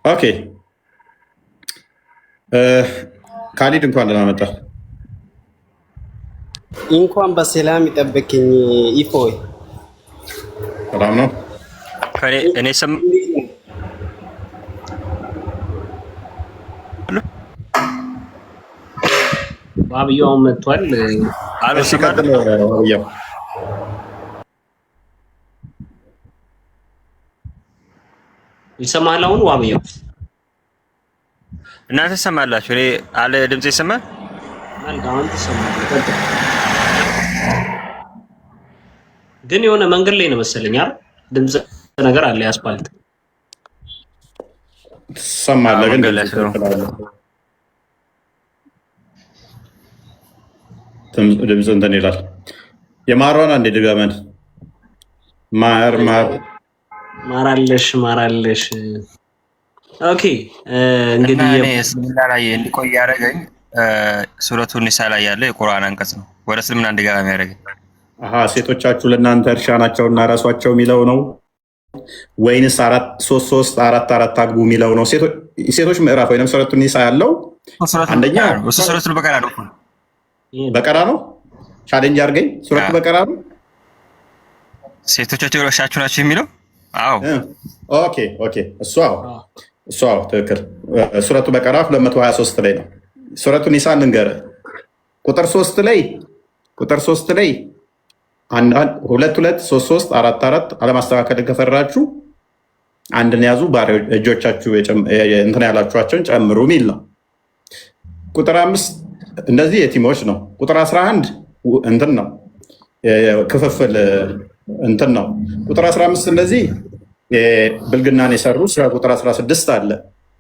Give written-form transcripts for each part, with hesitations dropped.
ኦኬ ካሊድ እንኳን ደህና መጣ። እንኳን በሰላም ይጠብቅኝ። ኢፎይ ሰላም ነው። እኔ ስም ዋብያው መጥቷል። ሲቀጥል ዋብያው ይሰማል። አሁን ዋብያው እናንተ ሰማላችሁ? እኔ አለ ድምጽ ይሰማል። መልካም ተሰማል። ግን የሆነ መንገድ ላይ ነው መሰለኝ አይደል? ድምጽ ነገር አለ። ያስፓልት ትሰማለህ? ግን ድምጽ እንትን ይላል። የማሯን አንዴ ድገመን። ማራለሽ። ኦኬ እንግዲህ እስልምና ላይ እንዲቆይ ያደረገኝ ሱረቱ ኒሳ ላይ ያለው የቁርአን አንቀጽ ነው። ወደ እስልምና እንዲገባ የሚያደርገኝ ሴቶቻችሁ ለእናንተ እርሻ ናቸውና ራሷቸው የሚለው ነው ወይንስ 4:3:4 አግቡ የሚለው ነው? ሴቶች ምዕራፍ ወይም ሱረቱ ኒሳ ያለው አንደኛ ሱረቱ በቀራ ነው። ቻሌንጅ አድርገኝ። ሱረቱ በቀራ ነው። ሴቶቻቸው እርሻችሁ ናቸው የሚለው አዎ። ኦኬ እሱ ትክክል። ሱረቱ በቀራ 223 ላይ ነው። ሱረቱ ኒሳ ልንገርህ ቁጥር 3 ላይ 2:2:3:3:4:4 አለማስተካከልን ከፈራችሁ አንድን ያዙ፣ እጆቻችሁ እንትን ያላችኋቸውን ጨምሩ የሚል ነው። ቁጥር 5 እንደዚህ የቲሞች ነው። ቁጥር 11 እንትን ነው ክፍፍል እንትን ነው። ቁጥር 15 እንደዚህ ብልግናን የሰሩ ስለ ቁጥር 16 አለ።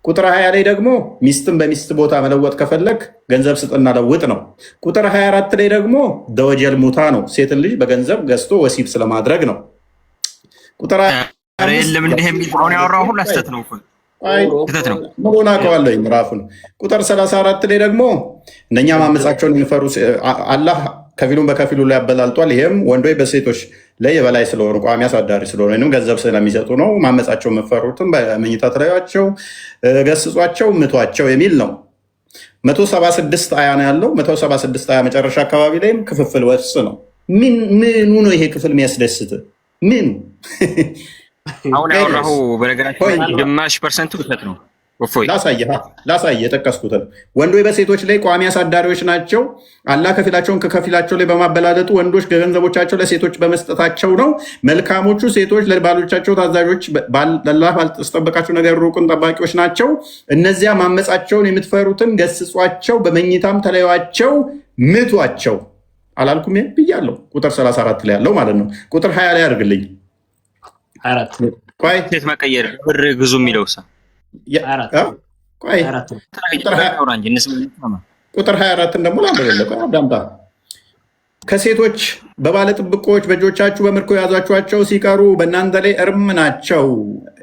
ቁጥር 20 ላይ ደግሞ ሚስትን በሚስት ቦታ መለወጥ ከፈለግ ገንዘብ ስጥና ለውጥ ነው። ቁጥር 24 ላይ ደግሞ ደወጀል ሙታ ነው፣ ሴትን ልጅ በገንዘብ ገዝቶ ወሲብ ስለማድረግ ነው። ቁጥር ሙሉን አውቀዋለሁ ምዕራፉን። ቁጥር 34 ላይ ደግሞ እነኛ ማመፃቸውን የሚፈሩ አላህ ከፊሉን በከፊሉ ላይ ያበላልጧል። ይህም ወንዶች በሴቶች ላይ የበላይ ስለሆኑ ቋሚ አሳዳሪ ስለሆኑ ወይም ገንዘብ ስለሚሰጡ ነው። ማመፃቸው የምፈሩትም በመኝታ ተለያቸው፣ ገስጿቸው፣ ምቷቸው የሚል ነው። 176 አያ ነው ያለው። 176 አያ መጨረሻ አካባቢ ላይም ክፍፍል ወስ ነው። ምኑ ነው ይሄ ክፍል የሚያስደስት? ምኑ አሁን ያወራሁ በነገራችን ግማሽ ፐርሰንቱ ውሸት ነው። ላሳየ የጠቀስኩትን ወንዶች በሴቶች ላይ ቋሚ አሳዳሪዎች ናቸው። አላህ ከፊላቸውን ከከፊላቸው ላይ በማበላለጡ ወንዶች ገንዘቦቻቸው ለሴቶች በመስጠታቸው ነው። መልካሞቹ ሴቶች ለባሎቻቸው ታዛዦች፣ አላህ ባልተጠበቃቸው ነገር ሩቁን ጠባቂዎች ናቸው። እነዚያ ማመፃቸውን የምትፈሩትን ገስጿቸው፣ በመኝታም ተለዩዋቸው፣ ምቷቸው። አላልኩም ብያለሁ። ቁጥር 34 ላይ ያለው ማለት ነው። ቁጥር 20 ላይ አድርግልኝ። ሴት መቀየር ብር ግዙ የሚለው ቁጥር 24 ደግሞ ዳምጣ ከሴቶች በባለጥብቆች በእጆቻችሁ በምርኮ የያዛችኋቸው ሲቀሩ በእናንተ ላይ እርም ናቸው።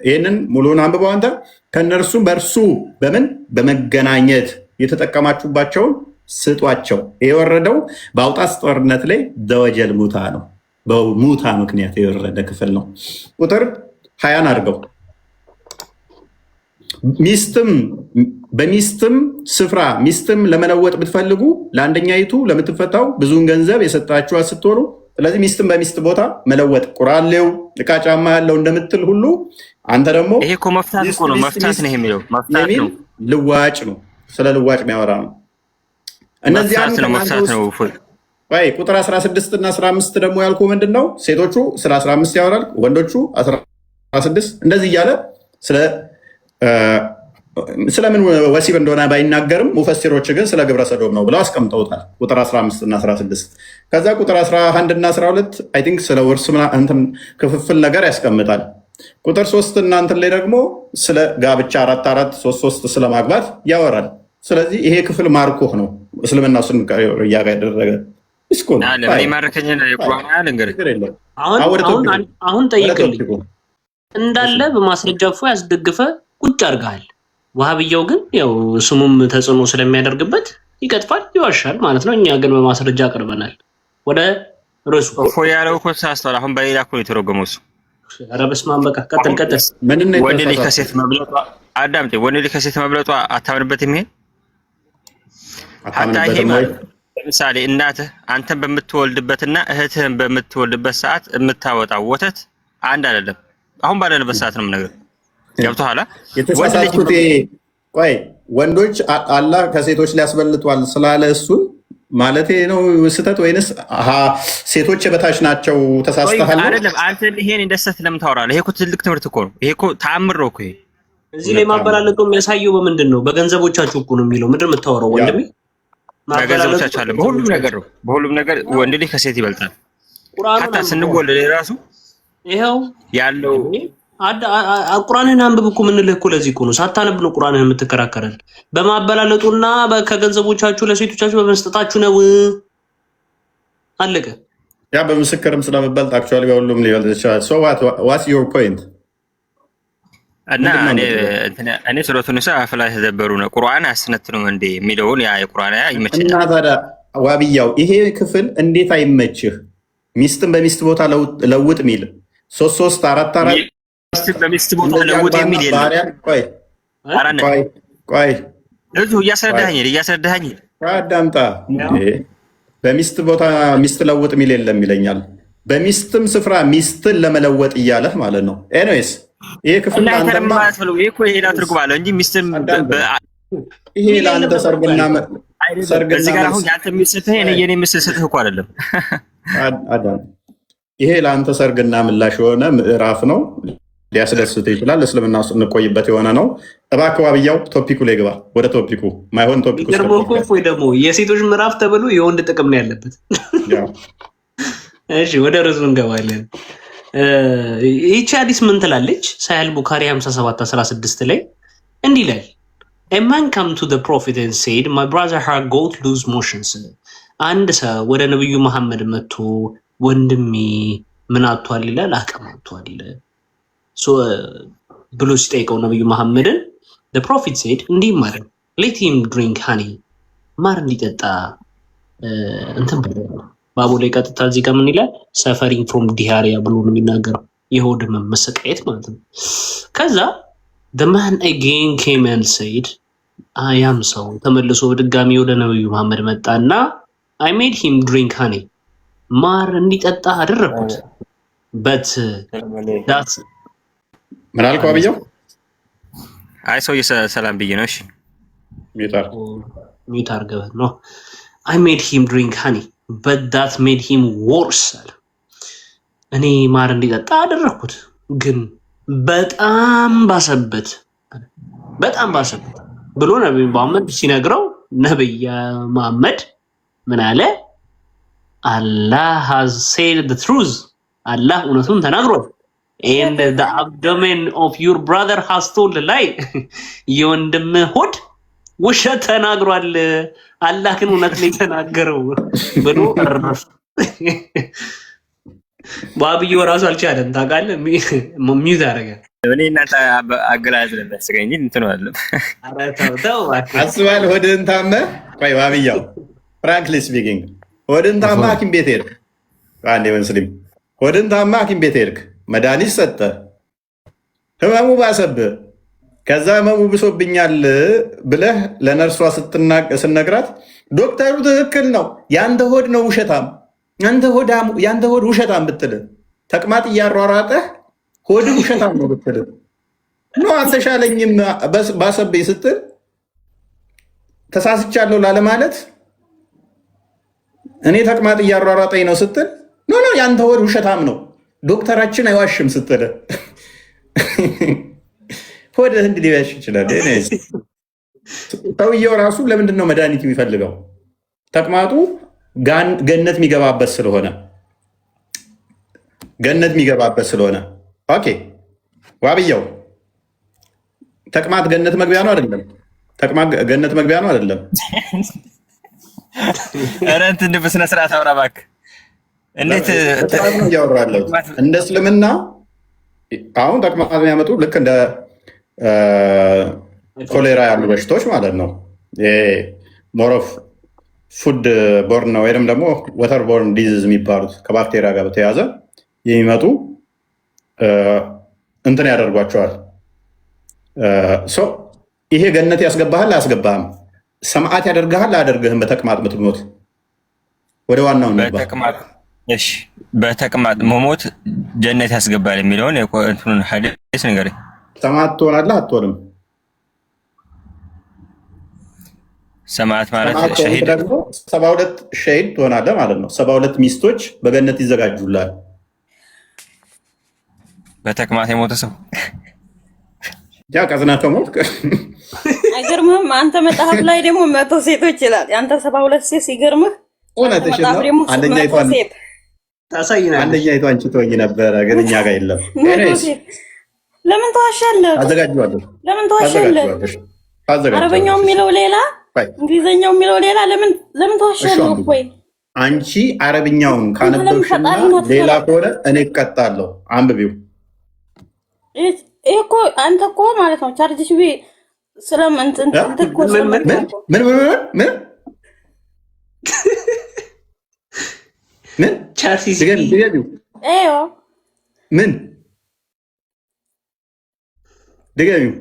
ይህንን ሙሉን አንብበው አንተ። ከእነርሱም በእርሱ በምን በመገናኘት የተጠቀማችሁባቸውን ስጧቸው። የወረደው በአውጣት ጦርነት ላይ ደወጀል ሙታ ነው። በሙታ ምክንያት የወረደ ክፍል ነው። ቁጥር 20 አድርገው። በሚስትም ስፍራ ሚስትም ለመለወጥ ብትፈልጉ ለአንደኛይቱ ለምትፈታው ብዙውን ገንዘብ የሰጣችኋት ስትሆኑ፣ ስለዚህ ሚስትም በሚስት ቦታ መለወጥ ቁራሌው ዕቃ ጫማ ያለው እንደምትል ሁሉ አንተ ደግሞ ይሄ እኮ መፍታት እኮ ነው። መፍታት ነው የሚለው መፍታት ነው። ልዋጭ ነው። ስለ ልዋጭ የሚያወራ ነው። እነዚያን መፍታት ነው። ቁጥር 16 እና 15 ደግሞ ያልኩ ምንድን ነው? ሴቶቹ ስለ 15 ያወራል፣ ወንዶቹ 16 እንደዚህ እያለ ስለምን ወሲብ እንደሆነ ባይናገርም ሙፈሲሮች ግን ስለ ግብረ ሰዶም ነው ብለው አስቀምጠውታል። ቁጥር 15 እና 16 ከዛ ቁጥር 11 እና 12 አይ ቲንክ ስለ ውርስ ክፍፍል ነገር ያስቀምጣል። ቁጥር 3 እና እንትን ላይ ደግሞ ስለ ጋብቻ 4:4:3:3 ስለማግባት ያወራል። ስለዚህ ይሄ ክፍል ማርኮህ ነው። እስልምና እሱን እያጋ ያደረገ አሁን ጠይቅልኝ እንዳለ በማስረጃ ያስደግፈ ቁጭ አድርገሃል። ዋሃብያው ግን ያው ስሙም ተጽዕኖ ስለሚያደርግበት ይቀጥፋል፣ ይዋሻል ማለት ነው። እኛ ግን በማስረጃ አቅርበናል። ወደ ርዕሱ ያለው እኮ ተሳስተዋል። አሁን በሌላ እኮ የተረጎመው እሱ ኧረ በስመ አብ በቃ ቀጥል። ወንድ ልጅ ከሴት መብለጧ አዳምጤ፣ ወንድ ልጅ ከሴት መብለጧ አታምንበትም? ይሄ ሀታ ይሄ ማለት ለምሳሌ እናትህ አንተን በምትወልድበትና እህትህን በምትወልድበት ሰዓት የምታወጣው ወተት አንድ አይደለም። አሁን ባለንበት ሰዓት ነው የምነግርህ። ገብቶሃል? የተሳሳትኩት ቆይ ወንዶች አላህ ከሴቶች ሊያስበልጧል ስላለ እሱን ማለት ነው ስህተት ወይንስ ሴቶች የበታች ናቸው? ተሳስተሃል አይደለም። አንተ ይሄን እንደሰት ለምን ታወራለህ? ይሄ እኮ ትልቅ ትምህርት እኮ ነው። ይሄ እኮ ተአምር ነው እኮ። ይሄ እዚህ ላይ ማበላለጡ የሚያሳየው በምንድን ነው? በገንዘቦቻችሁ እኮ ነው የሚለው። ምንድን የምታወራው ወንድሜ? በገንዘቦቻችሁ አለ። በሁሉም ነገር ነው። በሁሉም ነገር ወንድ ልጅ ከሴት ይበልጣል። ሀታ ስንወለድ ራሱ ይኸው ያለው ቁርአንን አንብብ እኮ የምንልህ እኮ ለዚህ እኮ ነው። ሳታነብ ነው ቁርአንን የምትከራከረን። በማበላለጡና ከገንዘቦቻችሁ ለሴቶቻችሁ በመስጠታችሁ ነው። አለቀ። ያ በምስክርም ስለመበልጥ አክቹዋሊ በሁሉም ሊበልጥ ይችላል። ሶ ዋትስ ዮር ፖይንት? እና እኔ ሱረቱ ኒሳ አፍላ ተደበሩ ነው ቁርአን አያስነትኑም እንዴ የሚለውን ያ የቁርአን ያ ይመችኛል። እና ታዲያ ዋብያው ይሄ ክፍል እንዴት አይመችህ? ሚስትን በሚስት ቦታ ለውጥ ሚል 3 4 4 በሚስት ቦታ ለውጥ የሚል የለም። ቆይ እያስረዳኸኝ አዳምጣ። በሚስት ቦታ ሚስት ለውጥ ሚል የለም ይለኛል። በሚስትም ስፍራ ሚስትን ለመለወጥ እያለህ ማለት ነው። ኤኒዌይስ ይሄ ክፍል አንተማ ይሄ ትርጉም አለው እንጂ ሚስትን ይሄ ለአንተ ሰርግና እዚህ ጋር አሁን ያንተ የሚሰጥህ የኔ ምስል ሰጥህ እኮ አይደለም። ይሄ ለአንተ ሰርግና ምላሽ የሆነ ምዕራፍ ነው። ሊያስደስት ይችላል። እስልምና ውስጥ እንቆይበት የሆነ ነው። እባክህ ዋብያው ቶፒኩ ላይ ግባ። ወደ ቶፒኩ ማይሆን ቶፒኩ ደግሞ የሴቶች ምዕራፍ ተብሎ የወንድ ጥቅም ነው ያለበት። እሺ ወደ ርዕሱ እንገባለን። ይህቺ ሐዲስ ምን ትላለች? ሳሂህ ቡኻሪ 57:16 ላይ እንዲህ ይላል A man come to the prophet and said, my brother had got loose motions. አንድ ሰው ወደ ነብዩ መሐመድ መጥቶ ወንድሜ ምን አጥቷል ይላል፣ አቅም አጥቷል ይላል ብሎ ሲጠይቀው ነብዩ መሐመድን the prophet said እንዲህ ማለት let him drink honey ማር እንዲጠጣ እንትን ባቡ ላይ ቀጥታ እዚህ ጋር ምን ይላል suffering from diarrhea ብሎ ነው የሚናገረው፣ የሆድ መሰቃየት ማለት ነው። ከዛ the man again came and said አያም ሰው ተመልሶ በድጋሚ ወደ ነብዩ መሐመድ መጣና I made him drink honey ማር እንዲጠጣ አደረኩት but that's ምን አልከው አብየው? አይ ሰው ሰላም ብዬ ነው። እሺ ሚውት አድርገህ ነው I made him drink honey but that made him worse አለ። እኔ ማር እንዲጠጣ አደረኩት ግን በጣም ባሰበት ብሎ ነብዩ መሐመድ ሲነግረው ነብዩ መሐመድ ምን አለ? Allah has said the truth አላህ እውነቱን ተናግሯል። and the abdomen of your brother has told a lie የወንድም ሆድ ውሸት ተናግሯል፣ አላህ ግን እውነት ላይ ተናገረው ብሎ እረፍ። ባብዬው ራሱ አልቻለም ታውቃለህ፣ ሚውት አደረገ። እኔ እናንተ አገላለጽ ለመስገኝ እንትን ነው አስባል ሆድን ታመ ቆይ ባብያው ፍራንክሊ ስፒኪንግ ሆድን ታመ ሐኪም ቤት ሄድክ። አንዴ ሙስሊም ሆድን ታመ ሐኪም ቤት ሄድክ፣ መድኃኒት ሰጠ፣ ህመሙ ባሰብህ። ከዛ ህመሙ ብሶብኛል ብለህ ለነርሷ ስነግራት ዶክተሩ ትክክል ነው ያንተ ሆድ ነው ውሸታም፣ ያንተ ሆድ ውሸታም ብትልህ፣ ተቅማጥ እያሯሯጠህ ሆድ ውሸታም ነው ብትልህ፣ ነው አልተሻለኝም ባሰብኝ ስትል ተሳስቻለሁ ላለማለት እኔ ተቅማጥ እያሯሯጠኝ ነው ስትል ኖ ያንተ ሆድ ውሸታም ነው ዶክተራችን አይዋሽም ስትል ሆድህ እንዲህ ሊዋሽ ይችላል። ሰውየው ራሱ ለምንድን ነው መድኃኒት የሚፈልገው? ተቅማጡ ገነት የሚገባበት ስለሆነ ኦኬ ዋብያው ተቅማጥ ገነት መግቢያ ነው አይደለም? ተቅማጥ ገነት መግቢያ ነው አይደለም? ኧረ እንትን በስነ ስርዓት አውራ እባክህ። እንዴት እያወራለሁ እንደ እስልምና አሁን ተቅማጥ የሚያመጡ ልክ እንደ ኮሌራ ያሉ በሽታዎች ማለት ነው። ሞሮፍ ፉድ ቦርን ወይም ደግሞ ወተር ቦርን ዲዚዝ የሚባሉት ከባክቴሪያ ጋር በተያያዘ የሚመጡ እንትን ያደርጓቸዋል። ይሄ ገነት ያስገባሃል አያስገባህም? ሰማዕት ያደርግሃል አያደርግህም? በተቅማጥ ምትሞት ወደ ዋናው በተቅማጥ መሞት ጀነት ያስገባል የሚለውን እንትኑን ሐዲስ ንገረኝ። ሰማዕት ትሆናለህ አትሆንም? ሰማዕት ማለት ሸሂድ ደግሞ 72 ሸሂድ ትሆናለህ ማለት ነው። 72 ሚስቶች በገነት ይዘጋጁላል። በተቅማጥ የሞተ ሰው ያ ቀዝና ከሞት አይገርምህም? አንተ መጽሐፍ ላይ ደግሞ 100 ሴቶች ይላል። ያንተ 72 ሴት ሲገርምህ። አንደኛይቱ አንቺ ትሆኝ ነበረ፣ ግን እኛ ጋር የለም። ለምን ተዋሻለህ? አዘጋጅዋለሁ። ለምን ተዋሻለህ? አረበኛው የሚለው ሌላ፣ እንግሊዘኛው የሚለው ሌላ። ለምን ተዋሻለህ? ወይ አንቺ አረብኛውን ካነበብሽና ሌላ ከሆነ እኔ እቀጣለሁ። አንብቢው። ይሄ እኮ አንተ እኮ ማለት ነው ቻርጅ ሺ ስለምን ምን ድገሚው፣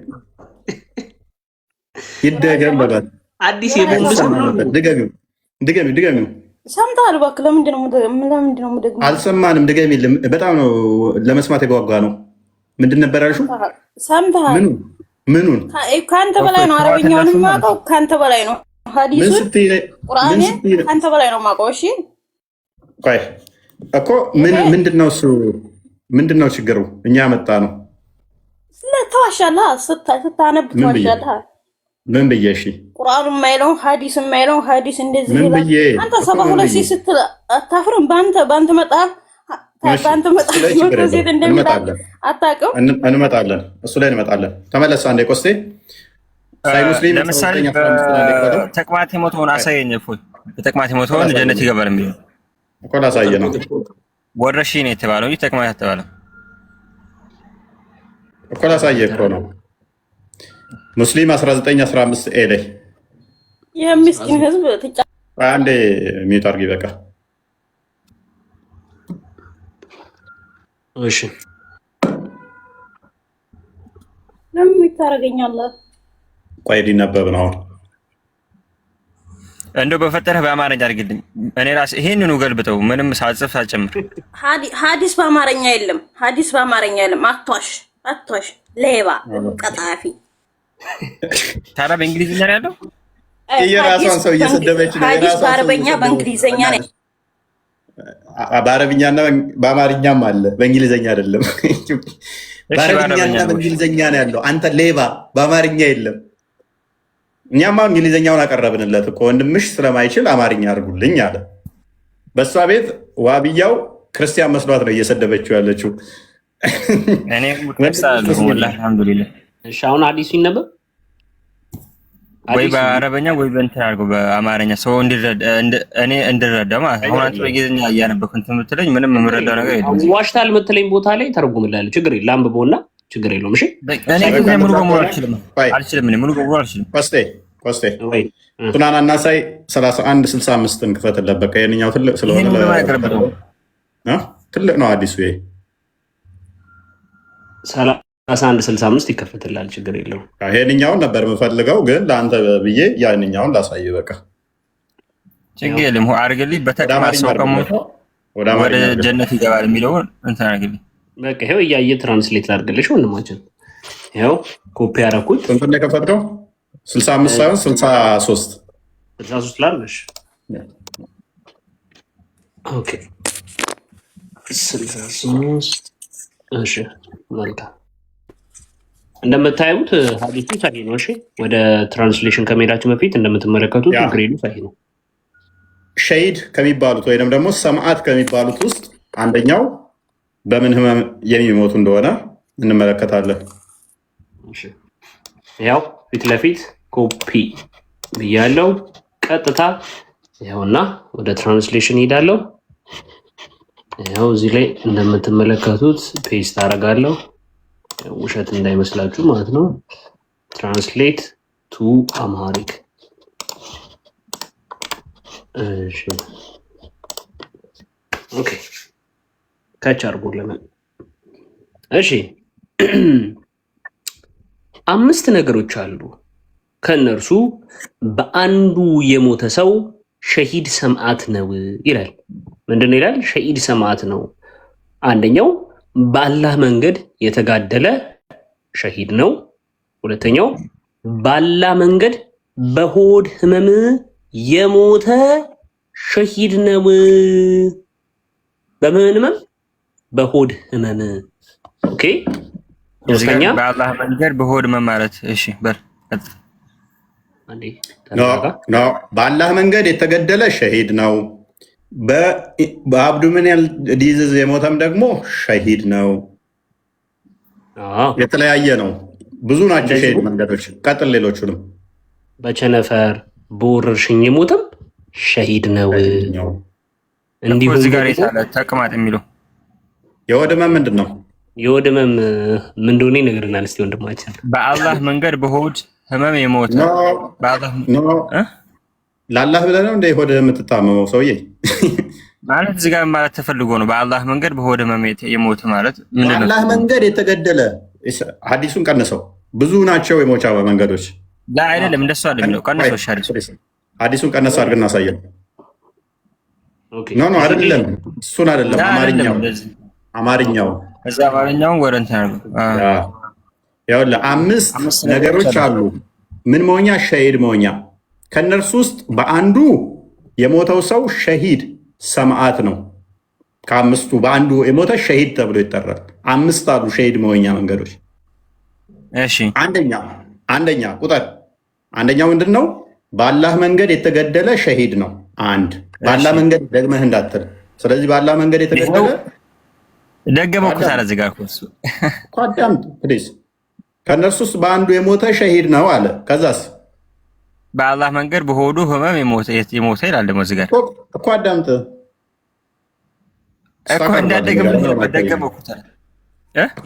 ይደገም በላት። አዲስ የቦምብ ድገሚው። ሰምተሃል? እባክህ ለምንድን ነው የምደግመው? አልሰማንም። ድገሚልም። በጣም ነው ለመስማት የጓጓ ነው። ምንድን ነበር ያልሽው? ሰምተሃል? ምኑን? ከአንተ በላይ ነው አረብኛውን የማውቀው፣ ከአንተ በላይ ነው ሐዲሱን ቁርአን ከአንተ በላይ ነው የማውቀው። እሺ ቆይ እኮ ምንድነው እሱ? ምንድነው ችግሩ? እኛ መጣ ነው ተዋሻለህ። ስታነብ ተዋሻለህ። ምን ብዬ? እሺ ቁርአኑ የማይለውን ሐዲስ የማይለውን ሐዲስ እንደዚህ ይላል። አንተ 72 ሴት ስትል አታፍርም? በአንተ መጽሐፍ ሴት እንደሚል አታውቅም? እንመጣለን፣ እሱ ላይ እንመጣለን። ተመለስ አንዴ ቆስቴ። ለምሳሌ በተቅማጥ የሞተውን አሳየኝ። በተቅማጥ የሞተውን ጀነት ይገባል የሚለው እኮ ላሳየ ነው። ወረርሽኝ ነው የተባለው እንጂ ተቅማጥ የተባለው እኮ ላሳየ እኮ ነው። ሙስሊም 1915 ኤ ላይ የምስኪን ህዝብ አንዴ ሚዩት አድርጊ በቃ። እሺ ለምን ይታረገኛለህ? ቆይ ሊነበብ ነው። እንደው በፈጠረህ በአማርኛ አድርግልኝ። እኔ ራስ ይሄንኑ ገልብጠው ምንም ሳጽፍ ሳጨምር። ሐዲስ በአማርኛ የለም። ሐዲስ በአማርኛ የለም። አትዋሽ፣ ሌባ፣ ቀጣፊ። ታዲያ በእንግሊዝኛ ነው ያለው። የራሷን ሰው እየሰደበች ነው። ሐዲስ በአረበኛ በእንግሊዝኛ ነው። በአረብኛና በአማርኛም አለ፣ በእንግሊዝኛ አይደለም። በአረብኛና በእንግሊዝኛ ነው ያለው። አንተ ሌባ፣ በአማርኛ የለም። እኛማ እንግሊዝኛውን አቀረብንለት እኮ ወንድምሽ ስለማይችል አማርኛ አድርጉልኝ አለ። በእሷ ቤት ዋብያው ክርስቲያን መስሏት ነው እየሰደበችው ያለችው። አልሐምዱሊላህ። እሺ አሁን አዲሱ ይነበብ ወይ በአረበኛ ወይ በእንትን አድርገው በአማርኛ ሰው እኔ እንድረዳ ማለት ነው። አሁን አንተ በእንግሊዝኛ እያነበብክ እንትን የምትለኝ ምንም የምረዳው ነገር የለም። ዋሽታል የምትለኝ ቦታ ላይ ተረጉምላለሁ። ችግር የለም፣ አንብበውና ችግር የለውም። እሺ እኔ ግን ሙሉ በሙሉ አልችልም። ሙሉ በሙሉ አልችልም። ቆስቴ ቱናና እናሳይ 3165ን ክፈትለት። በቃ የእኛው ትልቅ ስለሆነ ትልቅ ነው አዲሱ። ይሄ 3165 ይከፈትላል። ችግር የለውም። ይሄንኛውን ነበር የምፈልገው ግን ለአንተ ብዬ ያንኛውን ላሳይ። በቃ ችግር የለም አድርግልኝ። በተቅማጥ ሰው ከሞተ ወደ ጀነት ይገባል የሚለውን እንትን አድርግልኝ። በቃ ይኸው እያየ ትራንስሌት ላድርግልሽ ወንድማችን። ይኸው ኮፒ ያደረኩት። ስንት ነው የከፈትከው? 65 ሳይሆን 63 ላድርግልሽ። ኦኬ 63። እሺ መልካም። እንደምታዩት ሀዲሱ ሰሂህ ነው። እሺ ወደ ትራንስሌሽን ከመሄዳችን በፊት እንደምትመለከቱት ግሬዱ ሰሂህ ነው። ሸሂድ ከሚባሉት ወይም ደግሞ ሰማዕት ከሚባሉት ውስጥ አንደኛው በምን ህመም የሚሞቱ እንደሆነ እንመለከታለን። ያው ፊት ለፊት ኮፒ ብያለው። ቀጥታ ያውና ወደ ትራንስሌሽን ሄዳለው። ያው እዚህ ላይ እንደምትመለከቱት ፔስት አደርጋለሁ። ውሸት እንዳይመስላችሁ ማለት ነው። ትራንስሌት ቱ አምሃሪክ። እሺ ኦኬ ከቻርጉ ለምን እሺ 5 ነገሮች አሉ። ከእነርሱ በአንዱ የሞተ ሰው ሸሂድ ሰማዕት ነው ይላል። ምንድን ነው ይላል? ሸሂድ ሰማዕት ነው። አንደኛው በአላህ መንገድ የተጋደለ ሸሂድ ነው። ሁለተኛው በአላህ መንገድ በሆድ ህመም የሞተ ሸሂድ ነው። በምን ህመም? በሆድ ህመም። ኦኬ። ሶስተኛ በአላህ መንገድ በሆድ ህመም ማለት እሺ፣ በአላህ መንገድ የተገደለ ሸሂድ ነው። በአብዶሚናል ዲዚዝ የሞተም ደግሞ ሸሂድ ነው። የተለያየ ነው። ብዙ ናቸው ሸሂድ መንገዶች። ቀጥል ሌሎቹንም። በቸነፈር በወረርሽኝ የሞተም ሸሂድ ነው። እንዲሁ እዚህ ጋር የታለ ተቅማጥ የሚለው የሆድ ህመም ምንድን ነው? የሆድ ህመም ምን እንደሆነ ይነግረናል። እስቲ ወንድማችን በአላህ መንገድ በሆድ ህመም የሞተ ለአላህ ብለህ ነው እንደ ሆድ የምትታመመው ሰውዬ? ማለት እዚህ ጋር ማለት ተፈልጎ ነው። በአላህ መንገድ በሆድ ህመም የሞተ ማለት ምንድን ነው? በአላህ መንገድ የተገደለ ሀዲሱን ቀንሰው። ብዙ ናቸው የሞቻ መንገዶች። አይደለም እንደሱ አይደለም። ቀንሰው ሀዲሱን ቀነሰው አድርገን እናሳየን። ኖ አይደለም፣ እሱን አይደለም። አማርኛው እዛ አማርኛውን ወደ እንትን አድርገው። ይኸውልህ 5 ነገሮች አሉ። ምን መሆኛ? ሸሂድ መሆኛ። ከእነርሱ ውስጥ በአንዱ የሞተው ሰው ሸሂድ ሰማዕት ነው። ከ5ቱ በአንዱ የሞተ ሸሂድ ተብሎ ይጠራል። 5 አሉ ሸሂድ መሆኛ መንገዶች። እሺ አንደኛ ቁጥር አንደኛው ምንድን ነው? በአላህ መንገድ የተገደለ ሸሂድ ነው። አንድ በአላህ መንገድ ደግመህ እንዳትል። ስለዚህ በአላህ መንገድ የተገደለ ደገመው እኮ ታዲያ እዚህ ጋር እኮ አዳምጥ ፕሊዝ። ከእነርሱ ውስጥ በአንዱ የሞተ ሸሂድ ነው አለ። ከዛስ በአላህ መንገድ በሆዱ ህመም የሞተ ይላል። ደግሞ እዚህ ጋር እኮ አዳምጥ እኮ እንዳደገመው እኮ ታዲያ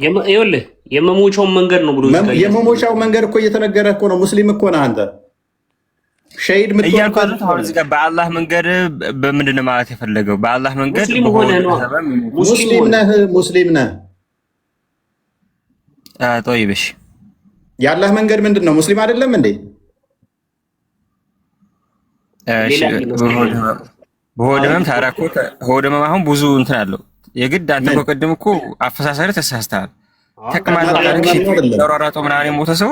ይኸውልህ የመሞቻውን መንገድ ነው ብሎ የመሞቻው መንገድ እኮ እየተነገረ እኮ ነው። ሙስሊም እኮ ነህ አንተ። ሸሂድ እዚህ ጋር በአላህ መንገድ በምንድን ነው ማለት የፈለገው? በአላህ መንገድ ሙስሊም ነህ። ጦይብሽ የአላህ መንገድ ምንድን ነው? ሙስሊም አይደለም እንዴ? በሆድ ህመም ታዲያ እኮ ሆድ ህመም አሁን ብዙ እንትን አለው። የግድ አንተ እኮ ቅድም እኮ አፈሳሰሪ ተሳስተሃል። ተቅማጥ ተሯሯጦ ምናምን የሞተ ሰው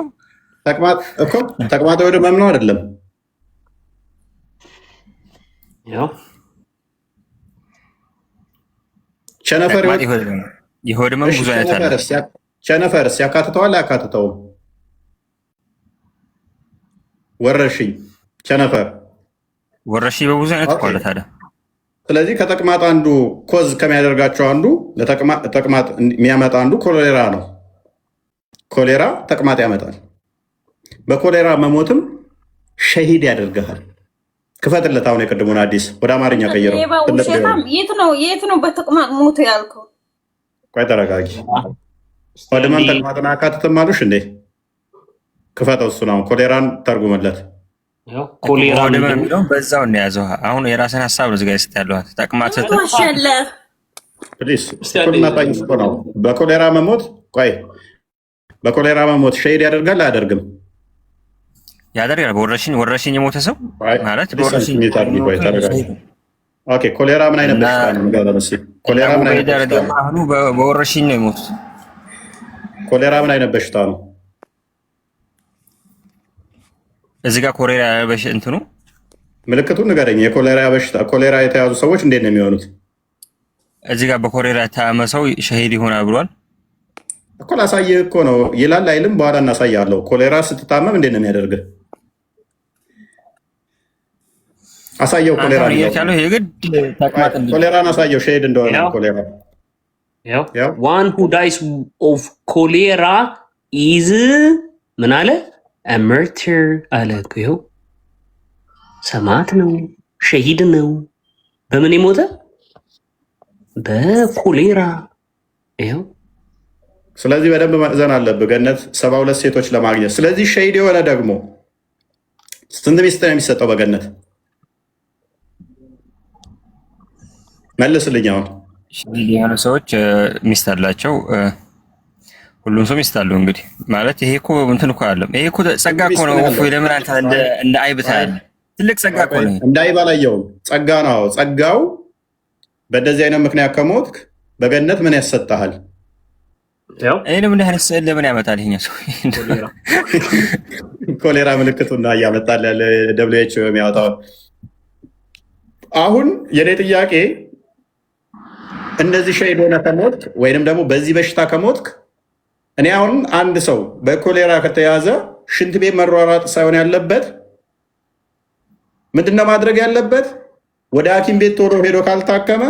ተቅማጥ ወደ ህመም ነው አይደለም? ቸነፈር የሆድ ህመም ብዙ አይነት አለ። ቸነፈርስ ያካትተዋል አያካትተውም? ወረርሽኝ ቸነፈር ወረርሽኝ በብዙ አይነት እኮ አለ ታዲያ። ስለዚህ ከተቅማጥ አንዱ ኮዝ ከሚያደርጋቸው አንዱ ተቅማጥ የሚያመጣ አንዱ ኮሌራ ነው። ኮሌራ ተቅማጥ ያመጣል። በኮሌራ መሞትም ሸሂድ ያደርግሃል። ክፈትለት አሁን የቅድሙን አዲስ ወደ አማርኛ ቀይረው። የት ነው በተቅማጥ ሞት ያልከው? ቆይ ተረጋጊ። ወደ ማን ተቅማጥን አያካትትም አሉሽ እንዴ? ክፈተው እሱን አሁን ኮሌራን ተርጉመለት። ኮሌራ የሚለውን በዛው እንያዘው። አሁን የራስን ሀሳብ ነው እዚጋ ስት ያለዋት ተቅማጥ ነው። በኮሌራ መሞት ቆይ በኮሌራ መሞት ሸሂድ ያደርጋል አያደርግም? ያደርጋል። ወረርሽኝ የሞተ ሰው ማለት ኮሌራ ምን አይነት በሽታ ነው? በወረርሽኝ ነው የሞቱት። ኮሌራ ምን አይነት በሽታ ነው? እዚህ ጋር ኮሌራ እንትኑ ምልክቱን ንገረኝ። የኮሌራ በሽታ ኮሌራ የተያዙ ሰዎች እንዴት ነው የሚሆኑት? እዚህ ጋር በኮሌራ የታመመ ሰው ሸሂድ ይሆናል ብሏል እኮ። ላሳየህ እኮ ነው ይላል አይልም? በኋላ እናሳያለሁ። ኮሌራ ስትታመም እንዴት ነው የሚያደርግህ? አሳየው። ኮሌራን አሳየው ሸሂድ እንደሆነ። ኮሌራ ዋን ሁ ዳይስ ኦፍ ኮሌራ ኢዝ ምን አለ? መርትር አለ። ይኸው ሰማዕት ነው፣ ሸሂድ ነው። በምን የሞተ? በኮሌራ። ይኸው ስለዚህ በደንብ ማዘን አለብህ ገነት 72 ሴቶች ለማግኘት። ስለዚህ ሸሂድ የሆነ ደግሞ ስንት ሚስት ነው የሚሰጠው በገነት? መልስልኝ። አሁን ሸሂድ የሆነ ሰዎች ሚስት አላቸው። ሁሉም ሰው ሚስት አለው እንግዲህ ማለት ይሄ እኮ እንትን እኮ አይደለም። ይሄ እኮ ጸጋ እኮ ነው። ለምን አንተ እንደ አይብ ታያለህ? ትልቅ ጸጋ እኮ ነው። እንደ አይብ አላየውም። ጸጋ ነው። ጸጋው በእንደዚህ አይነት ምክንያት ከሞትክ በገነት ምን ያሰጣሃል? ይህንም እንደ አይነት ስዕል ለምን ያመጣል? ይሄኛ ሰው ኮሌራ ምልክቱና እያመጣል ያለ WHO የሚያወጣው። አሁን የኔ ጥያቄ እንደዚህ ሸሂድ ሆነ ከሞትክ ወይንም ደግሞ በዚህ በሽታ ከሞትክ እኔ አሁን አንድ ሰው በኮሌራ ከተያዘ ሽንት ቤት መሯሯጥ ሳይሆን ያለበት ምንድነው ማድረግ ያለበት? ወደ ሐኪም ቤት ቶሎ ሄዶ ካልታከመ፣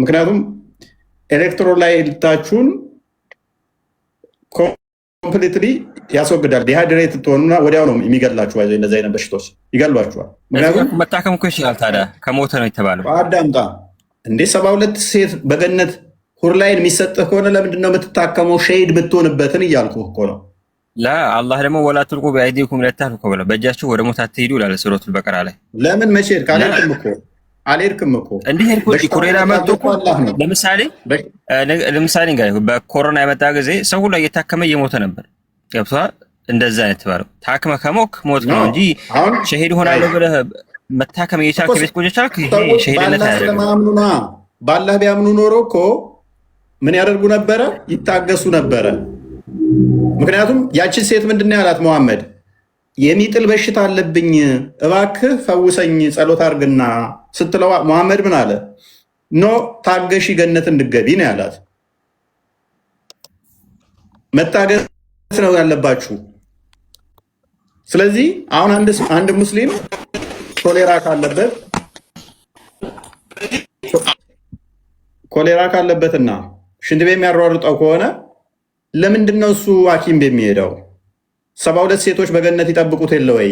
ምክንያቱም ኤሌክትሮላይታችሁን ኮምፕሊትሊ ያስወግዳል። ዲሃይድሬት ትሆኑና ወዲያው ነው የሚገድላችሁ። እንደዚህ አይነት በሽታዎች ይገድሏችኋል። ምክንያቱም መታከም እኮ ይችላል። ታዲያ ከሞተ ነው የተባለው። አዳምጣ እንዴ 72 ሴት በገነት ሁርላይን የሚሰጥህ ከሆነ ለምንድን ነው የምትታከመው? ሸሂድ የምትሆንበትን እያልኩህ እኮ ነው። አላህ ደግሞ ወላ ትልቁ በአይዲኩም ለታህሉከ ብሎ በእጃችሁ ወደ ሞት አትሄዱ ይላል ሱረቱል በቀራ ላይ። ለምን መቼ ሄድክ? አልሄድክም እኮ እንዲህ ሄድኩ። ኮሌራ መጥቶ እኮ ለምሳሌ በኮሮና የመጣ ጊዜ ሰው ሁሉ እየታከመ እየሞተ ነበር። ገብቶሃል? እንደዛ ነው የተባለው። ታክመ ከሞክ ሞት ነው እንጂ ሸሂድ ሆናለሁ ብለህ መታከም እየቻልክ ቤት ቆይተህ ቻልክ። ይሄ ሸሂድነት አይደለም። ባላህ ቢያምኑ ኖሮ እኮ ምን ያደርጉ ነበረ? ይታገሱ ነበረ። ምክንያቱም ያችን ሴት ምንድን ነው ያላት መሐመድ? የሚጥል በሽታ አለብኝ እባክህ ፈውሰኝ ጸሎት አድርግና ስትለው መሐመድ ምን አለ? ኖ ታገሺ ገነት እንድገቢ ነው ያላት። መታገስ ነው ያለባችሁ። ስለዚህ አሁን አንድ ሙስሊም ኮሌራ ካለበትና ሽንት ቤት የሚያሯሩጠው ከሆነ ለምንድን ነው እሱ ሐኪም ቤት የሚሄደው? 72 ሴቶች በገነት ይጠብቁት የለ ወይ?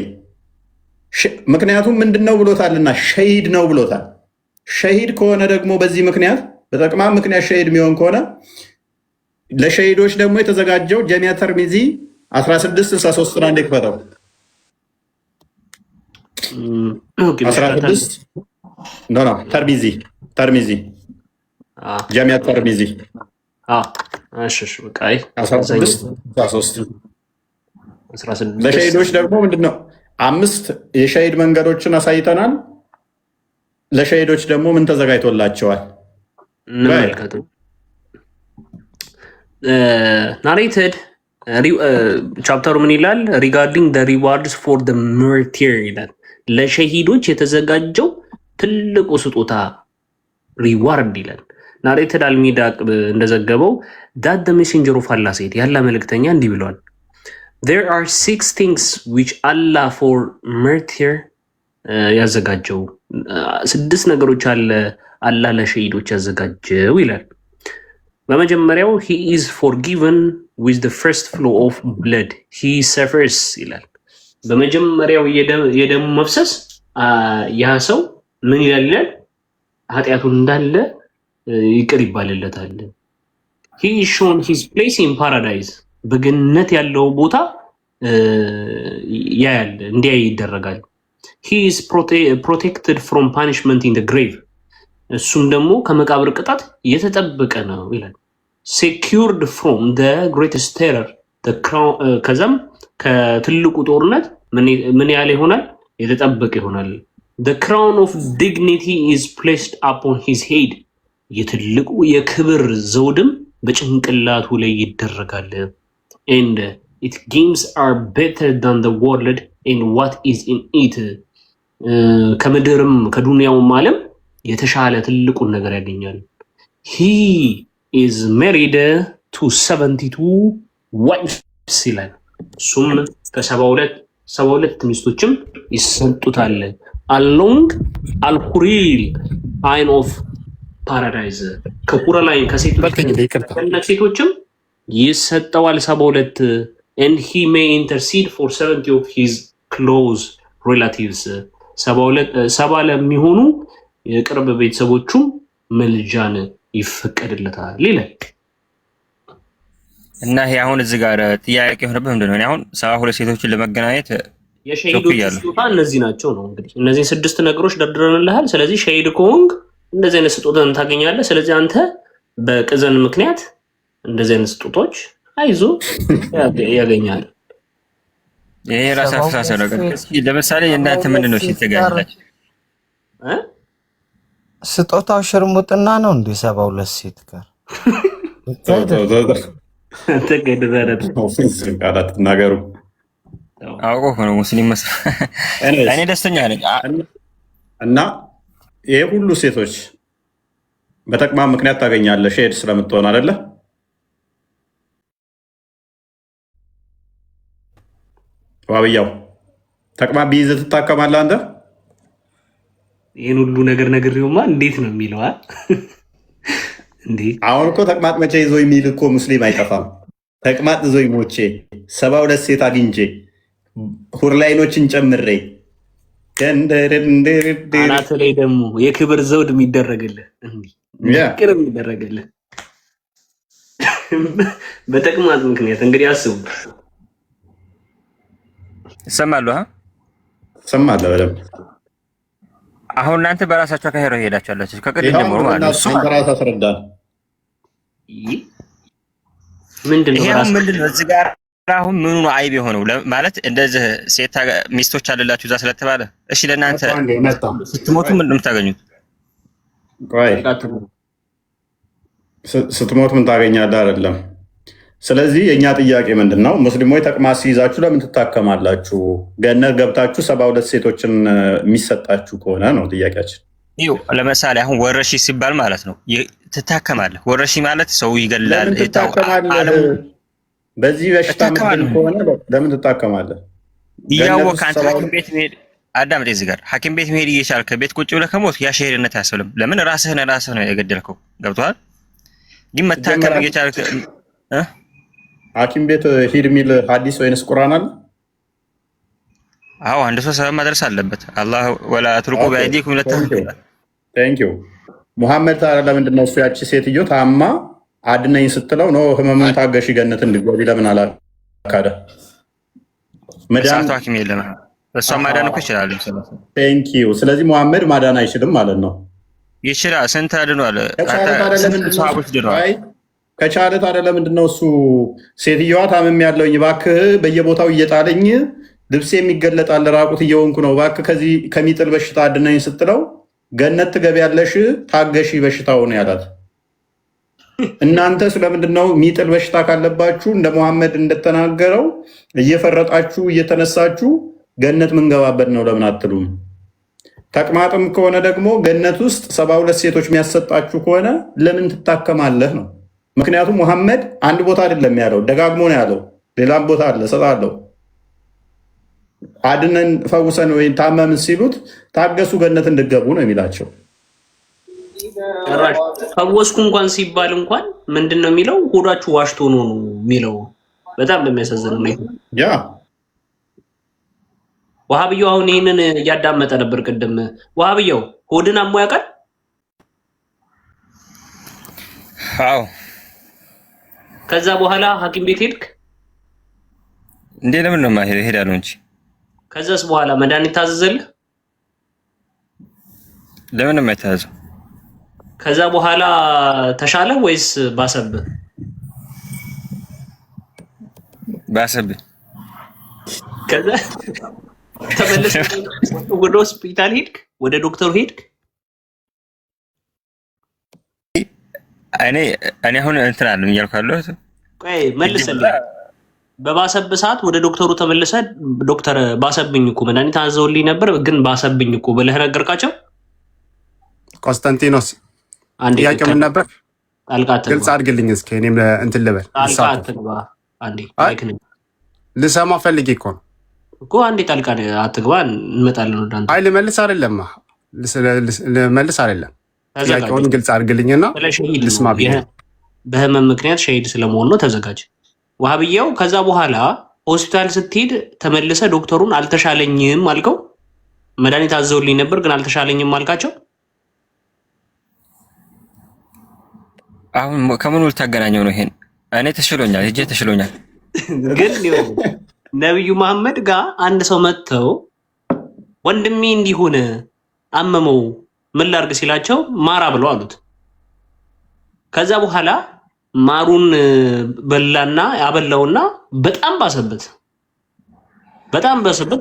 ምክንያቱም ምንድን ነው ብሎታልና ሸሂድ ነው ብሎታል። ሸሂድ ከሆነ ደግሞ በዚህ ምክንያት በጠቅማ ምክንያት ሸሂድ የሚሆን ከሆነ ለሸሂዶች ደግሞ የተዘጋጀው ጀሚያ ተርሚዚ 1663 አንዴ ክፈተው 16 ተርሚዚ ጀሚያ ተርሚዚ 16 ለሸሂዶች ደግሞ ምንድነው 5 የሸሂድ መንገዶችን አሳይተናል። ለሸሂዶች ደግሞ ምን ተዘጋጅቶላቸዋል? ናሬትድ ቻፕተሩ ምን ይላል? ሪጋርዲንግ ደ ሪዋርድስ ፎር ደ ማርቲር ይላል። ለሸሂዶች የተዘጋጀው ትልቁ ስጦታ ሪዋርድ ይላል። ናሬትድ አልሚዳቅ እንደዘገበው ዳት ደ ሜሴንጀር ኦፍ አላህ ሴድ ያላ መልእክተኛ እንዲህ ብለዋል። There are 6 things which Allah for martyr ያዘጋጀው 6 ነገሮች አለ አላህ ለሸሂዶች ያዘጋጀው ይላል። በመጀመሪያው he is forgiven with the first flow of blood he suffers ይላል። በመጀመሪያው የደም መፍሰስ ያ ሰው ምን ይላል? ኃጢአቱን እንዳለ ይቅር ይባልለታል። he is shown his place in paradise በገነት ያለው ቦታ ያያል፣ እንዲያ ይደረጋል። he is protected from punishment in the grave እሱም ደግሞ ከመቃብር ቅጣት የተጠበቀ ነው ይላል። secured from the greatest terror ከዛም ከትልቁ ጦርነት ምን ያለ ይሆናል? የተጠበቀ ይሆናል። the crown of dignity is placed upon his head የትልቁ የክብር ዘውድም በጭንቅላቱ ላይ ይደረጋል። and its games are better than the world and what is in it ከምድርም ከዱንያውም ዓለም የተሻለ ትልቁን ነገር ያገኛል። he is married to 72 wives ይላል። እሱም ከ72 ሚስቶችም ይሰጡታል። along al-huril line of paradise ከሁራ ላይን ከሴቶችም ይሰጠዋል 72 and he may intercede for 70 of his close relatives 70 ለሚሆኑ የቅርብ ቤተሰቦቹም መልጃን ይፈቀድለታል ይላል። እና ይሄ አሁን እዚህ ጋር ጥያቄ የሆነበት ምንድነው? አሁን 72 ሴቶችን ለመገናኘት የሸሂዶች ስጦታ እነዚህ ናቸው ነው እንግዲህ እነዚህ 6 ነገሮች ደርድረንልሃል። ስለዚህ ሸሂድ ከሆንክ እንደዚህ አይነት ስጦታን ታገኛለህ። ስለዚህ አንተ በቅዘን ምክንያት እንደዚህ አይነት ስጦታዎች አይዞ ያገኛል። ይሄ ራስ አስተሳሰብ ነገር። እስኪ ለምሳሌ እናንተ ምንድን ነው ሲተጋላችሁ? ስጦታው ሽርሙጥና ነው እንዴ? 72 ሴት ጋር ነገሩ አውቆ ነው ሙስሊም እኔ ደስተኛ ነኝ። እና ይሄ ሁሉ ሴቶች በተቅማጥ ምክንያት ታገኛለህ ሼድ ስለምትሆን አይደለ? ዋብያው ተቅማጥ ቢይዝህ ትታከማለህ አንተ? ይህን ሁሉ ነግሬውማ እንዴት ነው የሚለው? አሁን እኮ ተቅማጥ መቼ ይዞ የሚል እኮ ሙስሊም አይጠፋም። ተቅማጥ ይዞኝ ሞቼ 72 ሴት አግኝቼ ሁርላይኖችን ጨምሬ አናት ላይ ደግሞ የክብር ዘውድ የሚደረግልህ ቅርብ የሚደረግልህ በተቅማጥ ምክንያት እንግዲህ አስቡ። ይሰማሉ ትሰማለህ በደምብ። አሁን እናንተ በራሳችሁ አካሄድ ሄዳችኋላችሁ ከቅድም ጀምሮ ማለት ነው። እሱ በራስ አስረዳን። ምንድነው እዚህ ጋር አሁን ምኑ ነው አይብ የሆነው? ማለት እንደዚህ ሴት ሚስቶች አለላችሁ እዛ ስለተባለ እሺ፣ ለእናንተ ስትሞቱ ምንድን ነው የምታገኙት? ስትሞት ምን ታገኛለህ? አይደለም። ስለዚህ የእኛ ጥያቄ ምንድን ነው? ሙስሊሞች ተቅማጥ ሲይዛችሁ ለምን ትታከማላችሁ? ገነት ገብታችሁ 72 ሴቶችን የሚሰጣችሁ ከሆነ ነው ጥያቄያችን። ይኸው ለምሳሌ አሁን ወረሺ ሲባል ማለት ነው ትታከማለህ። ወረሺ ማለት ሰው ይገላል። በዚህ በሽታ ምንድን ከሆነ ለምን ትታከማለህ? እያወቅህ አንተ ሐኪም ቤት መሄድ አዳምጥ። እዚህ ጋር ሐኪም ቤት መሄድ እየቻልክ ቤት ቁጭ ብለህ ከሞት ያ ሸሄድነት አያስብልም። ለምን ራስህ ነው የገደልከው። ገብቶሃል? ግን መታከም እየቻልክ ሐኪም ቤት ሂድ የሚል ሐዲስ ወይንስ ቁርአን አለ? አዎ፣ አንድ ሰው ሰበብ ማድረስ አለበት። አላህ ወላ ትልቁ በአይዲኩም ለተህሉካ። ቴንኪው ሙሐመድ። ታዲያ ለምንድን ነው እሱ ያቺ ሴትዮ ታማ አድነኝ ስትለው ነው ህመሙን ታገሺ ገነት እንድትገቢ ለምን አላካደ? መዳን ሐኪም የለም። እሷ ማዳን እኮ ይችላል። ቴንኪው። ስለዚህ ሙሐመድ ማዳን አይችልም ማለት ነው? ይችላል። ስንት አድኗል? ከቻለ ታዲያ ለምንድን ነው እሱ ሴትዮዋ ታምም ያለውኝ እባክህ በየቦታው እየጣለኝ ልብሴ የሚገለጣል ራቁት እየሆንኩ ነው እባክህ ከዚህ ከሚጥል በሽታ አድነኝ ስትለው ገነት ትገቢያለሽ ታገሺ በሽታውን ያላት? እናንተ ስለምንድን ነው ሚጥል በሽታ ካለባችሁ እንደ ሙሐመድ እንደተናገረው እየፈረጣችሁ እየተነሳችሁ ገነት ምንገባበት ነው ለምን አትሉም? ተቅማጥም ከሆነ ደግሞ ገነት ውስጥ 72 ሴቶች የሚያሰጣችሁ ከሆነ ለምን ትታከማለህ ነው። ምክንያቱም ሙሐመድ አንድ ቦታ አይደለም ያለው፣ ደጋግሞ ነው ያለው። ሌላም ቦታ አለ እሰጣለሁ። አድነን ፈውሰን ወይ ታመምን ሲሉት ታገሱ ገነት እንድገቡ ነው የሚላቸው። ፈወስኩ እንኳን ሲባል እንኳን ምንድን ነው የሚለው? ሆዳችሁ ዋሽቶ ነው የሚለው። በጣም በሚያሳዝን ሁኔታ ያ ወሃብያው አሁን ይህንን እያዳመጠ ነበር ቅድም። ወሃብያው ሆድን አሞ ያውቃል? አዎ። ከዛ በኋላ ሐኪም ቤት ሄድክ እንዴ? ለምን ነው ማሄድ? ሄዳለሁ እንጂ። ከዛስ በኋላ መድኃኒት ታዘዘልህ? ለምን ነው የማይታዘው? ከዛ በኋላ ተሻለ ወይስ ባሰብህ? ባሰብህ። ከዛ ተመለስክ ወደ ሆስፒታል ሄድክ? ወደ ዶክተሩ ሄድክ? እኔ አሁን እንትን አለ እያልኩ ያለሁት ቆይ መልስልኝ። በባሰብህ ሰዓት ወደ ዶክተሩ ተመልሰህ ዶክተር ባሰብኝ እኮ መድኃኒት አዘውልኝ ነበር ግን ባሰብኝ እኮ ብለህ ነገርካቸው? ቆስጠንጢኖስ ጥያቄው ምን ነበር? ግልጽ አድርግልኝ እስኪ። እኔም እንትን ልበል። ልሰማ ፈልጌ እኮ ነው እኮ። አንዴ ጣልቃ አትግባ፣ እንመጣለን ወደ አንተ። አይ ልመልስ አይደለም ልመልስ አይደለም። ጥያቄውን ግልጽ አድርግልኝና ልስማ ብዬ። በህመም ምክንያት ሸሂድ ስለመሆን ነው፣ ተዘጋጅ። ወሃብያው ከዛ በኋላ ሆስፒታል ስትሄድ ተመልሰ ዶክተሩን አልተሻለኝም አልከው? መድኃኒት አዘውልኝ ነበር ግን አልተሻለኝም አልካቸው? አሁን ከምኑ ልታገናኘው ነው ይሄን? እኔ ተሽሎኛል፣ ሂጄ ተሽሎኛል። ግን ነቢዩ መሐመድ ጋር አንድ ሰው መጥተው ወንድሜ እንዲሆን አመመው ምን ላድርግ ሲላቸው ማራ ብለው አሉት። ከዛ በኋላ ማሩን በላና ያበላውና በጣም ባሰበት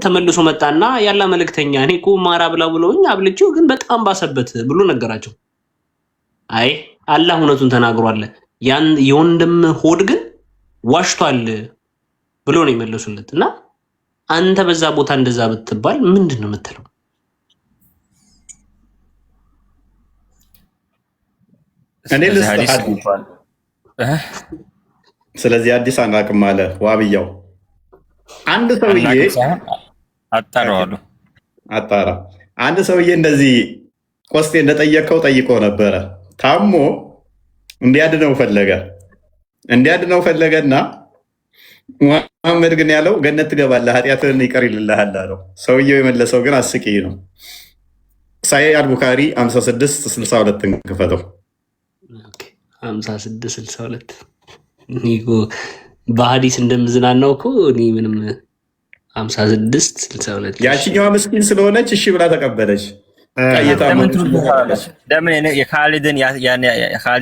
ተመልሶ መጣና ያላ መልእክተኛ እኔ እኮ ማራ ብላ ብለውኝ አብልቼው ግን በጣም ባሰበት ብሎ ነገራቸው። አይ አላህ እውነቱን ተናግሯል፣ ያን የወንድም ሆድ ግን ዋሽቷል ብሎ ነው የመለሱለት። እና አንተ በዛ ቦታ እንደዛ ብትባል ምንድን ነው የምትለው? ስለዚህ አዲስ አናቅም አለ ዋብያው። አንድ ሰውዬ አጣራ አንድ ሰውዬ እንደዚህ ቆስጤ እንደጠየቀው ጠይቆ ነበረ። ታሞ እንዲያድነው ፈለገና መሐመድ ግን ያለው ገነት ትገባለህ ኃጢአትህን ይቀር ይልልሃል አለው። ሰውየው የመለሰው ግን አስቂኝ ነው። ሳሂህ አልቡኻሪ 5662 ክፈተው። 5662 በሀዲስ እንደምዝናናው እኮ እኔ ምንም 5662 ያቺኛዋ ምስኪን ስለሆነች እሺ ብላ ተቀበለች። ለምን የካሊድ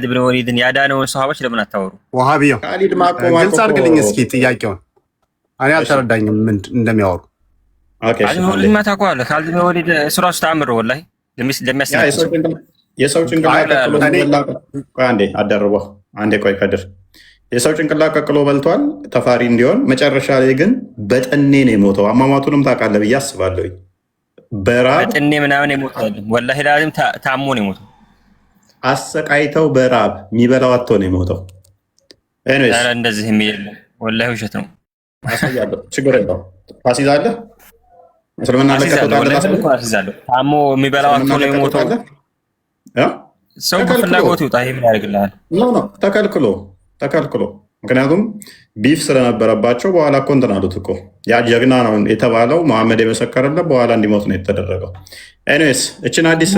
ብን ወሊድን ያዳነውን ሰሃቦች ለምን አታወሩ? ወሃቢዮ ግልጽ አድርግልኝ እስኪ ጥያቄውን። እኔ አልተረዳኝም ምን እንደሚያወሩ። ወሊድ ማታውቀዋለህ? ካሊድ ብን ወሊድ እሱ ራሱ ተአምር ወላሂ የሰው ጭንቅላት ከድር የሰው ጭንቅላት ቀቅሎ በልቷል ተፋሪ እንዲሆን። መጨረሻ ላይ ግን በጠኔ ነው የሞተው። አሟሟቱንም ታውቃለህ ብዬ አስባለሁ። በጠኔ ምናምን የሞተው ወላሂ ላዚም ታሞ ነው የሞተው። አሰቃይተው በራብ የሚበላው አጥቶ ነው የሞተው። እንደዚህ የሚል ወላሂ ውሸት ነው። ችግር የለውም። ታስይዛለህ። እስልምና ታሞ የሚበላው አጥቶ ነው የሞተው። ሰው ፍላጎት ይውጣ። ይሄ ምን ያደርግልሃል? ተከልክሎ ምክንያቱም ቢፍ ስለነበረባቸው በኋላ እኮ እንትን አሉት እኮ። ያ ጀግና ነው የተባለው መሐመድ የመሰከረለት በኋላ እንዲሞት ነው የተደረገው። ኤኒዌይስ እችን አዲስ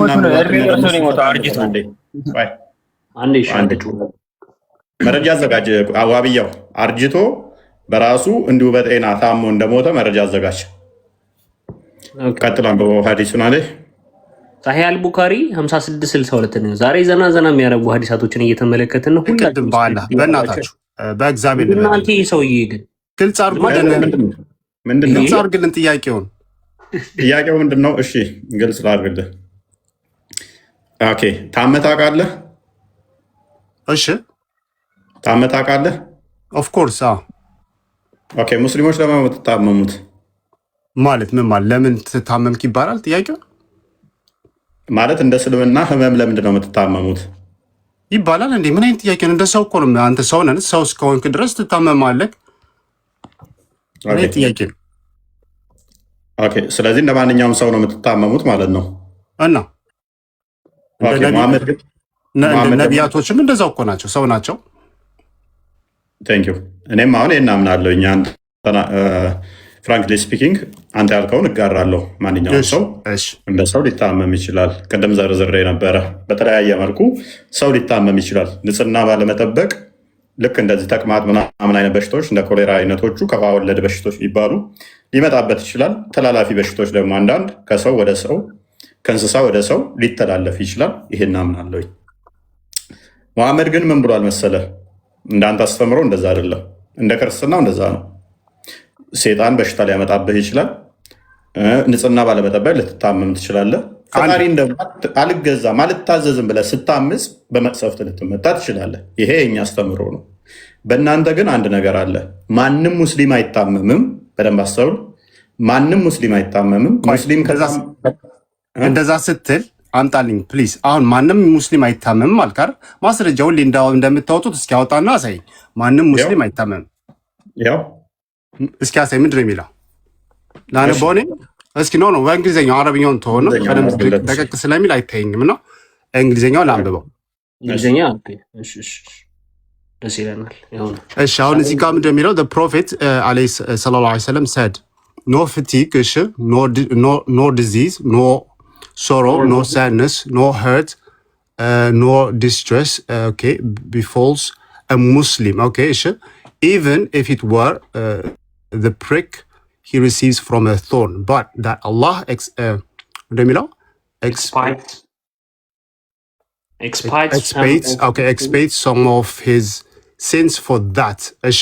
መረጃ አዘጋጅ። ዋብያው አርጅቶ በራሱ እንዲሁ በጤና ታሞ እንደሞተ መረጃ አዘጋጅ። ቀጥላን በሀዲሱን አለ ሳሂህ አልቡኻሪ 5662 ነው። ዛሬ ዘና የሚያደርጉ ሀዲሳቶችን እየተመለከትን ነው። ሁላችንም በእናታችሁ በእግዚአብሔር እናንተ ሰውዬ ግን ግልጽ አድርግልን ጥያቄውን። ጥያቄው ምንድን ነው? እሺ ግልጽ ላድርግልህ። ኦኬ ታመህ ታውቃለህ? እሺ ታመህ ታውቃለህ? ኦፍኮርስ። ኦኬ ሙስሊሞች ለምን ነው የምትታመሙት? ማለት ምን ማለት ለምን ትታመምክ ይባላል ጥያቄው? ማለት እንደ እስልምና ህመም ለምንድን ነው የምትታመሙት ይባላል እንዴ? ምን አይነት ጥያቄ ነው? እንደ ሰው እኮ ነው። አንተ ሰው ነህ። ሰው እስከሆንክ ድረስ ትታመማለህ። ምን አይነት ጥያቄ ነው? ኦኬ ስለዚህ እንደ ማንኛውም ሰው ነው የምትታመሙት ማለት ነው። እና ነቢያቶችም እንደዛው እኮ ናቸው፣ ሰው ናቸው። ቴንኪው። እኔም አሁን ይህን አምናለሁ። እኛ ፍራንክሊ ስፒኪንግ አንተ ያልከውን እጋራለሁ። ማንኛውም ሰው እንደ ሰው ሊታመም ይችላል። ቅድም ዘርዝሬ ነበረ። በተለያየ መልኩ ሰው ሊታመም ይችላል። ንጽህና ባለመጠበቅ ልክ እንደዚህ ተቅማጥ ምናምን አይነት በሽታዎች እንደ ኮሌራ አይነቶቹ ከውሃ ወለድ በሽታዎች የሚባሉ ሊመጣበት ይችላል። ተላላፊ በሽታዎች ደግሞ አንዳንድ ከሰው ወደ ሰው ከእንስሳ ወደ ሰው ሊተላለፍ ይችላል። ይሄን አምናለሁ። መሐመድ ግን ምን ብሏል መሰለ? እንዳንተ አስተምሮ እንደዛ አይደለም። እንደ ክርስትናው እንደዛ ነው። ሴጣን በሽታ ሊያመጣብህ ይችላል። ንጽህና ባለመጠበቅ ልትታመም ትችላለህ። ፈጣሪ አልገዛም አልታዘዝም ብለህ ስታምፅ በመቅሰፍት ልትመታ ትችላለህ። ይሄ የኛ አስተምሮ ነው። በእናንተ ግን አንድ ነገር አለ። ማንም ሙስሊም አይታመምም። በደንብ አስተውል። ማንም ሙስሊም አይታመምም። ሙስሊም እንደዛ ስትል አምጣልኝ ፕሊዝ። አሁን ማንም ሙስሊም አይታመምም አልካር ማስረጃ ሁሌ እንደምታወጡት እስኪ አውጣና አሳይ። ማንም ሙስሊም አይታመምም። ያው እስኪ አሳይ። ምንድን ነው የሚለው? ላነበው እኔ እስኪ ኖ በእንግሊዝኛው አረብኛውን ተሆነ ደቀቅ ስለሚል አይታየኝም ነው። እንግሊዝኛው ላንብበው። እንግሊዝኛ ደስ ይለናል። እሺ አሁን እዚህ ጋር ምንድን ነው የሚለው? the prophet ሰለላሁ ዐለይሂ ወሰለም said no fatigue, no disease, no sorrow, no sadness, no hurt, no distress, okay, befalls a Muslim, okay, even if it were the prick he receives from a thorn, but that Allah expiates some of his sins for that እሺ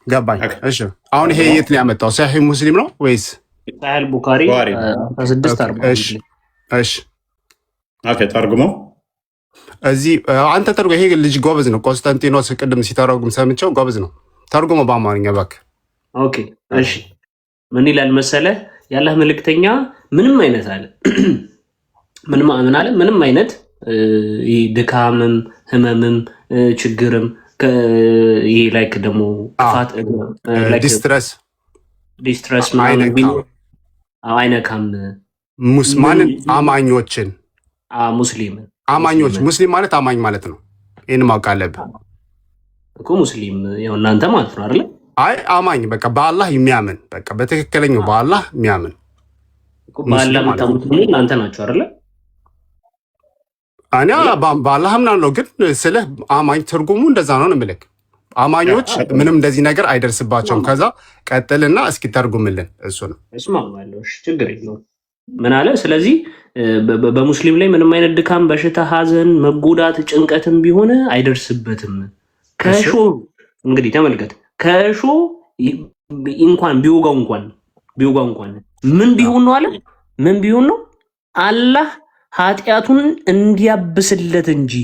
ገባኝ እሺ አሁን ይሄ የት ነው ያመጣው ሰሂህ ሙስሊም ነው ወይስ ሳሂህ ቡኻሪ 1640 እሺ ኦኬ ተርጉሞ እዚህ አንተ ተርጉ ይሄ ልጅ ጎበዝ ነው ቆስጠንጢኖስ ቅድም ሲተረጉም ሰምቼው ጎበዝ ነው ተርጉሞ በአማርኛ እባክህ ኦኬ እሺ ምን ይላል መሰለህ ያላህ መልእክተኛ ምንም አይነት አለ ምን አለ ምንም አይነት ድካምም ህመምም ችግርም ይሄ ላይክ ደግሞ ፋት ዲስትረስ አይነካም ሙስማንን አማኞችን አማኞች ሙስሊም ማለት አማኝ ማለት ነው ይሄን ማወቅ አለብህ እኮ ሙስሊም ያው እናንተ ማለት ነው አይደል አይ አማኝ በቃ በአላህ የሚያምን በቃ በትክክለኛው በአላህ የሚያምን እኮ በአላህ የምታምኑት እናንተ ናችሁ አይደል አና በአላህ አምናለሁ ግን ስለ አማኝ ትርጉሙ እንደዛ ነው እንምልክ አማኞች ምንም እንደዚህ ነገር አይደርስባቸውም ከዛ ቀጥልና እስኪ ተርጉምልን እሱ ነው እስማማለሁ እሺ ችግር የለውም ምን አለ ስለዚህ በሙስሊም ላይ ምንም አይነት ድካም በሽታ ሐዘን መጎዳት ጭንቀትም ቢሆን አይደርስበትም ከሾ እንግዲህ ተመልከት ከሾ እንኳን ቢወጋው እንኳን ምን ቢሆን ነው አለ ምን ቢሆን ነው አላህ ኃጢአቱን እንዲያብስለት እንጂ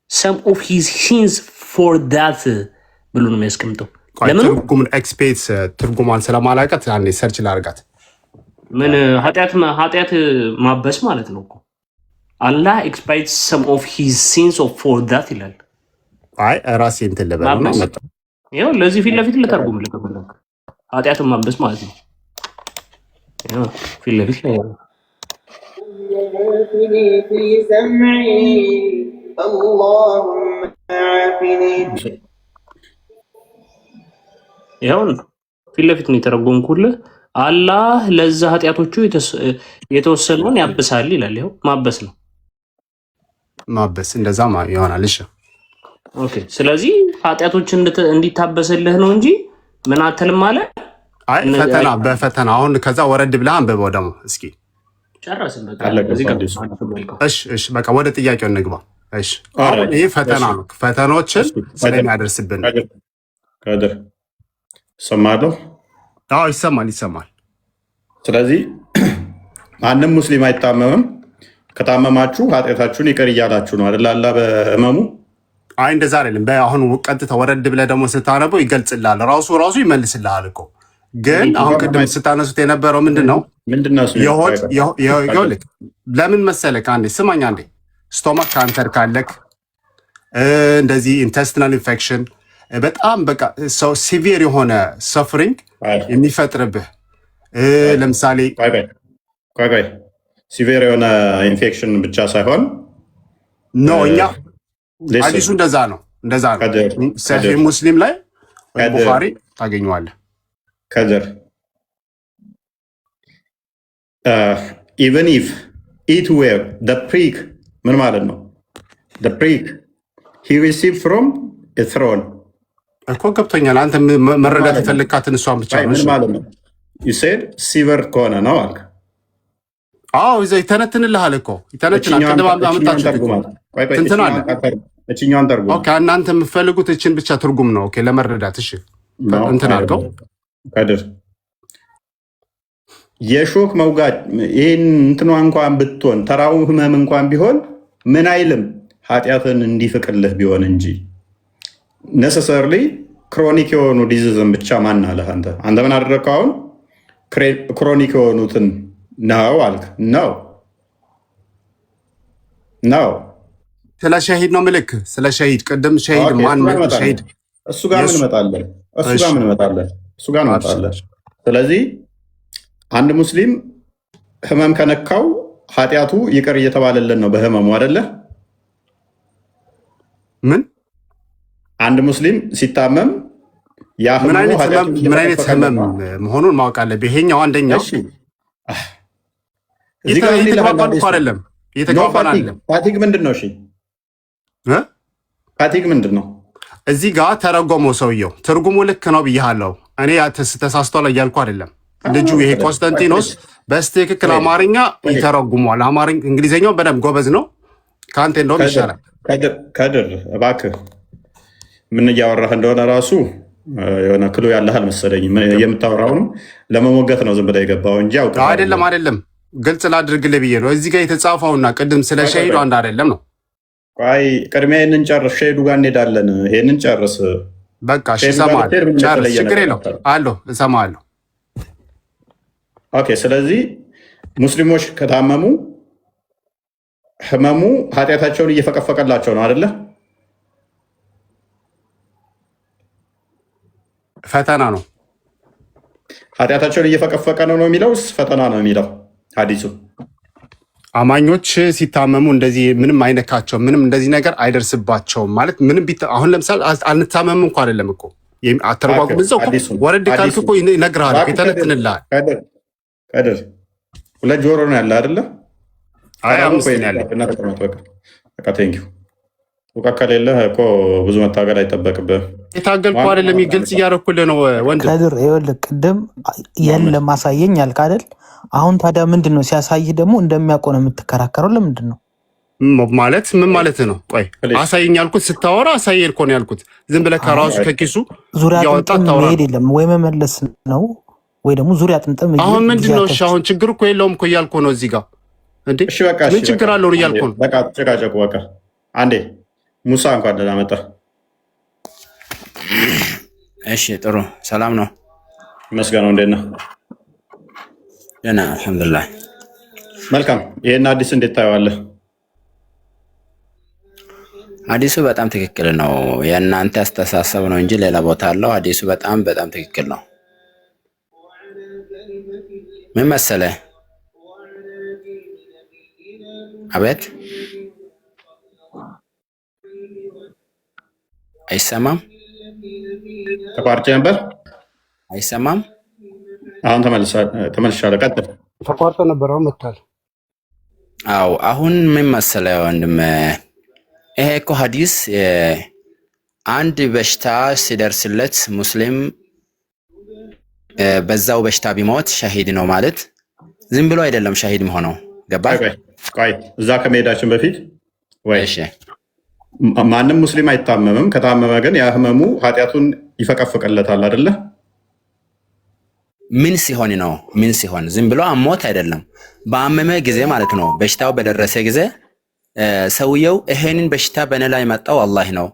some of his sins for that ብሎ ነው የሚያስቀምጠው ለምን ትርጉሙን ኤክስፔክት ትርጉማን ስለማላውቃት አንዴ ሰርች ላድርጋት ምን ኃጢአት ማበስ ማለት ነው እኮ አላህ expects some of his sins for that ይላል አይ ራሴ እንትን ለበለና መጣ ይሄው ለዚህ ፊት ለፊት ለተርጉም ለከፈለክ ኃጢአትን ማበስ ማለት ነው ይሄው ፊት ለፊት ላይ في سمعي اللهم عافني ይሄው ፊት ለፊት ነው የተረጎምኩልህ አላህ ለዛ ኃጢአቶቹ የተወሰነውን ያብሳል ይላል ይሄው ማበስ ነው ማበስ እንደዛ ይሆናል እሺ ኦኬ ስለዚህ ኃጢአቶች እንዲታበስልህ ነው እንጂ ምን አትልም ማለት አይ ፈተና በፈተና አሁን ከዛ ወረድ ብለህ አንብበው ደግሞ እስኪ ጨረስን በቃ እሺ በቃ ወደ ጥያቄው እንግባ እሺ አሁን ይሄ ፈተና ነው ፈተናዎችን ስለሚያደርስብን ካደር ሰማዶ አዎ ይሰማል ስለዚህ ማንም ሙስሊም አይታመምም ከታመማችሁ ኃጢአታችሁን ይቅር እያላችሁ ነው አይደል አላህ በእመሙ አይ እንደዛ አይደለም በአሁን ቀጥታ ወረድ ብለህ ደግሞ ስታነበው ይገልጽልሃል ራሱ ይመልስልሃል እኮ ግን አሁን ቅድም ስታነሱት የነበረው ምንድነው ይኸውልህ ለምን መሰለህ አንዴ ስማኝ አንዴ ስቶማክ ካንሰር ካለክ እንደዚህ ኢንተስቲናል ኢንፌክሽን በጣም በቃ ሰው ሲቪር የሆነ ሰፈሪንግ የሚፈጥርብህ ለምሳሌ ቆይ ሲቪር የሆነ ኢንፌክሽን ብቻ ሳይሆን እኛ አዲሱ እንደዛ ነው ሰሂህ ሙስሊም ላይ ቡኻሪ ታገኘዋለህ ከደር even if it were the prick ምን ማለት ነው the prick he received from a throne እኮ ገብቶኛል አንተ መረዳት የፈለካትን እሷን ብቻ ነው ምን ማለት ነው you said ሲቨር ከሆነ ነው አልክ አዎ ይተነትንልሃል እኮ ይተነትናል ቅድም አመጣችሁ ትንትናል እቺኛውን ተርጉም ኦኬ እናንተ የምትፈልጉት እቺን ብቻ ትርጉም ነው ኦኬ ለመረዳት እሺ እንትን አድርገው ካደር የሾክ መውጋት ይሄን እንትኗ እንኳን ብትሆን ተራው ህመም እንኳን ቢሆን ምን አይልም ኃጢአትን እንዲፍቅልህ ቢሆን እንጂ necessarily ክሮኒክ የሆኑ ዲዚዝን ብቻ ማን አለህ አንተ ምን አደረግከው አሁን ክሮኒክ የሆኑትን ነው አልክ ነው ስለ ሸሂድ ነው ምልክ ስለ ሸሂድ ቅድም ሸሂድ ማን ሸሂድ እሱ ጋር ምን መጣለን ስለዚህ አንድ ሙስሊም ህመም ከነካው ኃጢአቱ ይቅር እየተባለልን ነው በህመሙ አይደለ ምን አንድ ሙስሊም ሲታመም ያ ምን አይነት ህመም መሆኑን ማወቅ አለብህ ይሄኛው አንደኛው ፋቲግ ምንድን ነው ፋቲግ ምንድን ነው እዚህ ጋር ተረጎመው ሰውየው ትርጉሙ ልክ ነው ብያለሁ እኔ ተሳስቷል እያልኩ አይደለም ልጁ ይሄ ኮንስታንቲኖስ በስትክክል አማርኛ ይተረጉሟል አማርኛ እንግሊዘኛው በደንብ ጎበዝ ነው ካንተ እንደውም ይሻላል ከድር እባክህ ምን እያወራህ እንደሆነ ራሱ የሆነ ክሉ ያለህ አልመሰለኝም። የምታወራውንም ለመሞገት ነው ዝም ብለህ የገባው እንጂ አይደለም። ግልጽ ላድርግልህ ብዬ ነው። እዚህ ጋር የተጻፈውና ቅድም ስለ ሸሂዱ አንድ አይደለም ነው። ቆይ ቅድሚያ ይህንን ጨርስ፣ ሸሂዱ ጋር እንሄዳለን። ይህንን ጨርስ በቃ። እሰማለሁ፣ ጨርስ፣ ችግር የለውም አለሁ፣ እሰማለሁ። ኦኬ። ስለዚህ ሙስሊሞች ከታመሙ ህመሙ ኃጢአታቸውን እየፈቀፈቀላቸው ነው አይደለ? ፈተና ነው። ኃጢአታቸውን እየፈቀፈቀ ነው የሚለውስ ፈተና ነው የሚለው ሐዲሱ? አማኞች ሲታመሙ እንደዚህ ምንም አይነካቸው፣ ምንም እንደዚህ ነገር አይደርስባቸውም ማለት ምንም አሁን ለምሳሌ አንታመም እንኳ አይደለም እኮ አተረጓጉም እዛው ወረድ ካልክ እኮ ይነግርሃል፣ ይተነትንልሃል። ቀድር ሁለት ጆሮ ነው ያለ አይደለ? እውቀት ከሌለህ እኮ ብዙ መታገል አይጠበቅብህም። የታገልኩ አይደለም፣ ግልጽ እያደረኩልህ ነው ወንድም። ቀድር ይኸውልህ ቅድም የለም ማሳየኝ ያልክ አይደል? አሁን ታዲያ ምንድን ነው ሲያሳይህ ደግሞ እንደሚያውቀው ነው የምትከራከረው? ለምንድን ነው ማለት ምን ማለት ነው? ቆይ አሳየኝ ያልኩት ስታወራ አሳየኝ እኮ ነው ያልኩት። ዝም ብለህ ከራሱ ከኪሱ ዙሪያ ጥምጥም መሄድ የለም ወይ መመለስ ነው ወይ ደግሞ ዙሪያ ጥምጥም። አሁን ምንድን ነው? እሺ አሁን ችግር እኮ የለውም እኮ እያልኩ ነው እዚህ ጋር እንዴ። ምን ችግር አለው እያልኩ ነው። በቃ ጨቃጨቁ። በቃ አንዴ ሙሳ እንኳን ደህና መጣ። እሺ ጥሩ ሰላም ነው። መስገነው እንዴት ነህ? ደህና አልሐምዱሊላህ። መልካም። ይሄን አዲስ እንዴት ታየዋለህ? ሐዲሱ በጣም ትክክል ነው። የእናንተ አስተሳሰብ ነው እንጂ ሌላ ቦታ አለው። ሐዲሱ በጣም ትክክል ነው። ምን መሰለህ? አቤት አይሰማም? ተቋርጬ ነበር። አይሰማም? አሁን ተመልሻለሁ። ቀጥል። ተቋርጦ ነበር፣ አሁን መጥቷል። አዎ አሁን ምን መሰለህ ወንድም፣ ይሄ እኮ ሐዲስ አንድ በሽታ ሲደርስለት ሙስሊም በዛው በሽታ ቢሞት ሸሂድ ነው ማለት ዝም ብሎ አይደለም ሸሂድ የሚሆነው። ገባህ? ቆይ እዛ ከመሄዳችን በፊት እሺ ማንም ሙስሊም አይታመምም። ከታመመ ግን ያ ህመሙ ኃጢአቱን ይፈቀፍቅለታል አይደለ? ምን ሲሆን ነው? ምን ሲሆን ዝም ብሎ አሞት አይደለም። በአመመ ጊዜ ማለት ነው። በሽታው በደረሰ ጊዜ ሰውየው ይሄንን በሽታ በእኔ ላይ መጣው አላህ ነው፣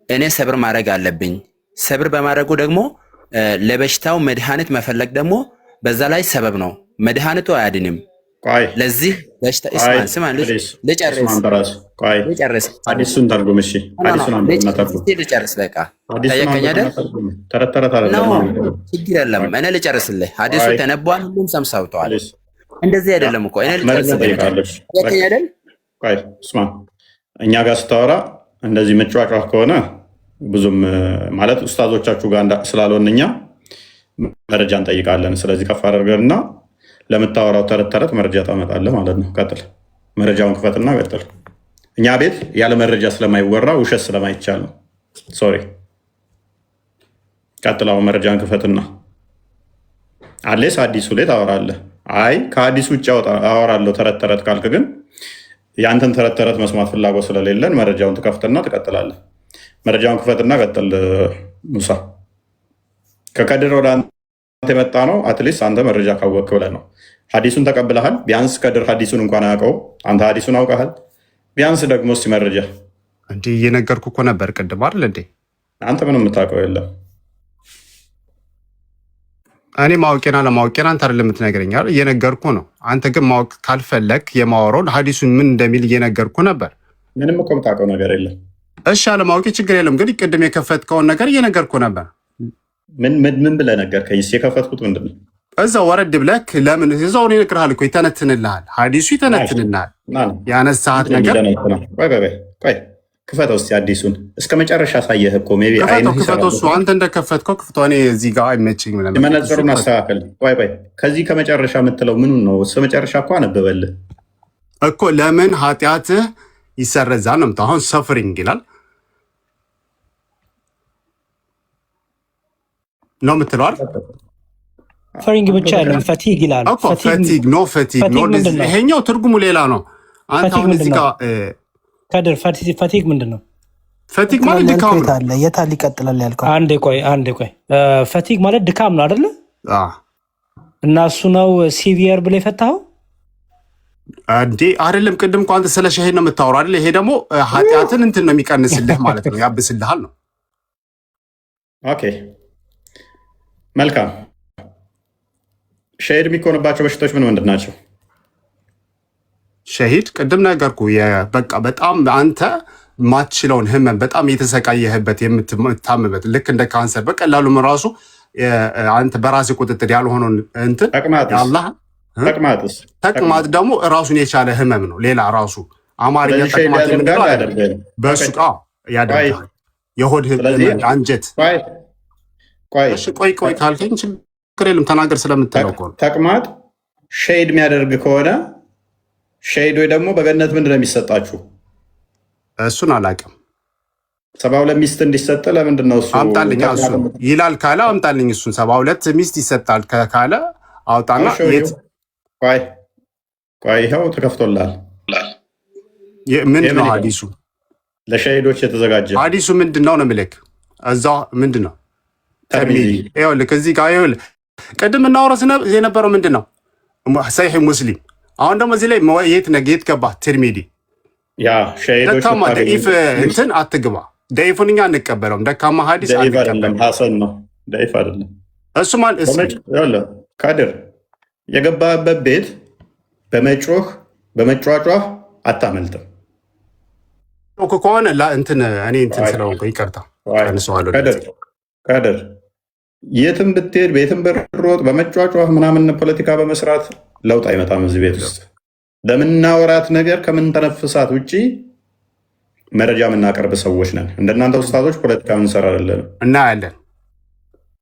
እኔ ሰብር ማድረግ አለብኝ። ሰብር በማድረጉ ደግሞ ለበሽታው መድኃኒት መፈለግ ደግሞ በዛ ላይ ሰበብ ነው። መድኃኒቱ አያድንም። ለዚህ በሽታ እስማን ስማን ልጨርስ አዲሱን ተርጉም። እሺ ልጨርስ በቃ ጠየቀኝ አይደል? ችግር የለም እኔ ልጨርስልህ። ሐዲሱ ተነቧል፣ ሁሉም ሰምተዋል። እንደዚህ አይደለም እኮ እኔ ልጨርስልህ። ጠየቀኝ አይደል? እስማን እኛ ጋር ስታወራ እንደዚህ መጫዋጫ ከሆነ ብዙም ማለት ኡስታዞቻችሁ ጋር ስላልሆን እኛ መረጃ እንጠይቃለን። ስለዚህ ከፍ አድርገንና ለምታወራው ተረት መረጃ ታመጣለህ ማለት ነው። ቀጥል፣ መረጃውን ክፈትና ቀጥል። እኛ ቤት ያለ መረጃ ስለማይወራ ውሸት ስለማይቻል ነው። ሶሪ፣ ቀጥል። አሁን መረጃን ክፈትና አሌስ አዲሱ ላይ ታወራለህ። አይ ከአዲሱ ውጭ አወራለሁ ተረት ካልክ ግን የአንተን ተረት መስማት ፍላጎት ስለሌለን መረጃውን ትከፍትና ትቀጥላለህ። መረጃውን ክፈትና ቀጥል። ሙሳ ከከድር ወደ አንተ የመጣ ነው። አትሊስት አንተ መረጃ ካወቅክ ብለህ ነው። ሐዲሱን ተቀብለሃል። ቢያንስ ከድር ሐዲሱን እንኳን አያውቀውም። አንተ ሐዲሱን አውቀሃል። ቢያንስ ደግሞ እስኪ መረጃ እንዲህ እየነገርኩ እኮ ነበር ቅድም አይደል እንዴ? አንተ ምንም የምታውቀው የለም። እኔ ማወቄና ለማወቄና አንተ አይደለም የምትነግረኝ አይደል? እየነገርኩ ነው። አንተ ግን ማወቅ ካልፈለግ የማወራውን ሐዲሱን ምን እንደሚል እየነገርኩ ነበር። ምንም እኮ የምታውቀው ነገር የለም። እሺ አለማወቄ ችግር የለም። ግን ቅድም የከፈትከውን ነገር እየነገርኩ ነበር። ምን ብለህ ነገርከኝ? የከፈትኩት ምንድን ነው? እዛው ወረድ ብለህ ለምን እዛው ይነግርሃል እኮ ይተነትንልሃል። ሐዲሱ ይተነትንልሃል። ያነሳሃት ነገር ቆይ ክፈተው እስኪ አዲሱን እስከ መጨረሻ ሳየህ እኮ ክፈተው። እሱ አንተ እንደከፈትከው ክፍቶ እኔ እዚህ ጋር አይመችኝም። መነጽሩን አስተካከል። ቆይ ከዚህ ከመጨረሻ የምትለው ምኑን ነው? እስከ መጨረሻ እኮ አነበበልህ እኮ ለምን ኃጢአትህ ይሰረዛል ነው። አሁን ሰፍሪንግ ይላል ነው የምትለው አይደል? ሰፈሪንግ ብቻ አይደለም ፈቲግ ይላል እኮ ፈቲግ ኖ ፈቲግ ኖ። ይሄኛው ትርጉሙ ሌላ ነው። አንተ አሁን እዚህ ጋር ከድር ፈቲግ ምንድን ነው? ፈቲግ ማለት ድካም ነው። አለ የታል ይቀጥላል ያልከው? አንዴ ቆይ ፈቲግ ማለት ድካም ነው አይደለ? እና እሱ ነው ሲቪየር ብለህ የፈታኸው እንዴ? አይደለም። ቅድም እኮ አንተ ስለ ሸሂድ ነው የምታወራው አይደል? ይሄ ደግሞ ኃጢአትን እንትን ነው የሚቀንስልህ ማለት ነው፣ ያብስልሃል ነው። ኦኬ መልካም። ሸሂድ የሚኮንባቸው በሽታዎች ምን ምንድን ናቸው? ሸሂድ ቅድም ነገርኩ። በቃ በጣም አንተ ማትችለውን ህመም በጣም የተሰቃየህበት የምታምበት ልክ እንደ ካንሰር በቀላሉም ራሱ አንተ በራስ ቁጥጥር ያልሆነውን እንትን ተቅማጥ ደግሞ ራሱን የቻለ ህመም ነው። ሌላ ራሱ አማርኛ ተቅማጥ የምንለው አይደለም። በሱ ያደርጋል። የሆድ ህመም፣ አንጀት። ቆይ ካልከኝ ችግር የለም ተናገር ስለምትለው እኮ ነው። ተቅማጥ ሸሂድ የሚያደርግ ከሆነ ሸሂድ ወይ ደግሞ በገነት ምንድን ነው የሚሰጣችሁ? እሱን አላውቅም። 72 ሚስት እንዲሰጥ ለምንድን ነው እሱ? አምጣልኝ እሱ ይላል ካለ አምጣልኝ እሱን። 72 ሚስት ይሰጣል ካለ አውጣና የት? ቆይ ይኸው ተከፍቶላል። ምንድን ነው ሀዲሱ? ለሸሂዶች የተዘጋጀ ሀዲሱ ምንድን ነው ነው የምልህ። እዛው ምንድን ነው ተርሚዚ? ይኸውልህ ከዚህ ጋር ይኸውልህ ቅድም እናወራው የነበረው ምንድን ነው ሰሒህ ሙስሊም። አሁን ደግሞ እዚህ ላይ የት ገባ? ትርሚዲ። ያ ሸሂዶች ደካማ ደኢፍ እንትን አትግባ። ደኢፉን እኛ አንቀበለውም። ደካማ ሀዲስ አንቀበለውም። ሐሰን ነው፣ ደኢፍ አይደለም። እሱ ማለት ካድር የገባበት ቤት በመጫጫህ አታመልጥም። ከሆነ እንትን እኔ እንትን ስለሆንኩ ይቅርታ ቀንሰዋለሁ። ካድር የትም ብትሄድ ቤትም ብትሮጥ በመጫጫህ ምናምን ፖለቲካ በመስራት ለውጥ አይመጣም እዚህ ቤት ውስጥ። ለምናወራት ነገር ከምንተነፍሳት ውጭ መረጃ የምናቀርብ ሰዎች ነን። እንደናንተ ውስታዞች ፖለቲካ ምንሰራ አይደለንም፣ እናያለን።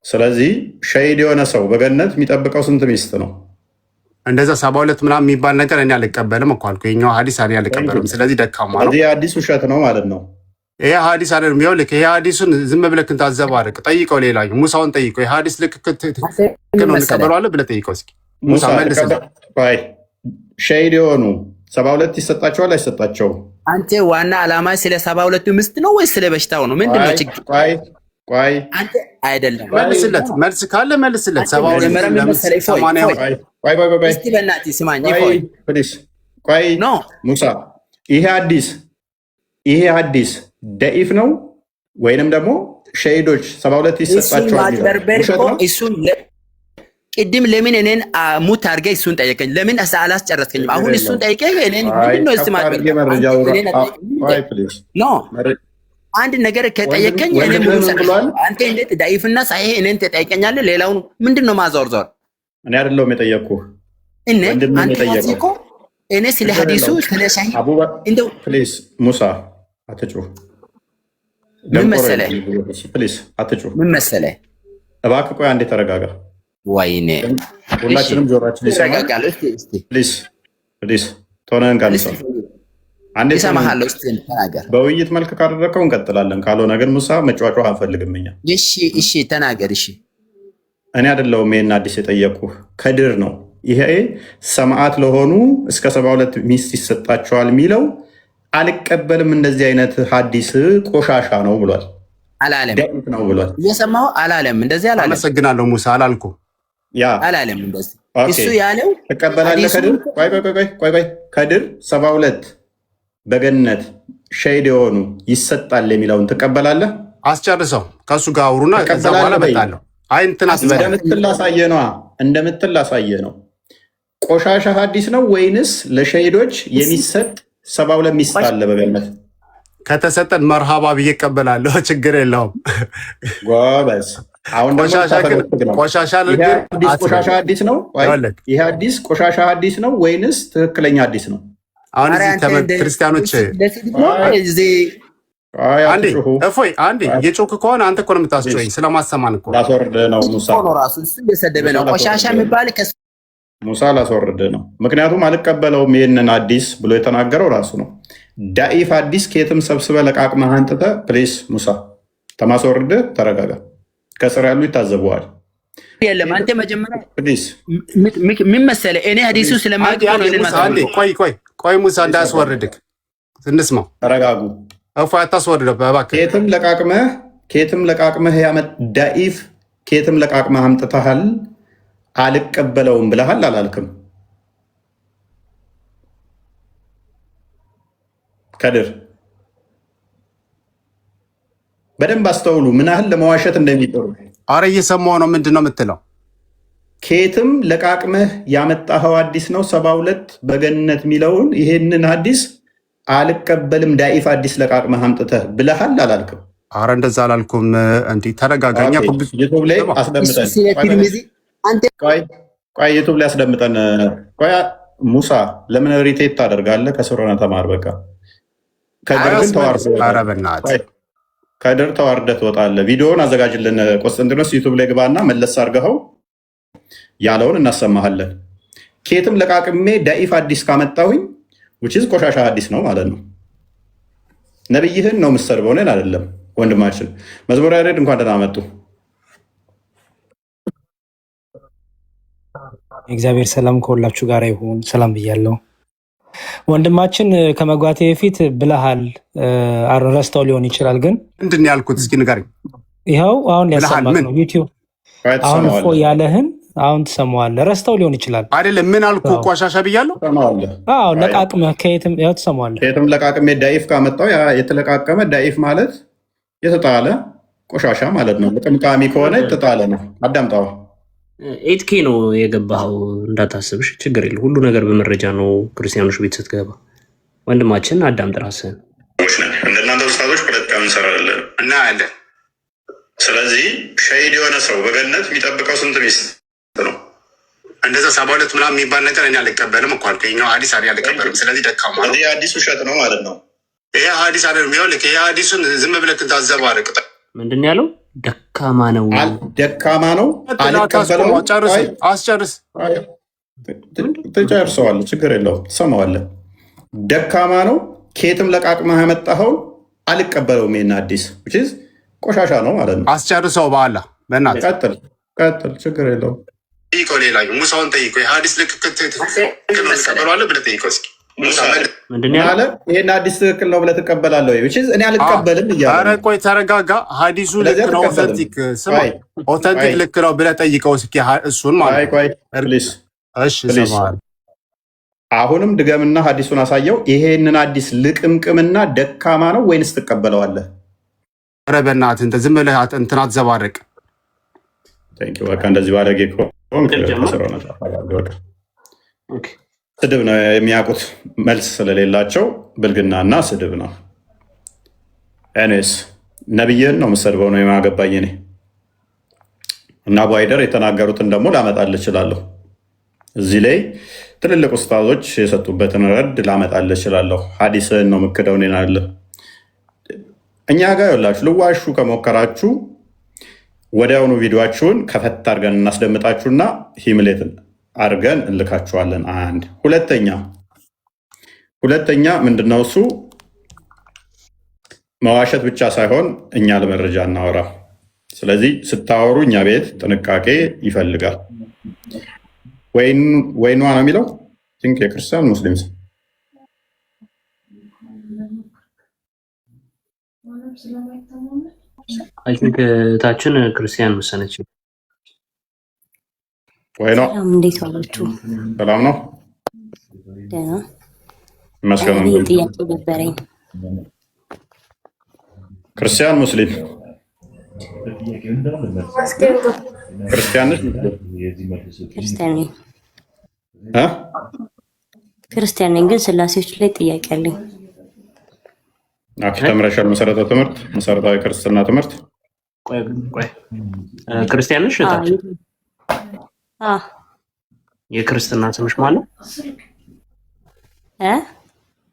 ስለዚህ ሸሂድ የሆነ ሰው በገነት የሚጠብቀው ስንት ሚስት ነው? እንደዛ 72 ምናምን የሚባል ነገር እኔ አልቀበልም እኮ አልኩ። የኛው ሀዲስ እኔ አልቀበልም። ስለዚህ ደካማ ነው። ይሄ ሀዲስ ውሸት ነው ማለት ነው። ይሄ ሀዲስ አይደለም። ይኸውልህ ይሄ ሀዲሱን ዝም ብለህ ታዘባርቅ። ጠይቀው፣ ሌላኛው ሙሳውን ጠይቀው። ይሄ ሀዲስ ልክ ነው እንቀበለዋለን ብለህ ጠይቀው እስኪ። ሙሳ መልስልህ። ሸሂድ የሆኑ 72 ይሰጣቸዋል አይሰጣቸውም? አንተ ዋና ዓላማ ስለ 72 ሚስት ነው ወይስ ስለ በሽታው ነው? ምንድን ነው ችግር? ቆይ አንተ አይደለም መልስለት። መልስ ካለ መልስለት። 72 እስቲ በእናትህ ስማኝ። ቆይ ሙሳ ይሄ ሀዲስ ደኢፍ ነው ወይንም ደግሞ ሸሂዶች 72 ይሰጣቸዋል? እሱን ቅድም ለምን እኔን ሙት አድርገህ እሱን ጠየቀኝ? ለምን አላስጨረስከኝም? አሁን እሱን ጠይቀኝ። እኔን ምንድን ነው አንድ ነገር ከጠየቀኝ እኔ ሙሉ አንተ እንዴት ዳኢፍና ሳሂህ እኔን ትጠይቀኛለህ? ሌላውን ምንድን ነው ማዞርዞር? እኔ አይደለሁም የጠየቅኩህ። እኔ ስለ ሀዲሱ ስለ ሳሂህ እንደው ፕሊዝ ሙሳ አትጩህ። ምን መሰለህ ምን መሰለህ እባክህ ቆይ አንዴ ተረጋጋ። ወይኔ ሁላችንም ጆሮአችን ይሰማል። ፕሊዝ ቶነን ቀንሰው አንዴ ይሰማሃለሁ። እስቲ ተናገር። በውይይት መልክ ካደረከው እንቀጥላለን። ካልሆነ ግን ሙሳ መጫጫህ አንፈልግም እኛ። እሺ ተናገር። እሺ እኔ አይደለሁም ይሄን አዲስ የጠየቅኩህ ከድር ነው። ይሄ ሰማዕት ለሆኑ እስከ 72 ሚስት ይሰጣቸዋል የሚለው አልቀበልም። እንደዚህ አይነት ሀዲስ ቆሻሻ ነው ብሏል። አላለም ነው ብሏል። እየሰማሁ አላለም። እንደዚህ አላለም። አመሰግናለሁ ሙሳ አላልኩም። አላለም እንደዚህ እሱ ያለው ትቀበላለህ? ከድር ቆይ ከድር 72 በገነት ሸሂድ የሆኑ ይሰጣል የሚለውን ትቀበላለህ? አስጨርሰው ከእሱ ጋር አውሩና ከዛ በኋላ እመጣለሁ። አይ እንትን እንደምትላሳየ ነው። ቆሻሻ ሀዲስ ነው ወይንስ ለሸሂዶች የሚሰጥ 72 ሚስት አለ በገነት? ከተሰጠን መርሃባ ብዬ እቀበላለሁ። ችግር የለውም። ጎበዝ። አሁን ቆሻሻ ሀዲስ ነው። ይሄ ሀዲስ ቆሻሻ ሀዲስ ነው ወይንስ ትክክለኛ ሀዲስ ነው? አሁን እዚህ ክርስቲያኖች እፎይ አንዴ የጮክ ከሆነ አንተ እኮ ነው የምታስጮኝ። ስለማሰማን እኮ ላስወርድ ነው። ራሱ እየሰደበ ነው። ቆሻሻ የሚባል ሙሳ ላስወርድ ነው። ምክንያቱም አልቀበለውም ይህንን አዲስ ብሎ የተናገረው ራሱ ነው። ዳኢፍ አዲስ ከየትም ሰብስበ ለቃቅመህ አንጥተህ ፕሊስ ሙሳ ተማስወርድ ተረጋጋ። ከስር ያሉ ይታዘበዋል። የለም አንተ መጀመሪያ ምን መሰለህ እኔ ሀዲሱ ስለማውቅ ቆይ ሙሳ እንዳያስወርድክ እንስማው። ተረጋጉ። እፎይ አታስወርደው እባክህ። ኬትም ለቃቅመህ ዳኢፍ ኬትም ለቃቅመህ አምጥተሃል አልቀበለውም ብለሃል አላልክም? ከድር በደንብ አስተውሉ፣ ምን ያህል ለመዋሸት እንደሚጠሩ። አረ እየሰማሁ ነው። ምንድን ነው የምትለው? ኬትም ለቃቅመህ ያመጣኸው አዲስ ነው 72 በገነት የሚለውን ይሄንን አዲስ አልቀበልም ዳኢፍ አዲስ ለቃቅመህ አምጥተህ ብለሃል አላልክም? አረ እንደዛ አላልኩም። እንዲህ ተረጋጋኛ። ዩቱብ ላይ አስደምጠን፣ ዩቱብ ላይ አስደምጠን። ሙሳ ለምን ሪቴት ታደርጋለህ? ከስር ሆነህ ተማር። በቃ ከድር ተዋርደህ ትወጣለህ። ቪዲዮውን አዘጋጅልን ቆስጠንጢኖስ፣ ዩቱብ ላይ ግባና መለስ አድርገኸው ያለውን እናሰማሃለን። ኬትም ለቃቅሜ ዳኢፍ አዲስ ካመጣሁኝ ውችዝ ቆሻሻ አዲስ ነው ማለት ነው። ነብይህን ነው የምትሰድበው፣ እኔን አይደለም። ወንድማችን መዝሙር ያሬድ እንኳን ደህና መጡ። እግዚአብሔር ሰላም ከሁላችሁ ጋር ይሁን። ሰላም ብያለሁ። ወንድማችን ከመግባቴ በፊት ብለሃል፣ ረስተው ሊሆን ይችላል። ግን ምንድን ነው ያልኩት? እስኪ ንገረኝ። ይኸው አሁን ሊያሰማት ነው ዩቲዩብ። አሁን እፎ ያለህን አሁን ትሰማዋለህ። ረስተው ሊሆን ይችላል። አይደለም ምን አልኩ? ቆሻሻ ብያለሁ። ለቃቅመህ ከየትም ያው ትሰማዋለህ። ከየትም ለቃቅሜ ዳኢፍ ካመጣው የተለቃቀመ ዳኢፍ ማለት የተጣለ ቆሻሻ ማለት ነው። ጥምቃሚ ከሆነ የተጣለ ነው። አዳምጣው። 8K ነው የገባኸው፣ እንዳታስብሽ፣ ችግር የለም። ሁሉ ነገር በመረጃ ነው። ክርስቲያኖች ቤት ስትገባ ወንድማችን አዳምጥ ራስህን። እንደናንተ ውስታቶች ፖለቲካ እንሰራለን እና ያለን። ስለዚህ ሸሂድ የሆነ ሰው በገነት የሚጠብቀው ስንት ሚስት ነው? እንደዛ 72 ምናምን የሚባል ነገር እኔ አልቀበልም እኮ አልኩ። ይኸኛው ሀዲስ አልቀበልም። ስለዚህ ደካማ ነው። ይሄ ሀዲስ ውሸት ነው ማለት ነው። ይሄ ሀዲስ አይደለም። ይኸውልህ ይሄ ሀዲሱን ዝም ብለህ ታዘባርቅ። ምንድን ነው ያለው? ደካማ ነው፣ ደካማ ነው። አልቀበለውም። አስጨርስ። ትጨርሰዋለህ፣ ችግር የለውም፣ ትሰማዋለህ። ደካማ ነው። ኬትም ለቃቅመህ ያመጣኸውን አልቀበለውም። ይሄን ሀዲስ ቆሻሻ ነው ማለት ነው። አስጨርሰው። በኋላ በእናትህ ቀጥል፣ ችግር የለውም። ጠይቀው፣ ሌላ ሙሳውን ጠይቀው። የሀዲስ ልክ ትቀበለዋለህ ብለህ ጠይቀው እስኪ። ይሄን አዲስ ትክክል ነው ብለህ ትቀበላለህ ወይ? እኔ አልቀበልም እያለ። ኧረ ቆይ ተረጋጋ። ሀዲሱ ልክ ነው፣ ኦተንቲክ ልክ ነው ብለህ ጠይቀው እስኪ እሱን ማለት ነው። እሺ ሰማኸኝ። አሁንም ድገምና ሀዲሱን አሳየው። ይሄንን አዲስ ልቅምቅምና ደካማ ነው ወይንስ ትቀበለዋለህ? ኧረ በእናትህ እንትን ዝም ብለህ እንትን አትዘባርቅ። በቃ እንደዚህ ባለጌ ስድብ ነው የሚያውቁት፣ መልስ ስለሌላቸው ብልግናና ስድብ ነው። ኤኒዌይስ ነብይህን ነው የምትሰድበው ነው የማገባኝ እኔ። እና አቡ ሃይደር የተናገሩትን ደግሞ ላመጣልህ እችላለሁ። እዚህ ላይ ትልልቅ ኡስታዞች የሰጡበትን ረድ ላመጣልህ እችላለሁ። ሀዲስህን ነው የምክደው እኔን አለ። እኛ ጋር ያላችሁ ልዋሹ ከሞከራችሁ ወዲያውኑ ቪዲዮችሁን ከፈት አድርገን እናስደምጣችሁና ሂምሌትን አድርገን እንልካችኋለን። አንድ ሁለተኛ ምንድነው እሱ መዋሸት ብቻ ሳይሆን እኛ ለመረጃ እናወራ። ስለዚህ ስታወሩ እኛ ቤት ጥንቃቄ ይፈልጋል። ወይኗ ነው የሚለው የክርስቲያን ሙስሊም ታችን ክርስቲያን መሰለች። ወይ ነው። እንዴት ዋላችሁ? ሰላም ነው። ደህና መስገን ጥያቄ ነበረኝ። ክርስቲያን ሙስሊም? ክርስቲያን ነሽ? ክርስቲያን ነኝ። ክርስቲያን ነኝ፣ ግን ስላሴዎች ላይ ጥያቄ አለኝ። ተምረሻል? መሰረታዊ ክርስትና ትምህርት? ክርስቲያን ነሽ? የክርስትና ስምሽ ማን ነው?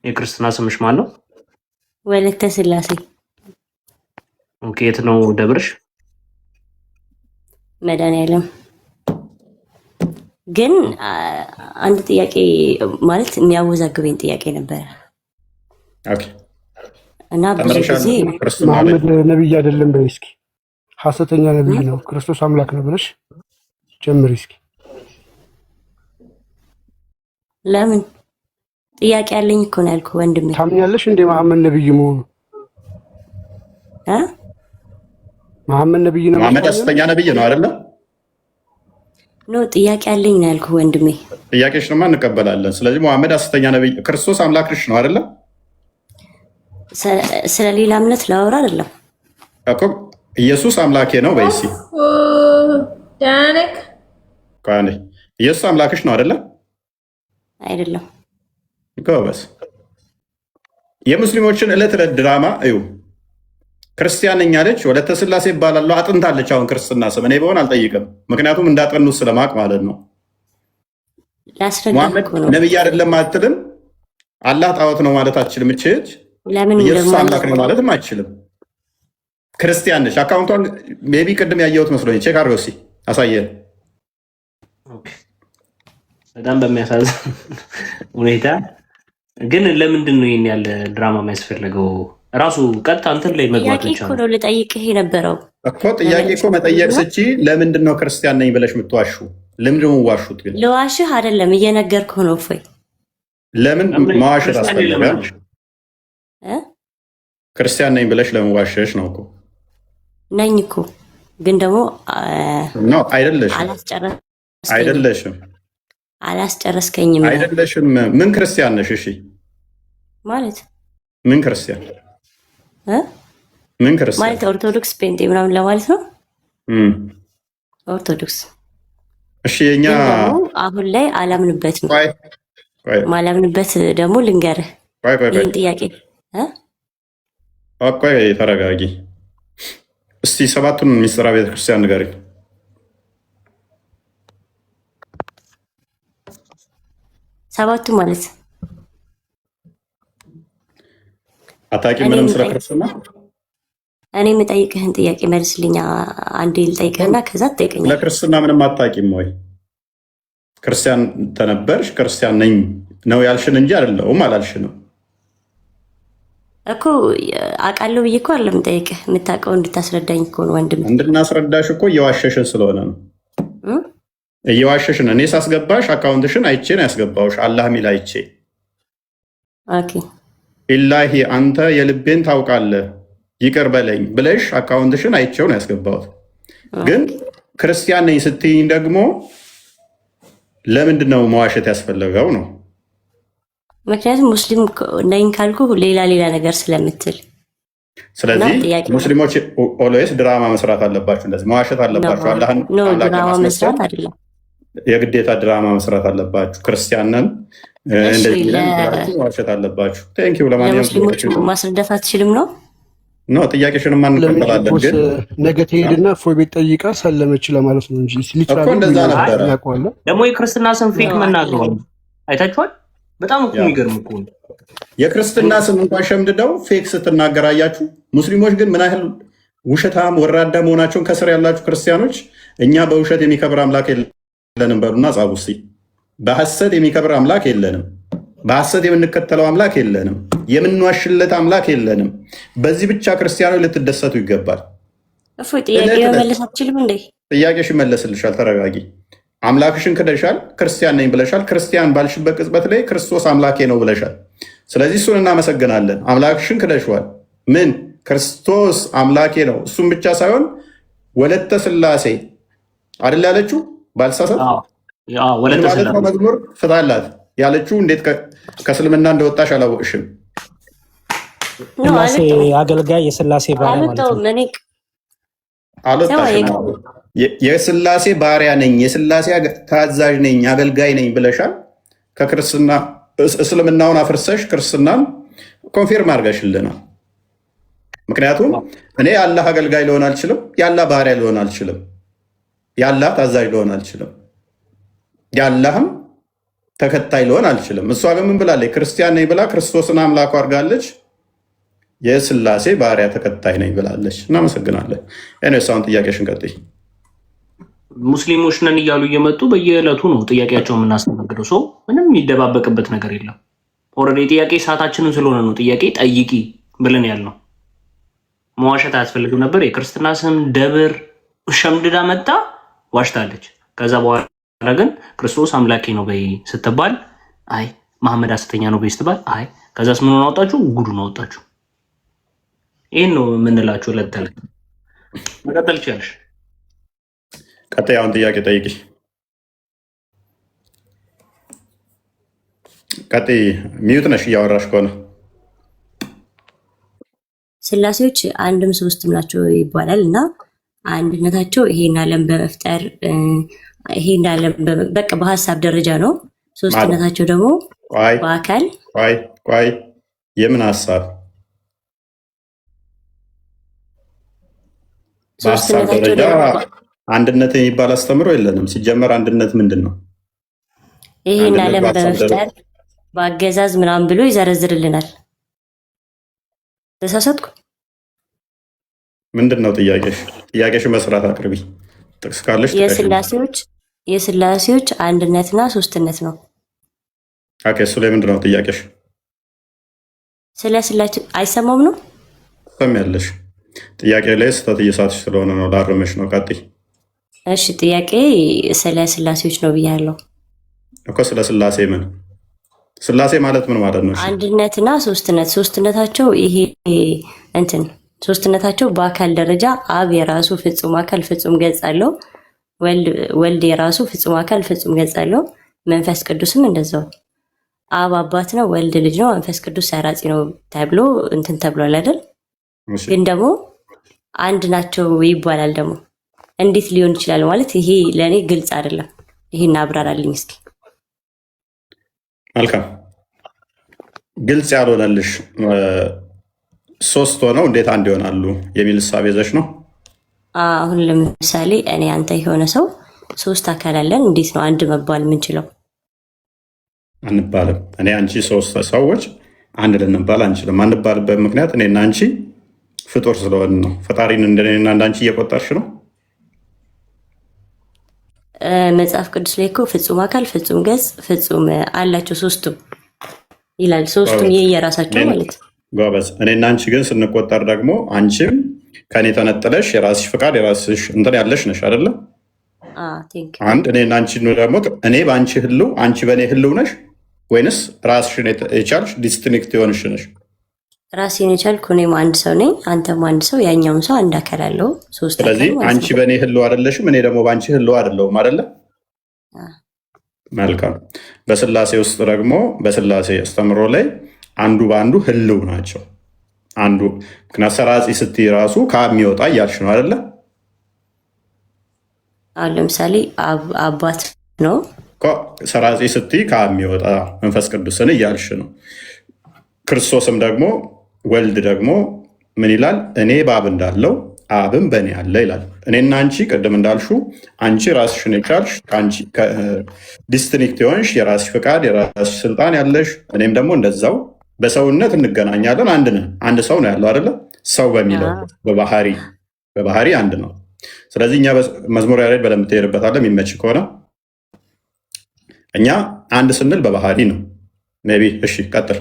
የክርስትና ስምሽ ማን ነው? ወለተ ስላሴ። ኦኬ። የት ነው ደብርሽ? መድኃኒዓለም። ግን አንድ ጥያቄ ማለት የሚያወዛግበኝ ጥያቄ ነበረ እና ብዙ ጊዜ መሐመድ ነቢይ አይደለም በይ እስኪ። ሐሰተኛ ነቢይ ነው፣ ክርስቶስ አምላክ ነው ብለሽ ጀምሪ እስኪ። ለምን ጥያቄ ያለኝ እኮ ነው ያልኩህ ወንድሜ። ታምኛለሽ እንደ መሐመድ ነቢይ መሆኑ? መሐመድ ነብይ ነው። መሐመድ ሐሰተኛ ነብይ ነው አይደለ? ኖ ጥያቄ አለኝ ነው ያልኩህ ወንድሜ። ጥያቄሽንማ እንቀበላለን። ስለዚህ መሐመድ ሐሰተኛ ነብይ፣ ክርስቶስ አምላክሽ ነው አይደለ? ስለ ሌላ እምነት ላወራ አይደለም እኮ ኢየሱስ አምላኬ ነው በይሲ ዳንክ ካኔ ኢየሱስ አምላክሽ ነው አይደለ? አይደለም። ጎበስ። የሙስሊሞችን ዕለት ዕለት ድራማ እዩ። ክርስቲያን ነኝ አለች፣ ወለተ ስላሴ ይባላለሁ፣ አጥንታለች። አሁን ክርስትና ስም እኔ በሆን አልጠይቅም፣ ምክንያቱም እንዳጠኑ ስለማቅ ማለት ነው። ሙሐመድ ነብይ አይደለም አትልም። አላህ ጣዖት ነው ማለት አትችልም። እችች ኢየሱስ አምላክ ነው ማለትም አትችልም። ክርስቲያን ነች። አካውንቷን ሜቢ ቅድም ያየሁት መስሎኝ ቼክ አድርገው እስኪ አሳየን። በጣም በሚያሳዝን ሁኔታ ግን ለምንድን ነው ይሄን ያለ ድራማ የሚያስፈልገው? ራሱ ቀጥታ እንትን ላይ መግባት ጥያቄ እኮ ነው ልጠይቅህ የነበረው እኮ ጥያቄ እኮ መጠየቅ ስቺ ለምንድን ነው ክርስቲያን ነኝ ብለሽ የምትዋሹ? ለምንድን ነው ዋሹት? ግን ለዋሽህ አይደለም እየነገርኩህ ነው። እፎይ ለምን መዋሸት አስፈለገ? ክርስቲያን ነኝ ብለሽ ለምን ዋሸሽ ነው እኮ። ነኝ እኮ ግን ደግሞ ነው አይደለሽም። አይደለሽም አላስጨረስከኝም። አይደለሽም። ምን ክርስቲያን ነሽ? እሺ ማለት ምን ክርስቲያን ምን ክርስቲያን ማለት ኦርቶዶክስ ፔንቴ ምናምን ለማለት ነው። ኦርቶዶክስ እሺ። የኛ አሁን ላይ አላምንበትም። ማላምንበት ደግሞ ልንገርህ ይህን ጥያቄ ቆይ ተረጋጊ እስቲ። ሰባቱን ሚስጥራ ቤተክርስቲያን ንገሪኝ። ሰባቱ ማለት አታውቂም ምንም ስለ ክርስትና? እኔ የምጠይቅህን ጥያቄ መልስልኛ። አንዴ ልጠይቅህና ከዛ ትጠይቀኛለህ። ለክርስትና ምንም አታውቂም ወይ? ክርስቲያን ተነበርሽ? ክርስቲያን ነኝ ነው ያልሽን እንጂ አይደለሁም አላልሽንም እኮ። አውቃለሁ ብዬ እኮ አይደለም የምጠይቅህ፣ የምታውቀው እንድታስረዳኝ እኮ ነው ወንድም። እንድናስረዳሽ እኮ እየዋሸሽን ስለሆነ ነው። እየዋሸሽን። እኔ ሳስገባሽ አካውንትሽን አይቼ ነው ያስገባውሽ። አላህ ሚል አይቼ ኢላሂ አንተ የልቤን ታውቃለህ ይቅር በለኝ ብለሽ አካውንትሽን አይቼው ነው ያስገባሁት። ግን ክርስቲያን ነኝ ስትይኝ ደግሞ ለምንድን ነው መዋሸት ያስፈለገው ነው? ምክንያቱም ሙስሊም ነኝ ካልኩ ሌላ ነገር ስለምትል። ስለዚህ ሙስሊሞች ኦልዌይስ ድራማ መስራት አለባችሁ፣ እንደዚህ መዋሸት አለባችሁ። አላህን ድራማ መስራት አይደለም የግዴታ ድራማ መስራት አለባችሁ። ክርስቲያንን እንደዚህ መዋሸት አለባችሁ። ቴንኪው። ለማንኛውም ማስረዳት አትችልም ነው ነው ጥያቄሽን እንቀበላለን። ግን ነገ ትሄድና እፎይ ቤት ጠይቃ ሰለመች ለማለት ነው እንጂ እኮ እንደዛ ነበረ። ደግሞ የክርስትና ስም ፌክ መናገሩ አይታችኋል። በጣም እኮ የሚገርም እኮ የክርስትና ስም እንኳን ሸምድደው ፌክ ስትናገር አያችሁ። ሙስሊሞች ግን ምን ያህል ውሸታም ወራዳ መሆናቸውን ከስር ያላችሁ ክርስቲያኖች እኛ በውሸት የሚከብር አምላክ የለንም በሉና ጻፉ እስኪ። በሐሰት የሚከብር አምላክ የለንም። በሐሰት የምንከተለው አምላክ የለንም። የምንዋሽለት አምላክ የለንም። በዚህ ብቻ ክርስቲያኖች ልትደሰቱ ይገባል። ጥያቄ መመለስ አትችልም እንዴ? ጥያቄሽ ይመለስልሻል። ተረጋጊ። አምላክሽን ክደሻል። ክርስቲያን ነኝ ብለሻል። ክርስቲያን ባልሽበት ቅጽበት ላይ ክርስቶስ አምላኬ ነው ብለሻል። ስለዚህ እሱን እናመሰግናለን። አምላክሽን ክደሽዋል። ምን ክርስቶስ አምላኬ ነው። እሱም ብቻ ሳይሆን ወለተ ስላሴ አይደል ያለችው? ባልሳሳት ማለት ነው። መዝሙር ፍታላት ያለችው እንዴት ከእስልምና እንደወጣሽ አላወቅሽም? ስላሴ አገልጋይ የስላሴ ባሪያ ማለት ነው። የስላሴ ባሪያ ነኝ፣ የስላሴ ታዛዥ ነኝ፣ አገልጋይ ነኝ ብለሻል። ከክርስትና እስልምናውን አፍርሰሽ ክርስትናን ኮንፊርም አድርገሽልናል። ምክንያቱም እኔ የአላህ አገልጋይ ልሆን አልችልም፣ የአላህ ባሪያ ልሆን አልችልም፣ የአላህ ታዛዥ ልሆን አልችልም፣ የአላህም ተከታይ ልሆን አልችልም። እሷ ግን ምን ብላለች? ክርስቲያን ነኝ ብላ ክርስቶስን አምላኩ አድርጋለች። የስላሴ ባሪያ ተከታይ ነኝ ብላለች። እናመሰግናለን። እኔሳውን ጥያቄሽን ቀጥይ። ሙስሊሞች ነን እያሉ እየመጡ በየዕለቱ ነው ጥያቄያቸው የምናስተናግደው። ሰው ምንም የሚደባበቅበት ነገር የለም። ኦልሬዲ ጥያቄ ሰዓታችንን ስለሆነ ነው ጥያቄ ጠይቂ ብለን ያልነው። መዋሸት አያስፈልግም ነበር። የክርስትና ስም ደብር ሸምድዳ መጣ ዋሽታለች። ከዛ በኋላ ግን ክርስቶስ አምላኬ ነው በይ ስትባል አይ መሐመድ ሐሰተኛ ነው በይ ስትባል አይ ከዛስ ምኑን አወጣችሁ? ጉዱን አወጣችሁ። ይህን ነው የምንላችሁ ዕለት ተዕለት። መቀጠል ይችላልሽ። ቀጣዩን ጥያቄ ጠይቂ። ቀጣይ ሚዩት ነሽ እያወራሽ ከሆነ። ስላሴዎች አንድም ሶስትም ናቸው ይባላል እና አንድነታቸው ይሄን ዓለም በመፍጠር ይሄን ዓለም በቃ በሀሳብ ደረጃ ነው። ሶስትነታቸው ደግሞ በአካል ቆይ የምን ሀሳብ? በሀሳብ ደረጃ አንድነት የሚባል አስተምሮ የለንም። ሲጀመር አንድነት ምንድን ነው? ይሄን ዓለም በመፍጠር በአገዛዝ ምናምን ብሎ ይዘረዝርልናል። ተሳሳትኩ? ምንድን ነው ጥያቄሽ? ጥያቄሽ መስራት አቅርቢ። ጥቅስ ካለሽ የስላሴዎች አንድነትና ሶስትነት ነው። ኦኬ፣ እሱ ላይ ምንድን ነው ጥያቄሽ? ስለ ስላሴ አይሰማም ነው? ሰሚያለሽ? ጥያቄ ላይ ስህተት እየሳትሽ ስለሆነ ነው፣ ላርምሽ ነው። ቀጥይ። እሺ፣ ጥያቄ ስለ ስላሴዎች ነው ብያለሁ እኮ። ስለ ስላሴ ምን? ስላሴ ማለት ምን ማለት ነው? አንድነትና ሶስትነት። ሶስትነታቸው ይሄ እንትን ሶስትነታቸው በአካል ደረጃ አብ የራሱ ፍጹም አካል ፍጹም ገጽ አለው። ወልድ የራሱ ፍጹም አካል ፍጹም ገጽ አለው። መንፈስ ቅዱስም እንደዛው። አብ አባት ነው፣ ወልድ ልጅ ነው፣ መንፈስ ቅዱስ ሰራጺ ነው ተብሎ እንትን ተብሏል አይደል? ግን ደግሞ አንድ ናቸው ይባላል። ደግሞ እንዴት ሊሆን ይችላል ማለት ይሄ ለእኔ ግልጽ አይደለም። ይሄን አብራራልኝ እስኪ። መልካም። ግልጽ ያልሆነልሽ ሶስት ሆነው እንዴት አንድ ይሆናሉ የሚል እሳቤ ይዘሽ ነው? አሁን ለምሳሌ እኔ አንተ የሆነ ሰው ሶስት አካል አለን፣ እንዴት ነው አንድ መባል የምንችለው? አንባልም። እኔ አንቺ ሶስት ሰዎች አንድ ልንባል አንችልም። አንባልበት ምክንያት እኔና አንቺ ፍጡር ስለሆን ነው። ፈጣሪን እንደኔና እንዳንቺ እየቆጠርሽ ነው። መጽሐፍ ቅዱስ ላይ እኮ ፍጹም አካል ፍጹም ገጽ ፍጹም አላቸው ሶስቱም ይላል። ሶስቱም የየራሳቸው ማለት ነው። ጎበዝ። እኔና አንቺ ግን ስንቆጠር ደግሞ አንቺም ከኔ ተነጥለሽ የራስሽ ፍቃድ የራስሽ እንትን ያለሽ ነሽ አይደለ? አንድ እኔና አንቺ ደግሞ እኔ በአንቺ ህልው አንቺ በእኔ ህልው ነሽ ወይንስ ራስሽን የቻልሽ ዲስቲንክት የሆንሽ ነሽ? ራሴን የቻልኩ እኔም አንድ ሰው ነኝ፣ አንተም አንድ ሰው፣ ያኛውም ሰው አንድ አካል አለው። ስለዚህ አንቺ በእኔ ህልው አይደለሽም፣ እኔ ደግሞ በአንቺ ህልው አይደለሁም አይደለ? መልካም። በስላሴ ውስጥ ደግሞ በስላሴ አስተምሮ ላይ አንዱ በአንዱ ህልው ናቸው። አንዱ ምክንያት ሰራጺ ስትይ ራሱ ከሚወጣ እያልሽ ነው አይደለ? አሁን ለምሳሌ አባት ነው ሰራጺ ስትይ ከሚወጣ መንፈስ ቅዱስን እያልሽ ነው። ክርስቶስም ደግሞ ወልድ ደግሞ ምን ይላል? እኔ በአብ እንዳለው አብም በእኔ አለ ይላል። እኔና አንቺ ቅድም እንዳልሹ አንቺ ራስሽን የቻልሽ ዲስቲንክት የሆንሽ የራስሽ ፍቃድ የራስሽ ስልጣን ያለሽ፣ እኔም ደግሞ እንደዛው በሰውነት እንገናኛለን። አንድ ነን። አንድ ሰው ነው ያለው አይደለ? ሰው በሚለው በባህሪ አንድ ነው። ስለዚህ እኛ መዝሙር ያሬድ በደንብ ትሄድበታለህ የሚመች ከሆነ እኛ አንድ ስንል በባህሪ ነው። ሜይ ቢ እሺ፣ ቀጥል።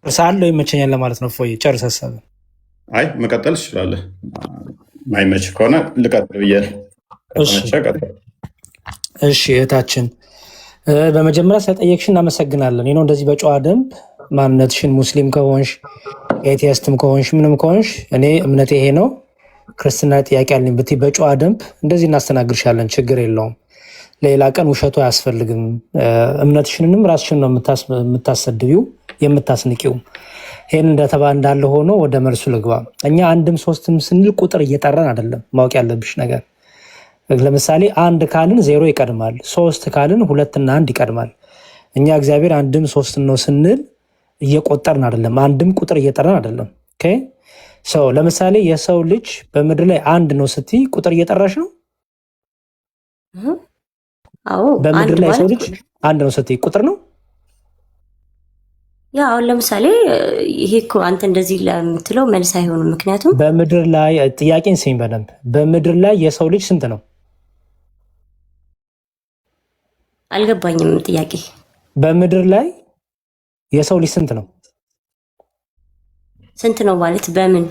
ሳለው ይመቸኛል ለማለት ነው። ፎይ ጨርስ ሀሳብ። አይ መቀጠል ትችላለህ። ማይመች ከሆነ ልቀጥል ብዬ። እሺ እህታችን፣ በመጀመሪያ ስለጠየቅሽ እናመሰግናለን። ነው እንደዚህ በጨዋ ደንብ ማንነትሽን ሙስሊም ከሆንሽ ኤቲያስትም ከሆንሽ ምንም ከሆንሽ እኔ እምነቴ ይሄ ነው ክርስትና ጥያቄ አለኝ ብትይ በጨዋ ደንብ እንደዚህ እናስተናግርሻለን። ችግር የለውም። ሌላ ቀን ውሸቱ አያስፈልግም። እምነትሽንንም ራስሽን ነው የምታሰድቢው የምታስንቂው። ይህን እንደተባ እንዳለ ሆኖ ወደ መልሱ ልግባ። እኛ አንድም ሶስትም ስንል ቁጥር እየጠራን አይደለም። ማወቅ ያለብሽ ነገር ለምሳሌ አንድ ካልን 0 ይቀድማል፣ 3 ካልን 2 እና 1 ይቀድማል። እኛ እግዚአብሔር አንድም ሶስት ነው ስንል እየቆጠርን አይደለም፣ አንድም ቁጥር እየጠራን አይደለም። ሰው ለምሳሌ የሰው ልጅ በምድር ላይ አንድ ነው ስትይ ቁጥር እየጠራሽ ነው። በምድር ላይ የሰው ልጅ አንድ ነው ስትይ ቁጥር ነው። ያ አሁን ለምሳሌ ይሄ እኮ አንተ እንደዚህ ለምትለው መልስ አይሆንም። ምክንያቱም በምድር ላይ ጥያቄን ስኝ በደንብ በምድር ላይ የሰው ልጅ ስንት ነው? አልገባኝም ጥያቄ። በምድር ላይ የሰው ልጅ ስንት ነው? ስንት ነው ማለት በምን?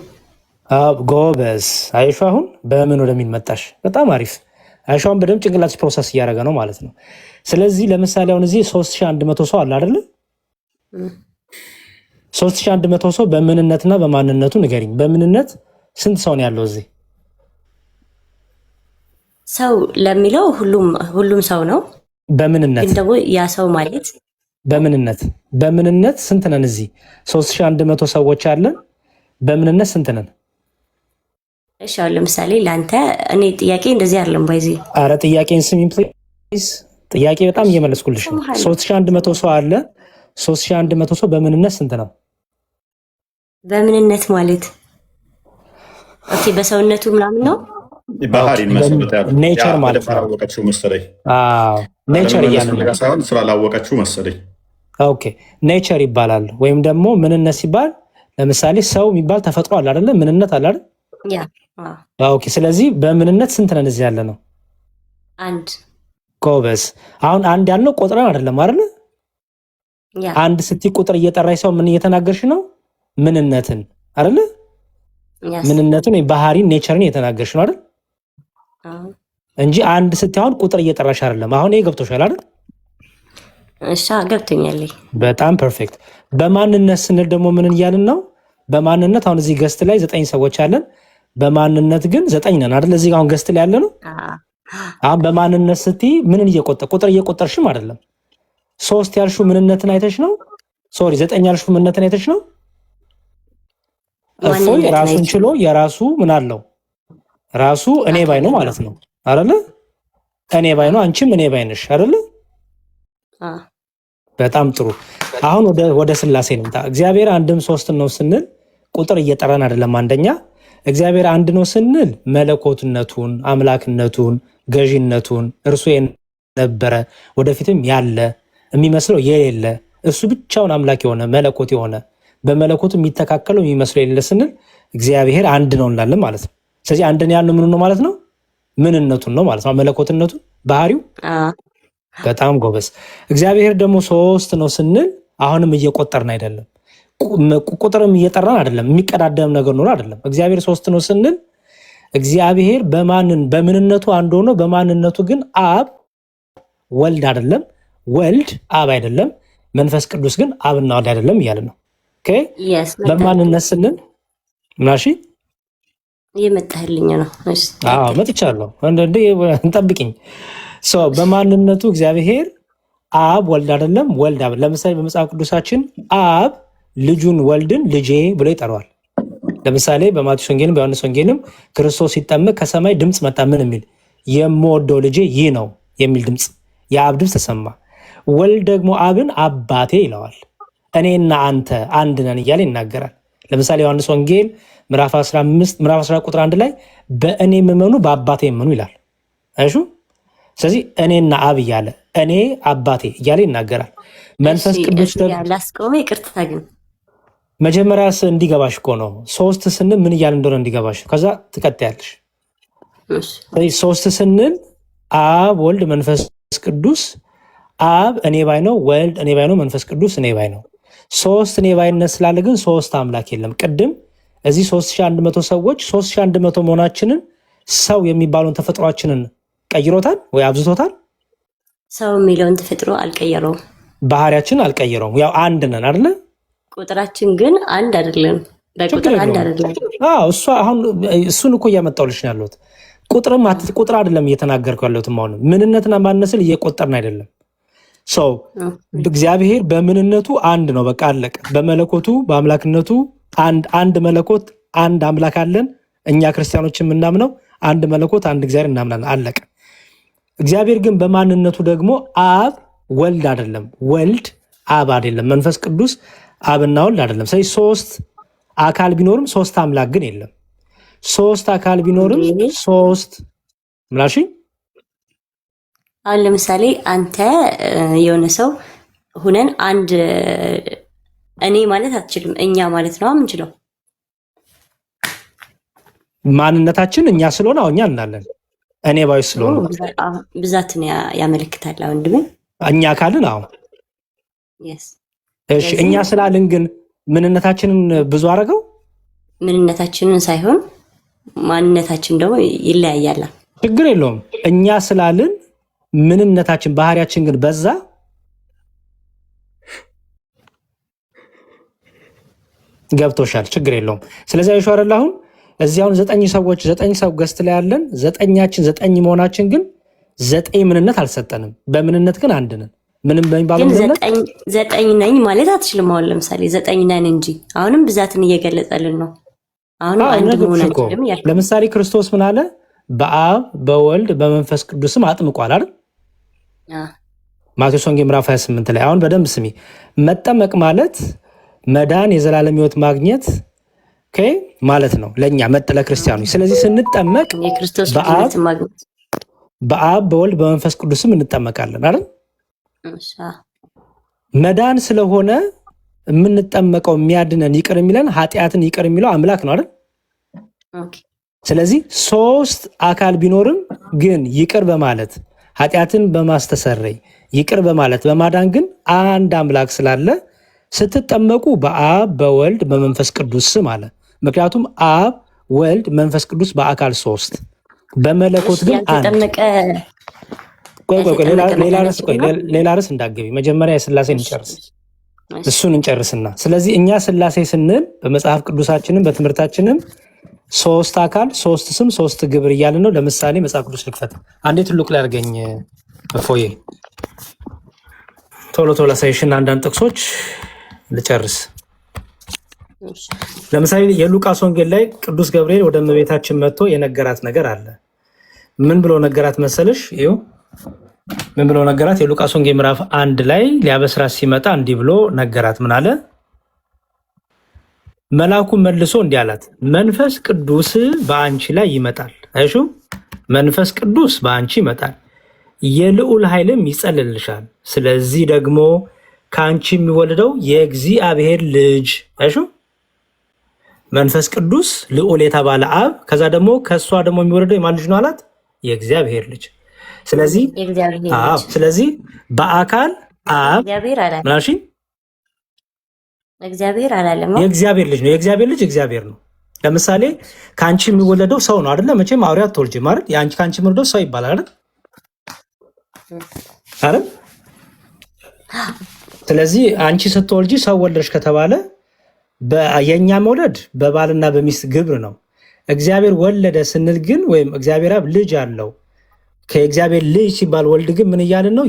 ጎበዝ አይሹ። አሁን በምን ወደሚል መጣሽ? በጣም አሪፍ አይሹን በደንብ ጭንቅላትሽ ፕሮሰስ እያደረገ ነው ማለት ነው። ስለዚህ ለምሳሌ አሁን እዚህ 3100 ሰው አለ አይደለ? 3100 ሰው በምንነትና በማንነቱ ንገሪኝ። በምንነት ስንት ሰው ነው ያለው እዚህ? ሰው ለሚለው ሁሉም ሰው ነው። በምንነት ግን ደግሞ ያ ሰው ማለት በምንነት ስንት ነን እዚህ? 3100 ሰዎች አለን። በምንነት ስንት ነን? እሺ አሁን ለምሳሌ ለአንተ እኔ ጥያቄ እንደዚህ አይደለም ባይዚ። አረ ጥያቄን ስሚኝ ፕሊዝ። ጥያቄ በጣም እየመለስኩልሽ ነው። 3100 ሰው አለ። 3100 ሰው በምንነት ስንት ነው? በምንነት ማለት ኦኬ፣ በሰውነቱ ምናምን ነው። ባህሪ መሰረት ያለው ኔቸር ማለት ነው። ስላላወቀችው መሰለኝ። ኔቸር እያልን ሳይሆን ስላላወቀችው መሰለኝ። ኦኬ ኔቸር ይባላል። ወይም ደግሞ ምንነት ሲባል ለምሳሌ ሰው የሚባል ተፈጥሮ አለ አይደለ? ምንነት አለ አይደል? ያ ኦኬ። ስለዚህ በምንነት ስንት ነን እዚህ ያለ ነው? አንድ። ጎበዝ። አሁን አንድ ያልነው ቆጥረን አይደለም አይደል? አንድ ስትይ ቁጥር እየጠራሽ ሰው ምን እየተናገርሽ ነው? ምንነትን አይደል? ምንነቱን ባህሪን ኔቸርን እየተናገርሽ ነው አይደል? እንጂ አንድ ስትይ አሁን ቁጥር እየጠራሽ አይደለም። አሁን ይሄ ገብቶሻል አይደል? እሺ ገብቶኛል። በጣም ፐርፌክት። በማንነት ስንል ደግሞ ምን እያልን ነው? በማንነት አሁን እዚህ ገስት ላይ 9 ሰዎች አለን። በማንነት ግን 9 ነን አይደል? እዚህ አሁን ገስት ላይ ያለ ነው። አሁን በማንነት ስትይ ምንን ቁጥር እየቆጠርሽም አይደለም። 3 ያልሽው ምንነትን አይተሽ ነው። ሶሪ 9 ያልሽው ምንነትን አይተሽ ነው። እፎይ ራሱን ችሎ የራሱ ምን አለው? ራሱ እኔ ባይ ነው ማለት ነው አይደለ? እኔ ባይ ነው፣ አንቺም እኔ ባይ ነሽ አይደለ? በጣም ጥሩ። አሁን ወደ ስላሴ እንምጣ። እግዚአብሔር አንድም ሶስትም ነው ስንል ቁጥር እየጠራን አይደለም። አንደኛ እግዚአብሔር አንድ ነው ስንል መለኮትነቱን፣ አምላክነቱን፣ ገዢነቱን እርሱ የነበረ ወደፊትም ያለ የሚመስለው የሌለ እሱ ብቻውን አምላክ የሆነ መለኮት የሆነ በመለኮቱ የሚተካከለው የሚመስለው የሌለ ስንል እግዚአብሔር አንድ ነው እንላለን ማለት ነው። ስለዚህ አንድን ያልነው ምኑ ነው ማለት ነው? ምንነቱን ነው ማለት ነው። መለኮትነቱን፣ ባህሪው። በጣም ጎበዝ። እግዚአብሔር ደግሞ 3 ነው ስንል አሁንም እየቆጠርን አይደለም። ቁጥርም እየጠራን አይደለም። የሚቀዳደም ነገር ኖሮ አይደለም። እግዚአብሔር 3 ነው ስንል እግዚአብሔር በምንነቱ አንድ ሆኖ በማንነቱ ግን አብ ወልድ አይደለም፣ ወልድ አብ አይደለም፣ መንፈስ ቅዱስ ግን አብና ወልድ አይደለም እያለ ነው። ኦኬ በማንነት ስንል ምናሺ እየመጣህልኝ ነው? አዎ መጥቻለሁ። እንዴ እንጠብቅኝ። በማንነቱ እግዚአብሔር አብ ወልድ አይደለም፣ ወልድ አብ። ለምሳሌ በመጽሐፍ ቅዱሳችን አብ ልጁን ወልድን ልጄ ብሎ ይጠራዋል። ለምሳሌ በማቴዎስ ወንጌልም በዮሐንስ ወንጌልም ክርስቶስ ሲጠመቅ ከሰማይ ድምፅ መጣ። ምን የሚል? የምወደው ልጄ ይህ ነው የሚል ድምፅ፣ የአብ ድምፅ ተሰማ። ወልድ ደግሞ አብን አባቴ ይለዋል። እኔና አንተ አንድ ነን እያለ ይናገራል። ለምሳሌ ዮሐንስ ወንጌል ምዕራፍ 10 ቁጥር 1 ላይ በእኔ የምመኑ በአባቴ የምኑ ይላል። አይሹ። ስለዚህ እኔና አብ እያለ እኔ አባቴ እያለ ይናገራል። መንፈስ ቅዱስ ላስቆመ ይቅርታ፣ ግን መጀመሪያ እንዲገባሽ እኮ ነው። 3 ስንል ምን እያለ እንደሆነ እንዲገባሽ፣ ከዛ ትቀጥያለሽ። 3 ስንል አብ ወልድ መንፈስ ቅዱስ፣ አብ እኔ ባይ ነው፣ ወልድ እኔ ባይ ነው፣ መንፈስ ቅዱስ እኔ ባይ ነው። 3 እኔ ባይነት ስላለ ግን 3 አምላክ የለም። ቅድም እዚህ 3100 ሰዎች 3100 መሆናችንን ሰው የሚባለውን ተፈጥሯችንን ቀይሮታል ወይ አብዝቶታል? ሰው የሚለውን ተፈጥሮ አልቀየረውም። ባህሪያችን አልቀየረውም። ያው አንድ ነን አይደለ? ቁጥራችን ግን አንድ አይደለም። በቁጥር አንድ አይደለም። እሱ አሁን እሱን እኮ እያመጣሁልሽ ነው ያለሁት። ቁጥር አይደለም እየተናገርኩ ያለሁት። አሁን ምንነትና ማንነትን እየቆጠርን አይደለም። ሰው እግዚአብሔር በምንነቱ አንድ ነው፣ በቃ አለቀ። በመለኮቱ በአምላክነቱ አንድ መለኮት አንድ አምላክ አለን። እኛ ክርስቲያኖች የምናምነው አንድ መለኮት አንድ እግዚአብሔር እናምናለን፣ አለቀ። እግዚአብሔር ግን በማንነቱ ደግሞ አብ ወልድ አይደለም፣ ወልድ አብ አይደለም፣ መንፈስ ቅዱስ አብና ወልድ አይደለም። ስለዚህ 3 አካል ቢኖርም 3 አምላክ ግን የለም። 3 አካል ቢኖርም 3 ምላሽ። አሁን ለምሳሌ አንተ የሆነ ሰው ሁነን አንድ እኔ ማለት አትችልም፣ እኛ ማለት ነው የምንችለው። ማንነታችን እኛ ስለሆነ እኛ እናለን። እኔ ባይ ስለሆነ ብዛትን ያመለክታል። ወንድሜ እኛ ካልን እሺ፣ እኛ ስላልን ግን ምንነታችንን ብዙ አደረገው። ምንነታችንን ሳይሆን ማንነታችን ደግሞ ይለያያል። ችግር የለውም። እኛ ስላልን ምንነታችን ባህሪያችን ግን በዛ። ገብቶሻል፣ ችግር የለውም። ስለዚህ አይሾ አይደል አሁን እዚህ አሁን 9 ሰው ገስት ላይ ያለን 9 መሆናችን ግን 9 ምንነት አልሰጠንም። በምንነት ግን አንድ ነን። ምንም በሚባለው ምንነት 9 ነኝ ማለት አትችልም። አሁን ለምሳሌ 9 ነን እንጂ አሁንም ብዛትን እየገለጸልን ነው። አሁንም አንድ መሆናችን ለምሳሌ ክርስቶስ ምን አለ? በአብ በወልድ በመንፈስ ቅዱስም አጥምቋል አይደል? ማቴዎስ ወንጌል ምዕራፍ 28 ላይ አሁን በደንብ ስሚ። መጠመቅ ማለት መዳን የዘላለም ሕይወት ማግኘት ማለት ነው ለኛ መጠለ ክርስቲያኖች። ስለዚህ ስንጠመቅ በአብ በወልድ በመንፈስ ቅዱስም እንጠመቃለን አይደል? መዳን ስለሆነ የምንጠመቀው የሚያድነን ይቅር የሚለን ኃጢአትን ይቅር የሚለው አምላክ ነው አይደል? ስለዚህ 3 አካል ቢኖርም ግን ይቅር በማለት ኃጢአትን በማስተሰረይ ይቅር በማለት በማዳን ግን አንድ አምላክ ስላለ ስትጠመቁ በአብ በወልድ በመንፈስ ቅዱስ ስም አለ። ምክንያቱም አብ ወልድ መንፈስ ቅዱስ በአካል 3 በመለኮት ግን አንድ። ሌላ ርዕስ እንዳገቢ መጀመሪያ የስላሴን እንጨርስ፣ እሱን እንጨርስና ስለዚህ እኛ ስላሴ ስንል በመጽሐፍ ቅዱሳችንም በትምህርታችንም 3 አካል 3 ስም 3 ግብር እያልን ነው። ለምሳሌ መጽሐፍ ቅዱስ ልክፈት አንዴ ትልቁ ላይ አድርገኝ እፎዬ፣ ቶሎ ሳይሽን አንዳንድ ጥቅሶች ልጨርስ። ለምሳሌ የሉቃስ ወንጌል ላይ ቅዱስ ገብርኤል ወደ እመቤታችን መጥቶ የነገራት ነገር አለ። ምን ብሎ ነገራት መሰለሽ? ይኸው ምን ብሎ ነገራት? የሉቃስ ወንጌል ምዕራፍ 1 ላይ ሊያበስራት ሲመጣ እንዲህ ብሎ ነገራት። ምን አለ? መልአኩ መልሶ እንዲህ አላት፣ መንፈስ ቅዱስ በአንቺ ላይ ይመጣል። አይሹ መንፈስ ቅዱስ በአንቺ ይመጣል፣ የልዑል ኃይልም ይጸልልሻል። ስለዚህ ደግሞ ከአንቺ የሚወለደው የእግዚአብሔር ልጅ። አይሹ መንፈስ ቅዱስ ልዑል የተባለ አብ፣ ከዛ ደግሞ ከእሷ ደግሞ የሚወለደው የማን ልጅ ነው አላት? የእግዚአብሔር ልጅ። ስለዚህ በአካል አብ ምናልሽ እግዚአብሔር አላለም። የእግዚአብሔር ልጅ ነው። የእግዚአብሔር ልጅ እግዚአብሔር ነው። ለምሳሌ ከአንቺ የሚወለደው ሰው ነው አይደለ? መቼም አውሬ አትወልጂም አይደል? ከአንቺ የሚወለደው ሰው ይባላል አይደል? አይደል? ስለዚህ አንቺ ስትወልጂ ሰው ወለድሽ ከተባለ የኛ መውለድ በባልና በሚስት ግብር ነው። እግዚአብሔር ወለደ ስንል ግን ወይም እግዚአብሔር አብ ልጅ አለው። ከእግዚአብሔር ልጅ ሲባል ወልድ ግን ምን እያልን ነው?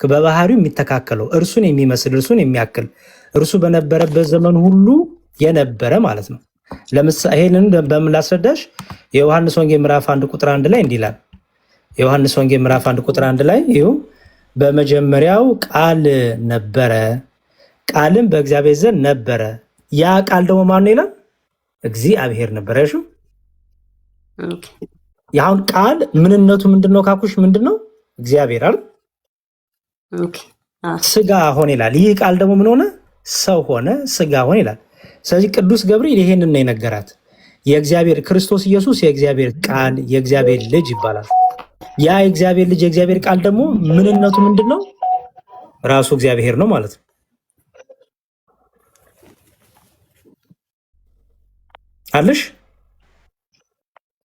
በባህሪው የሚተካከለው እርሱን የሚመስል እርሱን የሚያክል እርሱ በነበረበት ዘመን ሁሉ የነበረ ማለት ነው። ለምሳሌ ይሄንን በምን ላስረዳሽ? የዮሐንስ ወንጌል ምዕራፍ 1 ቁጥር 1 ላይ እንዲህ ይላል። የዮሐንስ ወንጌል ምዕራፍ 1 ቁጥር 1 ላይ ይኸው በመጀመሪያው ቃል ነበረ፣ ቃልም በእግዚአብሔር ዘንድ ነበረ፣ ያ ቃል ደግሞ ማን ነው ይላል? እግዚአብሔር ነበረ። እሺ ያሁን ቃል ምንነቱ ምንድነው ካኩሽ? ምንድነው? እግዚአብሔር አይደል? ስጋ ሆነ ይላል። ይህ ቃል ደግሞ ምን ሆነ? ሰው ሆነ፣ ስጋ ሆነ ይላል። ስለዚህ ቅዱስ ገብርኤል ይሄንን ነው የነገራት። የእግዚአብሔር ክርስቶስ ኢየሱስ የእግዚአብሔር ቃል የእግዚአብሔር ልጅ ይባላል። ያ የእግዚአብሔር ልጅ የእግዚአብሔር ቃል ደግሞ ምንነቱ ምንድነው? ራሱ እግዚአብሔር ነው ማለት ነው። አለሽ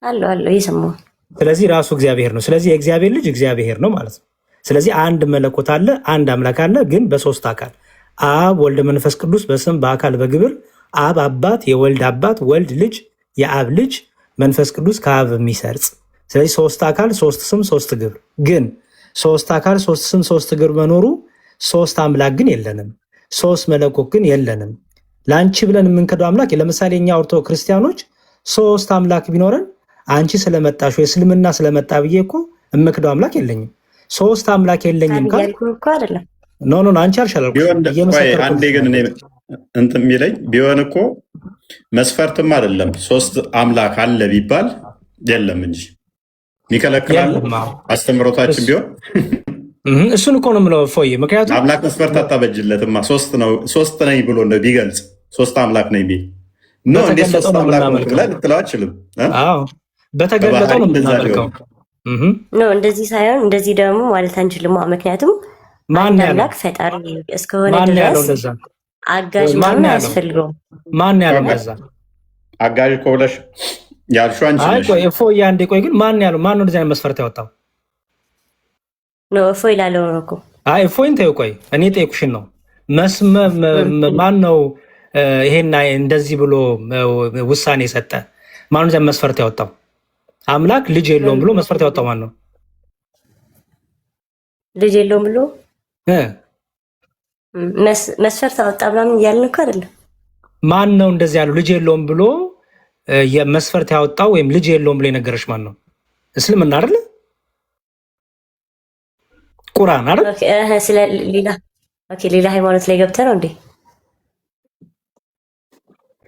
አለ ይሰማው። ስለዚህ ራሱ እግዚአብሔር ነው። ስለዚህ የእግዚአብሔር ልጅ እግዚአብሔር ነው ማለት ነው። ስለዚህ አንድ መለኮት አለ፣ አንድ አምላክ አለ፣ ግን በ3 አካል አብ ወልድ መንፈስ ቅዱስ በስም በአካል በግብር አብ አባት የወልድ አባት ወልድ ልጅ የአብ ልጅ መንፈስ ቅዱስ ከአብ የሚሰርጽ። ስለዚህ 3 አካል 3 ስም 3 ግብር። ግን 3 አካል 3 ስም 3 ግብር መኖሩ 3 አምላክ ግን የለንም፣ 3 መለኮት ግን የለንም። ለአንቺ ብለን የምንከደው አምላክ ለምሳሌ እኛ ኦርቶዶክስ ክርስቲያኖች 3 አምላክ ቢኖረን አንቺ ስለመጣሽ ወይ እስልምና ስለመጣ ብዬ እኮ የምክደው አምላክ የለኝም። 3 አምላክ የለኝም ካል ኖ አንቺ አልሻለሁ። አንዴ ግን እኔ እንትን የሚለኝ ቢሆን እኮ መስፈርትም አይደለም 3 አምላክ አለ ቢባል የለም እንጂ የሚከለክላል አስተምሮታችን ቢሆን እሱን እኮ ነው የምለው ፎይ። ምክንያቱም አምላክ መስፈርት አታበጅለትማ። 3 ነኝ ብሎ ነው ቢገልጽ 3 አምላክ ነኝ ቢል ነው እንዴ 3 አምላክ ነው ብለህ ልትለው አትችልም። አዎ በተገለጠው ነው የምናመልከው። ኖ እንደዚህ ሳይሆን እንደዚህ ደግሞ ማለት አንችልም። ምክንያቱም ማን አምላክ ፈጣሪ እስከሆነ ድረስ አጋዥ ማን ያስፈልገው? ማን ያለው እንደዛ? አጋዥ እኮ ብለሽ ያልሽው አንቺ ነሽ። ቆይ እፎይ አንዴ ቆይ ግን ማን ያለው? ማን ነው እንደዚህ አይነት መስፈርት ያወጣው? ነው እፎይ ላለው ነው እኮ። እፎይን ተይው። ቆይ እኔ ጠይቁሽን ነው ማን ነው ይሄን እንደዚህ ብሎ ውሳኔ ሰጠ? ማን ነው መስፈርት ያወጣው? አምላክ ልጅ የለውም ብሎ መስፈርት ያወጣው ማን ነው? ልጅ የለውም ብሎ መስፈርት አወጣ ምናምን እያልን እኮ አይደለም። ማን ነው እንደዚህ ያለው? ልጅ የለውም ብሎ መስፈርት ያወጣው ወይም ልጅ የለውም ብሎ የነገረሽ ማን ነው? እስልምና አይደለ? ቁርአን አይደል? ስለ ሌላ ሃይማኖት ላይ ገብተህ ነው እንዴ?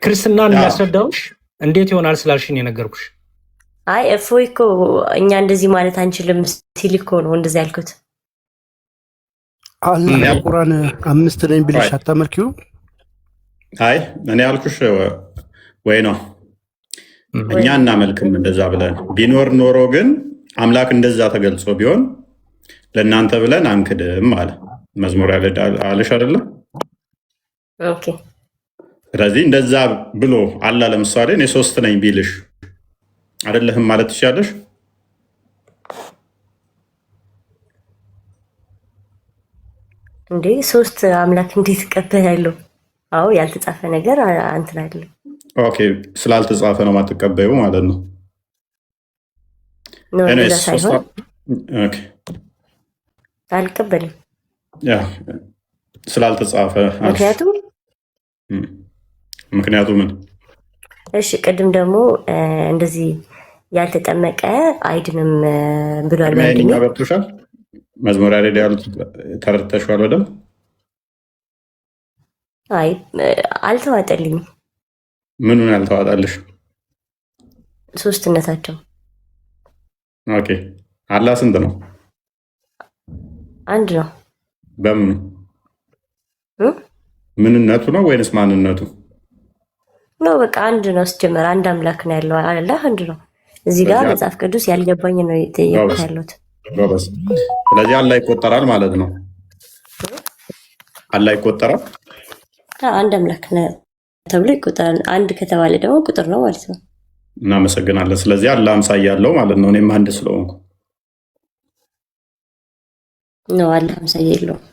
ክርስትናን የሚያስረዳውሽ እንዴት ይሆናል ስላልሽኝ የነገርኩሽ። አይ እፎይ እኮ እኛ እንደዚህ ማለት አንችልም ሲል እኮ ነው እንደዚህ ያልኩት። አላህ ቁርአን 5 ነኝ ብለሽ አታመልኪው? አይ እኔ ያልኩሽ ወይ ነው እኛ እናመልክም እንደዛ ብለን ቢኖር ኖሮ ግን አምላክ እንደዛ ተገልጾ ቢሆን ለእናንተ ብለን አንክድም አለ መዝሙር አለሽ አይደለ? ኦኬ። ስለዚህ እንደዛ ብሎ አላህ ለምሳሌ እኔ 3 ነኝ ቢልሽ አይደለህም ማለት ትችላለሽ? እንዴ 3 አምላክ እንዴት ቀበላለሁ? አዎ ያልተጻፈ ነገር አንተን አይደለም። ኦኬ ስላልተጻፈ ነው ማትቀበዩ ማለት ነው። ነው እንደዛ ሳይሆን ኦኬ አልቀበልም። ያ ስላልተጻፈ ምክንያቱ ምን? እሺ ቅድም ደግሞ እንደዚህ ያልተጠመቀ አይድንም ብሏል። ወንድሜ ገብቶሻል? መዝሙር ላይ ያሉት ተረድተሽዋል በደምብ? አይ አልተዋጠልኝም። ምኑን ያልተዋጣልሽ? ሶስትነታቸው። ኦኬ አላህ ስንት ነው? አንድ ነው። በምኑ? ምንነቱ ነው ወይንስ ማንነቱ? ነው በቃ አንድ ነው። ሲጀመር አንድ አምላክ ነው ያለው። አላህ አንድ ነው። እዚህ ጋር መጽሐፍ ቅዱስ ያልገባኝ ነው የጠየቁት ያሉት። ስለዚህ አላህ ይቆጠራል ማለት ነው። አላህ ይቆጠራል። አንድ አምላክ ነው ተብሎ ይቆጠራል። አንድ ከተባለ ደግሞ ቁጥር ነው ማለት ነው። እናመሰግናለን። ስለዚህ አላህ አምሳያ ያለው ማለት ነው። እኔም አንድ ስለሆንኩ ነው። አላህ አምሳያ የለውም።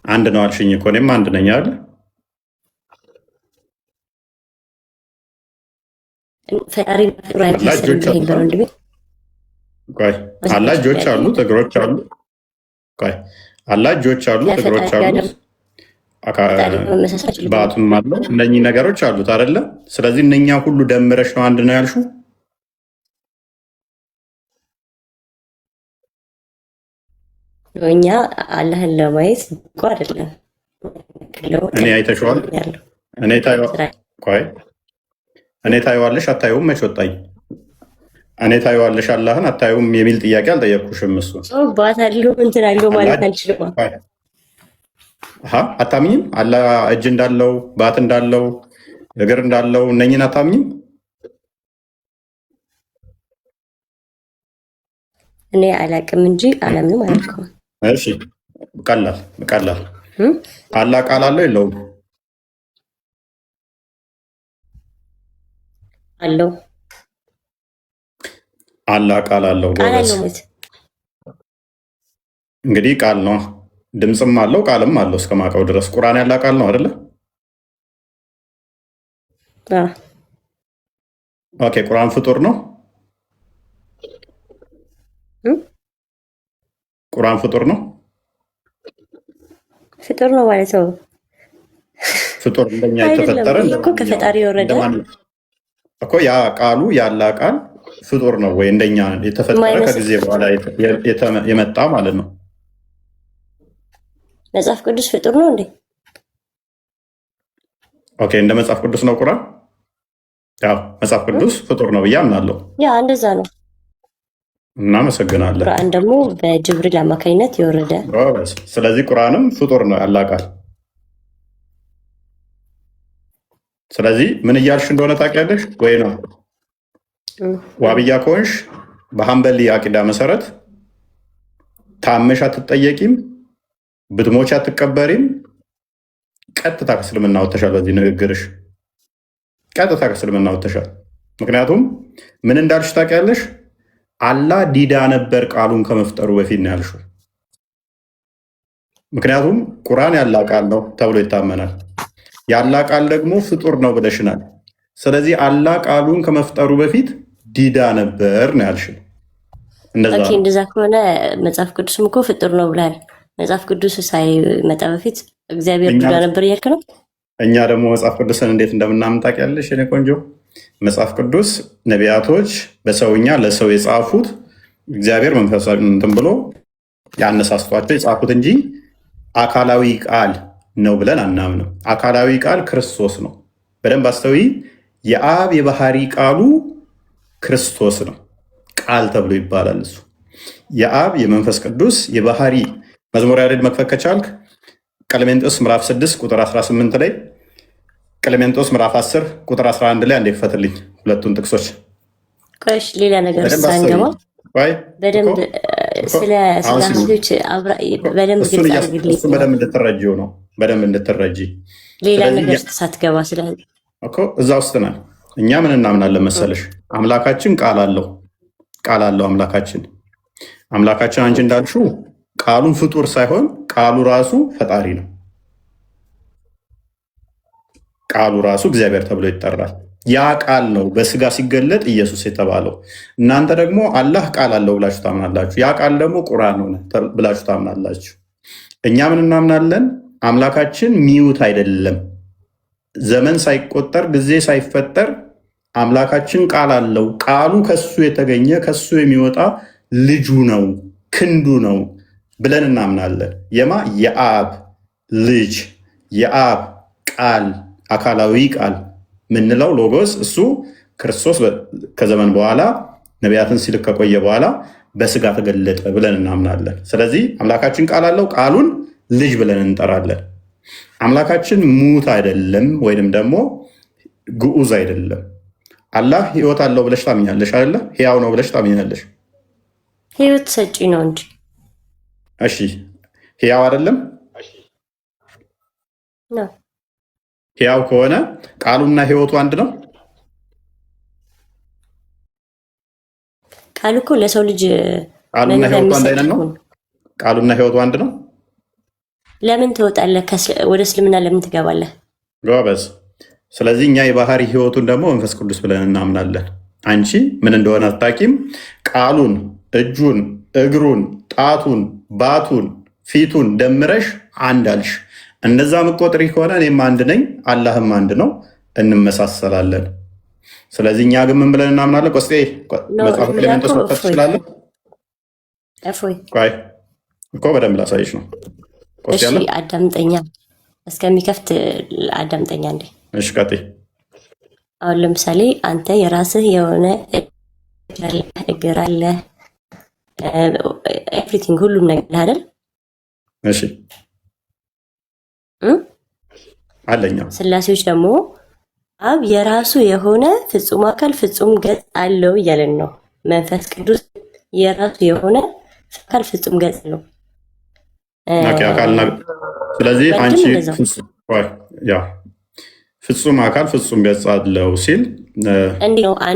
አንድ ነው አልሽኝ እኮ እኔም አንድ ነኝ አይደል? ፈጣሪ አላህ እጆች አሉት፣ እግሮች አሉ። አላህ እጆች አሉት፣ እግሮች አሉት፣ ባቱም አለው። እነኚህ ነገሮች አሉት አይደለ? ስለዚህ እነኛ ሁሉ ደምረሽ ነው አንድ ነው ያልሽው? እኛ አላህን ለማየት እኮ አይደለም። እኔ አይተሽዋል? እኔ ታየዋለሽ አታየውም? መች ወጣኝ? እኔ ታየዋለሽ አላህን አታየውም የሚል ጥያቄ አልጠየቅኩሽም። እሱ ባት አለው እንትን አለው ማለት አልችልም። አታምኝም? አላህ እጅ እንዳለው ባት እንዳለው እግር እንዳለው እነኝን አታምኝም? እኔ አላቅም እንጂ አላምንም አላልኩም። እሺ ቀላል አላህ ቃል አለው የለውም? አለው። አላህ ቃል አለው። እንግዲህ ቃል ነው፣ ድምፅም አለው ቃልም አለው። እስከማውቀው ድረስ ቁርአን ያለ ቃል ነው አይደለ? ኦኬ ቁርአን ፍጡር ነው? ቁርአን ፍጡር ነው? ፍጡር ነው ማለት ነው። ፍጡር እንደኛ የተፈጠረ እኮ ከፈጣሪ የወረደ እኮ ያ ቃሉ ያላ ቃል ፍጡር ነው ወይ? እንደኛ የተፈጠረ ከጊዜ በኋላ የመጣ ማለት ነው። መጽሐፍ ቅዱስ ፍጡር ነው እንዴ? ኦኬ እንደ መጽሐፍ ቅዱስ ነው ቁርአን? ያው መጽሐፍ ቅዱስ ፍጡር ነው ብዬ አምናለሁ። ያ እንደዛ ነው። እናመሰግናለን። ቁርአን ደግሞ በጅብሪል አማካኝነት የወረደ። ስለዚህ ቁርአንም ፍጡር ነው ያላ ቃል። ስለዚህ ምን እያልሽ እንደሆነ ታውቂያለሽ ወይ ነው? ዋብያ ከሆንሽ በሐንበሊ አቂዳ መሰረት ታመሽ አትጠየቂም፣ ብትሞች አትቀበሪም። ቀጥታ ከእስልምና ወጥተሻል። በዚህ ንግግርሽ ቀጥታ ከእስልምና ወጥተሻል። ምክንያቱም ምን እንዳልሽ ታውቂያለሽ? አላህ ዲዳ ነበር ቃሉን ከመፍጠሩ በፊት ነው ያልሽው። ምክንያቱም ቁርአን ያላ ቃል ነው ተብሎ ይታመናል። የአላህ ቃል ደግሞ ፍጡር ነው ብለሽናል። ስለዚህ አላህ ቃሉን ከመፍጠሩ በፊት ዲዳ ነበር ነው ያልሽው። እንደዛ ከሆነ መጽሐፍ ቅዱስም እኮ ፍጡር ነው ብላል። መጽሐፍ ቅዱስ ሳይመጣ በፊት እግዚአብሔር ዲዳ ነበር እያልክ ነው። እኛ ደግሞ መጽሐፍ ቅዱስን እንዴት እንደምናምን ታውቂያለሽ የኔ ቆንጆ። መጽሐፍ ቅዱስ ነቢያቶች በሰውኛ ለሰው የጻፉት እግዚአብሔር መንፈሳዊ እንትን ብሎ ያነሳስቷቸው የጻፉት እንጂ አካላዊ ቃል ነው ብለን አናምንም። አካላዊ ቃል ክርስቶስ ነው። በደንብ አስተውይ። የአብ የባህሪ ቃሉ ክርስቶስ ነው። ቃል ተብሎ ይባላል እሱ። የአብ የመንፈስ ቅዱስ የባህሪ መዝሙረ ያሬድ መክፈት ከቻልክ ቀለሜንጦስ ምዕራፍ 6 ቁጥር 18 ላይ፣ ቀለሜንጦስ ምዕራፍ 10 ቁጥር 11 ላይ አንዴ ክፈትልኝ ሁለቱን ጥቅሶች። ቆይሽ ሌላ ነገር ሳንገባ በደንብ ስለ ሴቶች በደንብ ግልጽ አድርግልኝ። በደንብ እንድትረጂው ነው። በደንብ እንድትረጂ ሌላ ነገር ሳትገባ እኮ እዛ ውስጥ ነን። እኛ ምን እናምናለን መሰለሽ? አምላካችን ቃል አለው። ቃል አለው አምላካችን። አምላካችን አንቺ እንዳልሽው ቃሉን ፍጡር ሳይሆን ቃሉ ራሱ ፈጣሪ ነው። ቃሉ ራሱ እግዚአብሔር ተብሎ ይጠራል። ያ ቃል ነው በስጋ ሲገለጥ ኢየሱስ የተባለው። እናንተ ደግሞ አላህ ቃል አለው ብላችሁ ታምናላችሁ። ያ ቃል ደግሞ ቁርአን ሆነ ብላችሁ ታምናላችሁ። እኛ ምን እናምናለን? አምላካችን ሚዩት አይደለም። ዘመን ሳይቆጠር ጊዜ ሳይፈጠር አምላካችን ቃል አለው። ቃሉ ከሱ የተገኘ ከሱ የሚወጣ ልጁ ነው፣ ክንዱ ነው ብለን እናምናለን። የአብ ልጅ የአብ ቃል አካላዊ ቃል ምንለው ሎጎስ እሱ ክርስቶስ ከዘመን በኋላ ነቢያትን ሲልክ ከቆየ በኋላ በስጋ ተገለጠ ብለን እናምናለን። ስለዚህ አምላካችን ቃል አለው። ቃሉን ልጅ ብለን እንጠራለን። አምላካችን ሙት አይደለም፣ ወይንም ደግሞ ግዑዝ አይደለም። አላህ ህይወት አለው ብለሽ ታምኛለሽ አይደለ? ህያው ነው ብለሽ ታምኛለሽ? ህይወት ሰጪ ነው እንጂ። እሺ ህያው አይደለም? ህያው ከሆነ ቃሉና ህይወቱ አንድ ነው? ቃሉ እኮ ለሰው ልጅ ቃሉና ህይወቱ አንድ አይነት ነው? ቃሉና ህይወቱ አንድ ነው? ለምን ትወጣለህ? ወደ እስልምና ለምን ትገባለህ? ጎበዝ። ስለዚህ እኛ የባህሪ ህይወቱን ደግሞ መንፈስ ቅዱስ ብለን እናምናለን። አንቺ ምን እንደሆነ አታውቂም። ቃሉን፣ እጁን፣ እግሩን፣ ጣቱን፣ ባቱን፣ ፊቱን ደምረሽ አንድ አልሽ። እንደዛ ምቆጥሪ ከሆነ እኔም አንድ ነኝ፣ አላህም አንድ ነው፣ እንመሳሰላለን። ስለዚህ እኛ ግን ምን ብለን እናምናለን? ቆስጤ መጽሐፍ ክሌሜንጦስ መጥፋት ትችላለህ እኮ በደንብ ላሳይሽ ነው። እሺ አዳምጠኛ፣ እስከሚከፍት አዳምጠኛ እንዴ። እሺ ቀጥይ። አሁን ለምሳሌ አንተ የራስህ የሆነ እግር አለ፣ ኤቭሪቲንግ ሁሉም ነገር አይደል? እሺ አለኛ። ስላሴዎች ደግሞ አብ የራሱ የሆነ ፍጹም አካል ፍጹም ገጽ አለው እያለን ነው። መንፈስ ቅዱስ የራሱ የሆነ አካል ፍጹም ገጽ ነው። ስለዚህ አንቺ ፍጹም አካል ፍጹም ገጽ አለው ሲል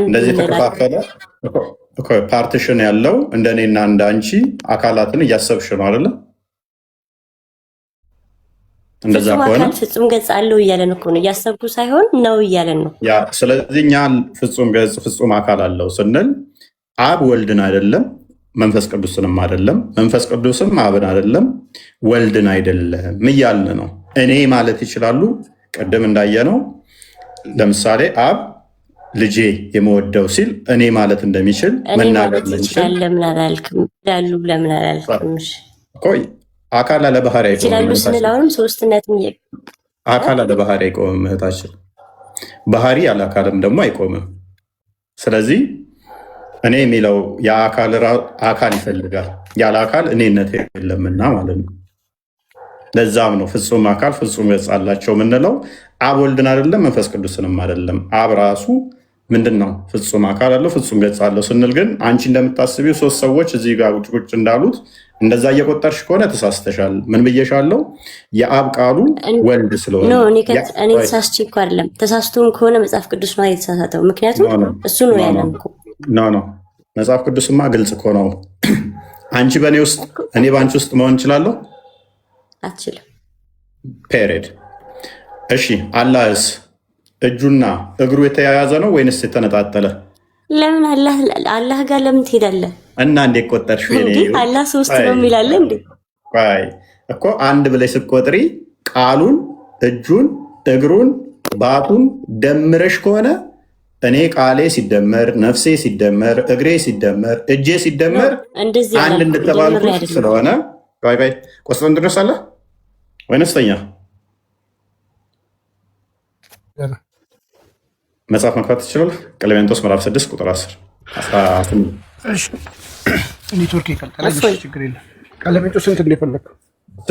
እንደዚህ ተከፋፈለ ፓርቲሽን ያለው እንደኔና እንደ አንቺ አካላትን እያሰብሽ ነው አይደለ? እንደዛ ከሆነ ፍጹም ገጽ አለው እያለን እኮ ነው። እያሰብኩ ሳይሆን ነው እያለን ነው። ስለዚህ እኛ ፍጹም ገጽ ፍጹም አካል አለው ስንል አብ ወልድን አይደለም፣ መንፈስ ቅዱስንም አይደለም፣ መንፈስ ቅዱስም አብን አይደለም፣ ወልድን አይደለም እያልን ነው። እኔ ማለት ይችላሉ። ቅድም እንዳየነው ለምሳሌ አብ ልጄ የመወደው ሲል እኔ ማለት እንደሚችል መናገር ይችላል። ለምን አላልክም? ይላሉ ለምን አላልክም? ቆይ አካል አለ ባህሪ አይቆምም ይችላሉ ስንል አሁንም ሶስትነትን አካል አለ ባህሪ አይቆምም እህታችን። ባህሪ ያለ አካልም ደግሞ አይቆምም። ስለዚህ እኔ የሚለው አካል ይፈልጋል፣ ያለ አካል እኔነት የለምና ማለት ነው። ለዛም ነው ፍጹም አካል ፍጹም ገጽ አላቸው የምንለው። አብ ወልድን አይደለም መንፈስ ቅዱስንም አይደለም። አብ ራሱ ምንድን ነው? ፍጹም አካል አለው ፍጹም ገጽ አለው ስንል ግን አንቺ እንደምታስቢው ሶስት ሰዎች እዚህ ጋር ቁጭ እንዳሉት እንደዛ እየቆጠርሽ ከሆነ ተሳስተሻል። ምን ብዬሻለው? የአብ ቃሉ ወልድ ስለሆነ እኔ ተሳስቼ እኮ አይደለም። ተሳስቶም ከሆነ መጽሐፍ ቅዱስ ነው የተሳሳተው። ምክንያቱም እሱ ነው ያለን እኮ ኖ መጽሐፍ ቅዱስማ ግልጽ እኮ ነው። አንቺ በእኔ ውስጥ እኔ በአንቺ ውስጥ መሆን እችላለሁ? አትችልም። ፔሬድ። እሺ አላህስ እጁና እግሩ የተያያዘ ነው ወይንስ የተነጣጠለ? ለምን አላህ ጋር ለምን ትሄዳለህ? እና እንዴት ቆጠርሽ? እንዴ አላህ ሶስት ነው የሚላለ እንዴ? ቆይ እኮ አንድ ብለሽ ስትቆጥሪ ቃሉን፣ እጁን፣ እግሩን፣ ባቱን ደምረሽ ከሆነ እኔ ቃሌ ሲደመር ነፍሴ ሲደመር እግሬ ሲደመር እጄ ሲደመር አንድ እንደተባልኩት ስለሆነ ቆይ ቆስጠንጢኖስ አለ ወይንስ ተኛ? መጽሐፍ መክፈት ትችላል። ቀለሜንጦስ ምዕራፍ 6 ቁጥር 10 ኔትወርክ ይቀልጣል። ችግር የለም። ቀለሜንጦስ ስንት እንደፈለግ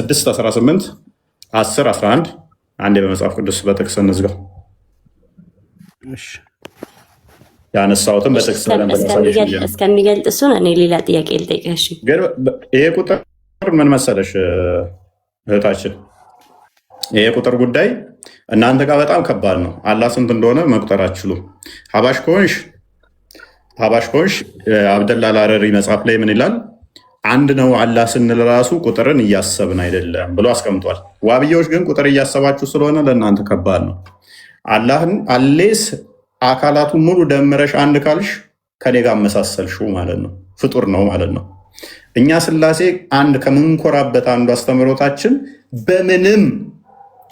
6 18 10 11 አንዴ በመጽሐፍ ቅዱስ በጥቅስ እንዝጋው። ያነሳሁትን በጥቅስ እስከሚገልጥ እሱን እኔ ሌላ ጥያቄ ልጠይቅሽ። ግን ይሄ ቁጥር ምን መሰለሽ እህታችን፣ ይሄ ቁጥር ጉዳይ እናንተ ጋር በጣም ከባድ ነው። አላህ ስንት እንደሆነ መቁጠር አትችሉም። ሀባሽ ከሆንሽ አብደላ አልሀረሪ መጽሐፍ ላይ ምን ይላል? አንድ ነው አላህ ስንል ራሱ ቁጥርን እያሰብን አይደለም ብሎ አስቀምጧል። ዋብያዎች ግን ቁጥር እያሰባችሁ ስለሆነ ለእናንተ ከባድ ነው። አላህን አሌስ አካላቱን ሙሉ ደምረሽ አንድ ካልሽ ከኔ ጋር አመሳሰልሽው ማለት ነው፣ ፍጡር ነው ማለት ነው። እኛ ስላሴ አንድ ከምንኮራበት አንዱ አስተምህሮታችን በምንም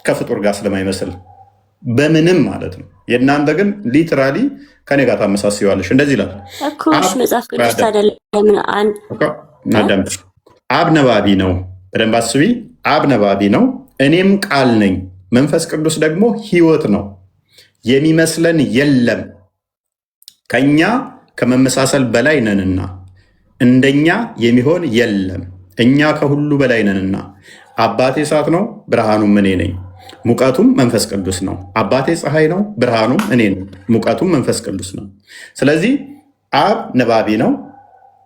ከፍጡር ጋር ስለማይመስል በምንም ማለት ነው። የእናንተ ግን ሊትራሊ ከኔ ጋር ታመሳስዋለሽ። እንደዚህ ይላል መጽሐፍ ቅዱስ። አብ ነባቢ ነው። በደንብ አስቢ። አብ ነባቢ ነው፣ እኔም ቃል ነኝ። መንፈስ ቅዱስ ደግሞ ሕይወት ነው። የሚመስለን የለም ከኛ ከመመሳሰል በላይ ነንና፣ እንደኛ የሚሆን የለም እኛ ከሁሉ በላይ ነንና። አባቴ እሳት ነው፣ ብርሃኑም እኔ ነኝ፣ ሙቀቱም መንፈስ ቅዱስ ነው። አባቴ ፀሐይ ነው፣ ብርሃኑም እኔ ነኝ፣ ሙቀቱም መንፈስ ቅዱስ ነው። ስለዚህ አብ ነባቢ ነው፣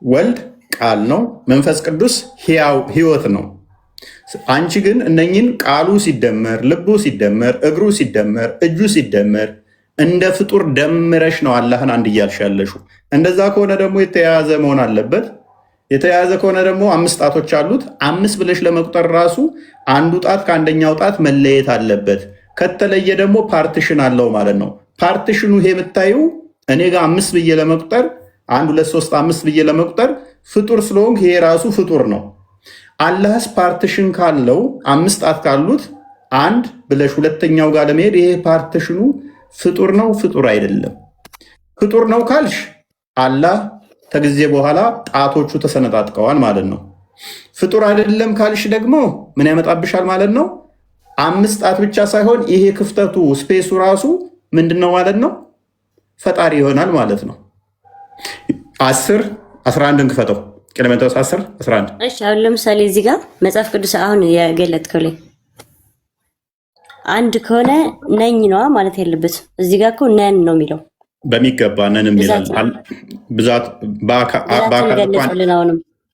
ወልድ ቃል ነው፣ መንፈስ ቅዱስ ሕይወት ነው። አንቺ ግን እነኝን ቃሉ ሲደመር ልቡ ሲደመር እግሩ ሲደመር እጁ ሲደመር እንደ ፍጡር ደምረሽ ነው አላህን አንድ እያልሽ ያለሽው። እንደዛ ከሆነ ደግሞ የተያያዘ መሆን አለበት። የተያያዘ ከሆነ ደግሞ 5 ጣቶች አሉት። 5 ብለሽ ለመቁጠር ራሱ አንዱ ጣት ከአንደኛው ጣት መለየት አለበት። ከተለየ ደግሞ ፓርቲሽን አለው ማለት ነው። ፓርቲሽኑ ይሄ የምታዩ እኔ ጋር 5 ብዬ ለመቁጠር 1 2 3 5 ብዬ ለመቁጠር ፍጡር ስለሆንክ ይሄ ራሱ ፍጡር ነው። አላህስ ፓርቲሽን ካለው 5 ጣት ካሉት አንድ ብለሽ ሁለተኛው ጋር ለመሄድ ይሄ ፓርቲሽኑ ፍጡር ነው ፍጡር አይደለም? ፍጡር ነው ካልሽ አላህ ከጊዜ በኋላ ጣቶቹ ተሰነጣጥቀዋል ማለት ነው። ፍጡር አይደለም ካልሽ ደግሞ ምን ያመጣብሻል ማለት ነው? 5 ጣት ብቻ ሳይሆን ይሄ ክፍተቱ ስፔሱ ራሱ ምንድን ነው ማለት ነው? ፈጣሪ ይሆናል ማለት ነው። 10 11ን ክፈተው። ቀለሜንጦስ 10 11። እሺ አሁን ለምሳሌ እዚህ ጋር መጽሐፍ ቅዱስ አሁን የገለጥከው ላይ አንድ ከሆነ ነኝ ነዋ ማለት ያለበት። እዚህ ጋር እኮ ነን ነው የሚለው በሚገባ ነን የሚላል ብዛት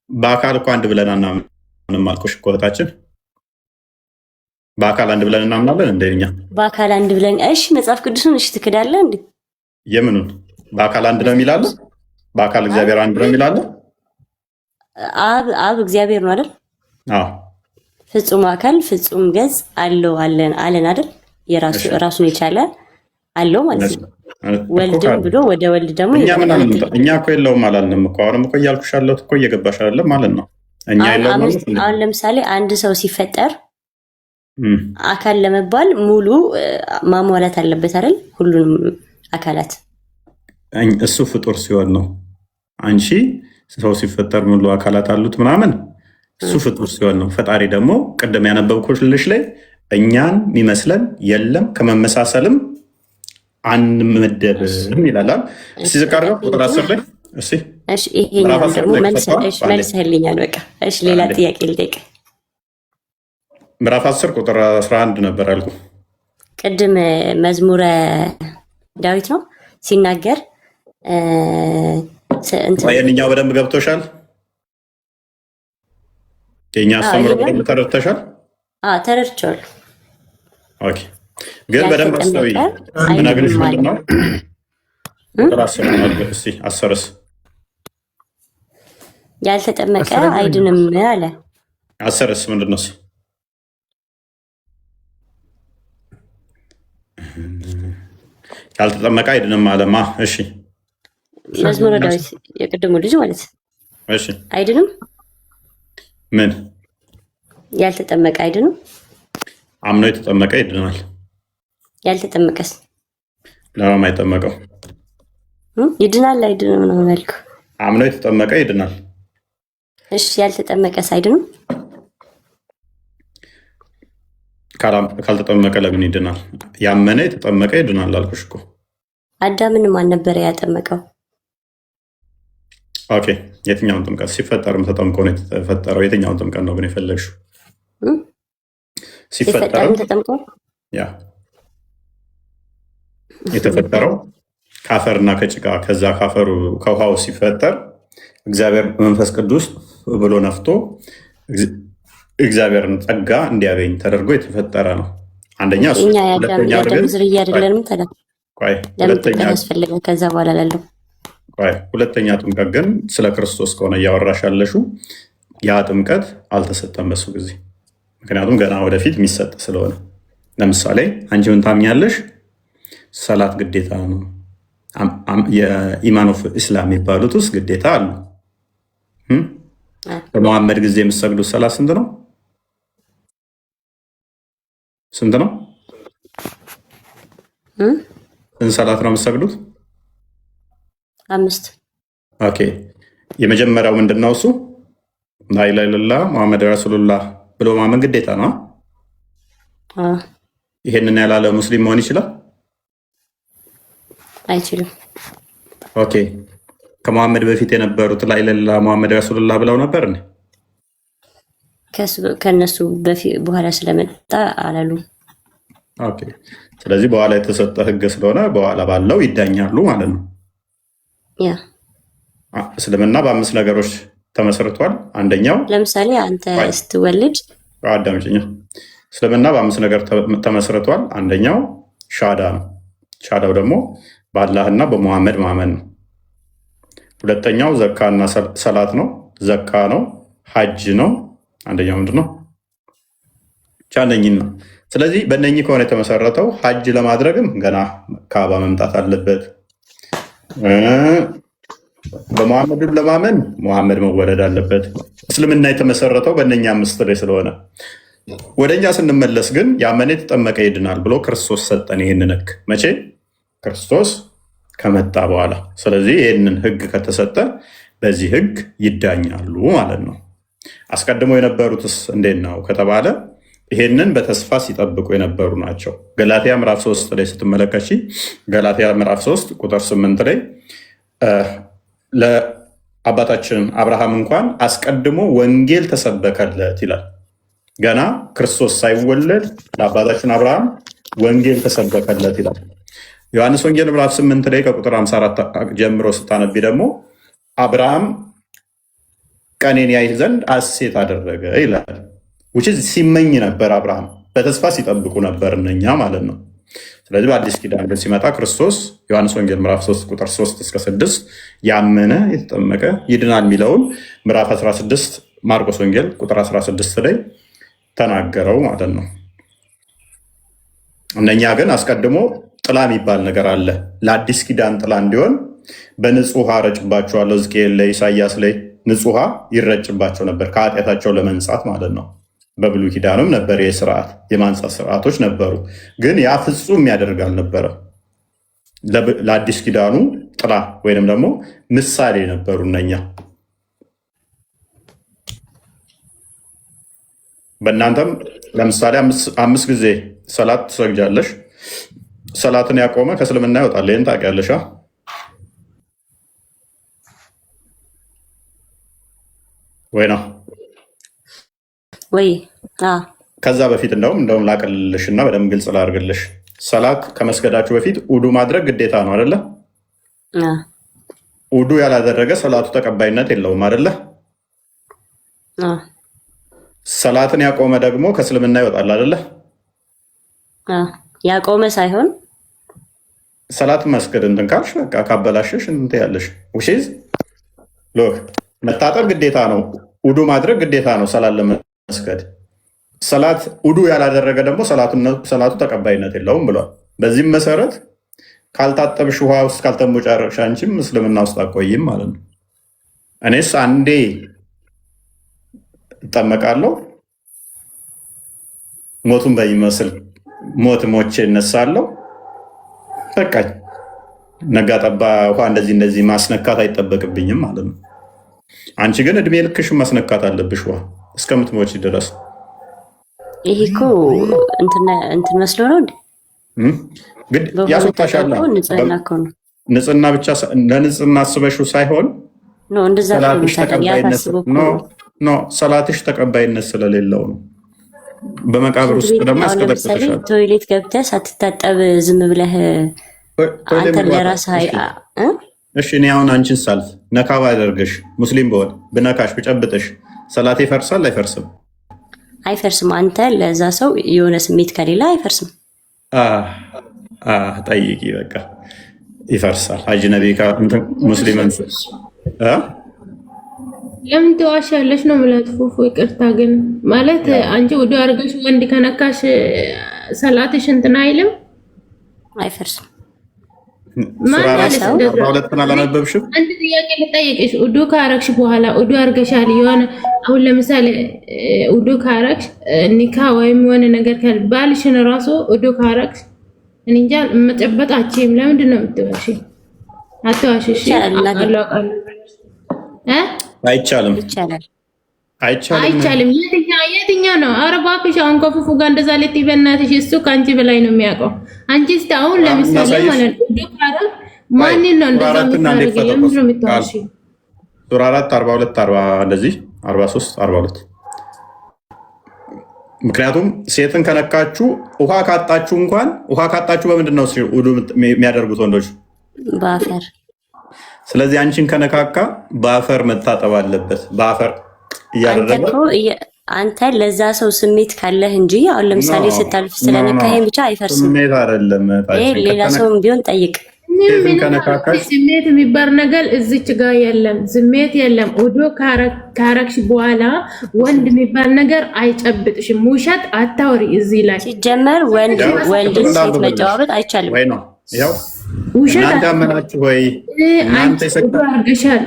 በአካል እኮ አንድ ብለን አናምንም አልኩሽ እኮ እህታችን። በአካል አንድ ብለን እናምናለን እንደኛ በአካል አንድ ብለን። እሺ መጽሐፍ ቅዱስን እሺ ትክዳለህ እንዴ? የምኑን በአካል አንድ ነው የሚላለ? በአካል እግዚአብሔር አንድ ነው የሚላለ? አብ እግዚአብሔር ነው አይደል? አዎ ፍጹም አካል ፍጹም ገጽ አለው አለን አይደል? ራሱን የቻለ አለው ማለት ነው። ወልድም ብሎ ወደ ወልድ ደግሞ እኛ እኮ የለውም አላልንም እኮ። አሁንም እኮ እያልኩሽ ያለሁት እኮ እየገባሽ አይደለም ማለት ነው። እኛ የለውም ማለት ነው። አሁን ለምሳሌ አንድ ሰው ሲፈጠር አካል ለመባል ሙሉ ማሟላት አለበት አይደል? ሁሉንም አካላት እሱ ፍጡር ሲሆን ነው። አንቺ ሰው ሲፈጠር ሙሉ አካላት አሉት ምናምን እሱ ፍጡር ሲሆን ነው። ፈጣሪ ደግሞ ቅድም ያነበብኩልሽ ላይ እኛን የሚመስለን የለም ከመመሳሰልም አንመደብም ይላል። እስቲ ዝቃርገው ቁጥር 10 ላይ እሺ፣ ይሄኛው ደግሞ መልሰህልኛል። በቃ እሺ፣ ሌላ ጥያቄ ልጠይቅ። ምዕራፍ 10 ቁጥር 11 ነበር አልኩ ቅድም። መዝሙረ ዳዊት ነው ሲናገር የእኛው በደንብ ገብቶሻል? የእኛ አስተምሮ በደንብ ተረድተሻል? ተረድቼዋለሁ። ኦኬ፣ ግን በደንብ አስተውይ። ምናግርሽ ምንድን ነው? ቁጥር 10ስ ያልተጠመቀ አይድንም አለ። 10ስ ምንድን ነው? ያልተጠመቀ አይድንም አለማ። እሺ መዝሙረ ዳዊት የቅድሙ ልጅ ማለት እሺ አይድንም። ምን ያልተጠመቀ አይድንም? አምኖ የተጠመቀ ይድናል። ያልተጠመቀስ ለማን የማይጠመቀው ይድናል አይድንም ነው መልኩ። አምኖ የተጠመቀ ይድናል። እሺ ያልተጠመቀስ አይድንም? ካልተጠመቀ ለምን ይድናል? ያመነ የተጠመቀ ይድናል አልኩሽ እኮ። አዳምን ማን ነበረ ያጠመቀው? ኦኬ የትኛውን ጥምቀት? ሲፈጠርም ተጠምቆ ነው የተፈጠረው። የትኛውን ጥምቀት ነው ግን የፈለግሽው? ሲፈጠርም ተጠምቆ ያ የተፈጠረው ከአፈርና ከጭቃ ከዛ ካፈሩ ከውሃው ሲፈጠር እግዚአብሔር መንፈስ ቅዱስ ብሎ ነፍቶ እግዚአብሔርን ጸጋ እንዲያገኝ ተደርጎ የተፈጠረ ነው። አንደኛ እሱ። እኛ ያዳም ዝርያ አይደለንም። ሁለተኛ ያስፈልገ ከዛ በኋላ ላለው ሁለተኛ ጥምቀት ግን ስለ ክርስቶስ ከሆነ እያወራሽ ያለሽው ያ ጥምቀት አልተሰጠም በሱ ጊዜ። ምክንያቱም ገና ወደፊት የሚሰጥ ስለሆነ። ለምሳሌ አንቺ ምን ታምኛለሽ? ሰላት ግዴታ ነው። የኢማን ኦፍ ኢስላም የሚባሉት ውስጥ ግዴታ አሉ። በመሐመድ ጊዜ የምትሰግዱት ሰላት ስንት ነው? ስንት ነው? ስንት ሰላት ነው የምትሰግዱት? 5። ኦኬ የመጀመሪያው ምንድን ነው? እሱ ላኢላሃ ኢለላህ ሙሐመድ ረሱሉላህ ብሎ ማመን ግዴታ ነው። ይሄንን ያላለ ሙስሊም መሆን ይችላል? አይችልም። ኦኬ ከመሐመድ በፊት የነበሩት ላኢላሃ ኢለላህ ሙሐመድ ረሱሉላህ ብለው ነበር እንዴ? ከነሱ በፊት በኋላ ስለመጣ አላሉ። ኦኬ ስለዚህ በኋላ የተሰጠ ህግ ስለሆነ በኋላ ባለው ይዳኛሉ ማለት ነው። ያ እስልምና በ5 ነገሮች ተመስርቷል። አንደኛው ለምሳሌ አንተ ስትወልድ አዳምጪኝ። እስልምና በ5 ነገር ተመስርቷል። አንደኛው ሻዳ ነው። ሻዳው ደግሞ በአላህና በሙሐመድ ማመን ነው። ሁለተኛው ዘካና ሰላት ነው። ዘካ ነው። ሐጅ ነው። አንደኛው ምንድን ነው? ቻለኝን ነው። ስለዚህ በእነኚህ ከሆነ የተመሰረተው ሐጅ ለማድረግም ገና ካባ መምጣት አለበት። በሙሐመድም ለማመን ሙሐመድ መወለድ አለበት። እስልምና የተመሰረተው በእነኛ 5 ላይ ስለሆነ ወደኛ ስንመለስ ግን ያመነ የተጠመቀ ይድናል ብሎ ክርስቶስ ሰጠን ይህንን ህግ። መቼ? ክርስቶስ ከመጣ በኋላ። ስለዚህ ይህንን ህግ ከተሰጠ በዚህ ህግ ይዳኛሉ ማለት ነው። አስቀድሞ የነበሩትስ እንዴት ነው ከተባለ ይሄንን በተስፋ ሲጠብቁ የነበሩ ናቸው። ገላትያ ምዕራፍ 3 ላይ ስትመለከቺ ገላትያ ምዕራፍ 3 ቁጥር 8 ላይ ለአባታችን አብርሃም እንኳን አስቀድሞ ወንጌል ተሰበከለት ይላል። ገና ክርስቶስ ሳይወለድ ለአባታችን አብርሃም ወንጌል ተሰበከለት ይላል። ዮሐንስ ወንጌል ምዕራፍ 8 ላይ ከቁጥር 54 ጀምሮ ስታነቢ ደግሞ አብርሃም ቀኔን ያይ ዘንድ ሐሴት አደረገ ይላል። ሲመኝ ነበር አብርሃም፣ በተስፋ ሲጠብቁ ነበር እነኛ ማለት ነው። ስለዚህ በአዲስ ኪዳን ግን ሲመጣ ክርስቶስ ዮሐንስ ወንጌል ምዕራፍ 3 ቁጥር 3 እስከ 6 ያመነ የተጠመቀ ይድናል የሚለውን ምዕራፍ 16 ማርቆስ ወንጌል ቁጥር 16 ላይ ተናገረው ማለት ነው። እነኛ ግን አስቀድሞ ጥላ የሚባል ነገር አለ። ለአዲስ ኪዳን ጥላ እንዲሆን በንጹህ ውሃ ረጭባቸዋለሁ። ሕዝቅኤል ላይ ኢሳያስ ላይ ንጹህ ውሃ ይረጭባቸው ነበር ከኃጢአታቸው ለመንጻት ማለት ነው። በብሉይ ኪዳንም ነበር የስርዓት የማንጻት ስርዓቶች ነበሩ። ግን ያ ፍጹም የሚያደርግ አልነበረ። ለአዲስ ኪዳኑ ጥላ ወይንም ደግሞ ምሳሌ ነበሩ እነኛ። በእናንተም ለምሳሌ 5 ጊዜ ሰላት ትሰግጃለሽ። ሰላትን ያቆመ ከእስልምና ይወጣል። ይህን ታውቂያለሽ ወይ ነው ወይ? ከዛ በፊት እንደውም ላቅልልሽ እና በደንብ ግልጽ ላድርግልሽ። ሰላት ከመስገዳችሁ በፊት ውዱ ማድረግ ግዴታ ነው አይደለ? ውዱ ያላደረገ ሰላቱ ተቀባይነት የለውም አይደለ? ሰላትን ያቆመ ደግሞ ከእስልምና ይወጣል አይደለ? ያቆመ ሳይሆን ሰላትን መስገድ እንትን ካልሽ በቃ ካበላሸሽ እንትን ያለሽ ውሽዝ ሎክ መታጠብ ግዴታ ነው። ውዱ ማድረግ ግዴታ ነው ሰላት ለመስገድ። ሰላት ውዱ ያላደረገ ደግሞ ሰላቱ ተቀባይነት የለውም ብሏል። በዚህም መሰረት ካልታጠብሽ ውሃ ውስጥ ካልተሞጫረቅሽ አንቺም እስልምና ውስጥ አቆይም ማለት ነው። እኔስ አንዴ እጠመቃለሁ፣ ሞቱን በሚመስል ሞት ሞቼ እነሳለሁ። በቃ ነጋ ጠባ ውሃ እንደዚህ ማስነካት አይጠበቅብኝም ማለት ነው። አንቺ ግን እድሜ ልክሽ ማስነካት አለብሽ ውሃ እስከምትሞች ድረስ። ይሄ እኮ እንትን መስሎ ነው እንዴ? ግን ያስወጣሻል። ንጽህና ብቻ ለንጽህና አስበሽው ሳይሆን ሰላትሽ ተቀባይነት ስለሌለው ነው። በመቃብር ውስጥ ደግሞ ያስቀጠቅጥሻል። ቶይሌት ገብተህ ሳትታጠብ ዝም ብለህ አንተ ለራስህ እሺ፣ እኔ አሁን አንቺን ሳልፍ ነካ ባደርግሽ ሙስሊም በሆን ብነካሽ ብጨብጥሽ ሰላቴ ይፈርሳል አይፈርስም? አይፈርስም። አንተ ለዛ ሰው የሆነ ስሜት ከሌለ አይፈርስም። ጠይቂ፣ በቃ ይፈርሳል። አጅነቢ ሙስሊምን ለምን ትዋሻለሽ ነው ማለት ፉፉ። ይቅርታ ግን ማለት አንቺ ወዲያው አድርገሽ ወንድ ከነካሽ ሰላትሽ እንትን አይልም፣ አይፈርስም። አላነበብሽም? አንድ ጥያቄ ልጠይቅሽ። ውዱ ካረግሽ በኋላ ውዱ አድርገሻል የሆነ አሁን ለምሳሌ ውዱ ካረግሽ ኒካ ወይም የሆነ ነገር ባልሽን ራሱ ውዱ ካረግሽ እንጃ መጨበጣችም ለምንድን ነው የምትዋሺ? አትዋሺ። አይቻልም፣ አይቻልም። የትኛው ነው? ኧረ እባክሽ አሁን ከፉፉ ጋር እንደዛ ልት በእናትሽ፣ እሱ ከአንቺ በላይ ነው የሚያውቀው። አንቺ እስኪ አሁን ለምሳሌ ማለት ነው ማንን ነው እንደዛ የምታደርጊ? ለምንድን ነው የምትዋሺ? ሱራ 4 42 40 እንደዚህ 43 42 ምክንያቱም ሴትን ከነካችሁ ውሃ ካጣችሁ እንኳን ውሃ ካጣችሁ በምንድን ነው ውዱ የሚያደርጉት ወንዶች? በአፈር። ስለዚህ አንቺን ከነካካ በአፈር መታጠብ አለበት። በአፈር እያደረገ አንተ ለዛ ሰው ስሜት ካለህ እንጂ አሁን ለምሳሌ ስታልፍ ስለነካህ ብቻ አይፈርስም። ስሜት አይደለም። ሌላ ሰውም ቢሆን ጠይቅ። ስሜት የሚባል ነገር እዚች ጋር የለም። ስሜት የለም። ውዱ ካረግሽ በኋላ ወንድ የሚባል ነገር አይጨብጥሽም። ውሸት አታውሪ እዚህ ላይ። ሲጀመር ወንድ ሴት መጨባበጥ አይቻልም። ውሸት እናንተ አመናችሁ ወይ? እናንተ ውዱ አርገሻል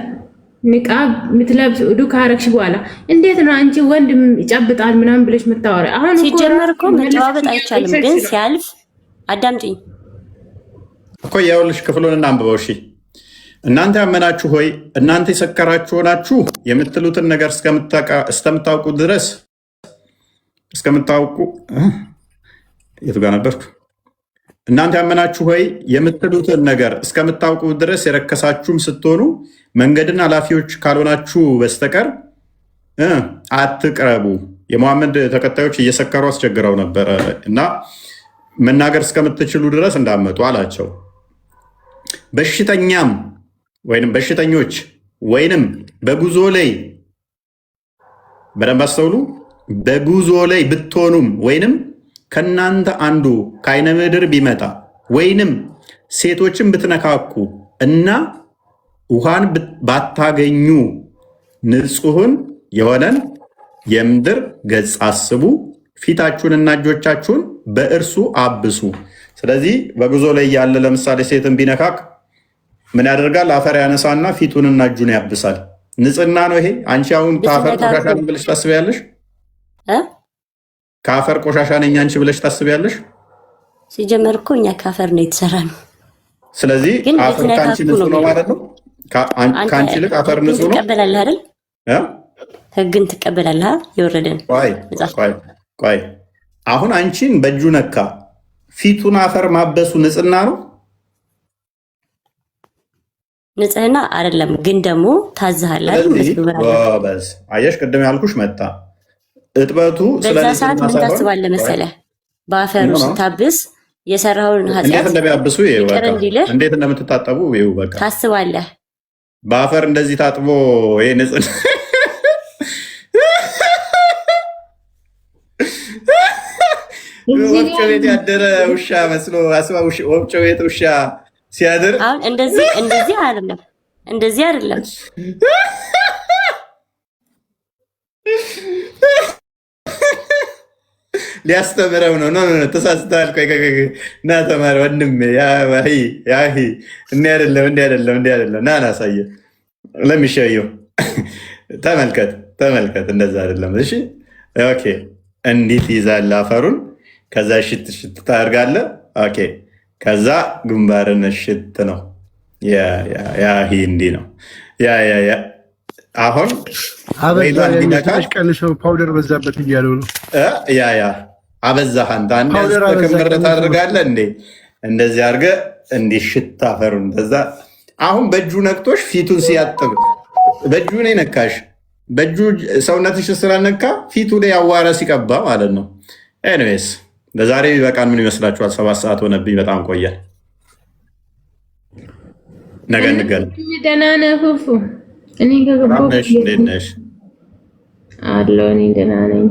ንቃብ የምትለብስ ውዱ ካረግሽ በኋላ እንዴት ነው አንቺ ወንድ ይጨብጣል ምናምን ብለሽ የምታወሪ? አሁን ሲጀመር እኮ መጨባበጥ አይቻልም። ግን ሲያልፍ አዳምጪኝ እኮ ያውልሽ ክፍሉን እናንብበው። እሺ እናንተ ያመናችሁ ሆይ እናንተ የሰከራችሁ ሆናችሁ የምትሉትን ነገር እስከምታውቁ ድረስ የቱ ጋር ነበርኩ? እናንተ ያመናችሁ ሆይ የምትሉትን ነገር እስከምታውቁ ድረስ የረከሳችሁም ስትሆኑ መንገድን ኃላፊዎች ካልሆናችሁ በስተቀር አትቅረቡ። የመሐመድ ተከታዮች እየሰከሩ አስቸግረው ነበረ እና መናገር እስከምትችሉ ድረስ እንዳመጡ አላቸው። በሽተኛም ወይንም በሽተኞች ወይንም በጉዞ ላይ በደንብ አስተውሉ። በጉዞ ላይ ብትሆኑም ወይንም ከናንተ አንዱ ከአይነ ምድር ቢመጣ ወይንም ሴቶችን ብትነካኩ እና ውሃን ባታገኙ ንጹሕን የሆነን የምድር ገጽ አስቡ፣ ፊታችሁንና እጆቻችሁን በእርሱ አብሱ። ስለዚህ በጉዞ ላይ ያለ ለምሳሌ ሴትን ቢነካክ ምን ያደርጋል? አፈር ያነሳና ፊቱንና እጁን ያብሳል። ንጽህና ነው ይሄ። አንቺ አሁን ከአፈር ቆሻሻ ነኝ ብለሽ ታስቢያለሽ? ከአፈር ቆሻሻ ነኝ አንቺ ብለሽ ታስቢያለሽ? ሲጀመር እኮ እኛ ከአፈር ነው የተሰራ ነው። ስለዚህ አፈር ከአንቺ ንጹህ ነው ማለት ነው። ከአንቺ ይልቅ አፈር ንጹህ ነው። ትቀበላለህ አይደል? ህግን ትቀበላለህ። የወረደን ቆይ አሁን አንቺን በእጁ ነካ፣ ፊቱን አፈር ማበሱ ንጽህና ነው? ንጽህና አይደለም፣ ግን ደግሞ ታዝሃል አይደል? አየሽ፣ ቅድም ያልኩሽ መጣ እጥበቱ። በዛ ሰዓት ምን ታስባለህ መሰለህ? በአፈሩ ስታብስ የሰራውን ኃጢአት እንዴት እንደሚያብሱ እንዴት እንደምትታጠቡ በቃ ታስባለህ። በአፈር እንደዚህ ታጥቦ ይሄ ንጽህና ወፍጮ ቤት ያደረ ውሻ መስሎ አስባ። ወፍጮ ቤት ውሻ ሲያድር አሁን እንደዚህ አይደለም፣ እንደዚህ አይደለም። ሊያስተምረው ነው። ተሳስተሃል። ና ተማር ወንድሜ። እንዲህ አይደለም። ና አሳየ ለሚሸየው ተመልከት። እንደዛ አይደለም። እሺ ኦኬ። እንዲት ይዛል አፈሩን። ከዛ ሽት ታደርጋለህ። ኦኬ። ከዛ ግንባርን ሽት ነው። እንዲህ ነው። አሁን ቀንሰው ፓውደር በዛበት እያሉ ነው። አበዛህ አንተ። አንድ ክምር ታደርጋለህ እንዴ? እንደዚህ አድርገህ እንዲሽት አፈሩን። ከዛ አሁን በእጁ ነክቶሽ ፊቱን ሲያጥብ በእጁ ነው ነካሽ። በእጁ ሰውነትሽ ስለነካ ፊቱ ላይ አዋራ ሲቀባ ማለት ነው። ኤኒዌይስ ለዛሬ ቢበቃን ምን ይመስላችኋል? 7 ሰዓት ሆነብኝ። በጣም ቆያል። ነገ እንገናኝ። ደህና ነህ ፉፉ? እኔ ከገባሁ እንዴት ነሽ? አለሁ። እኔ ደህና ነኝ።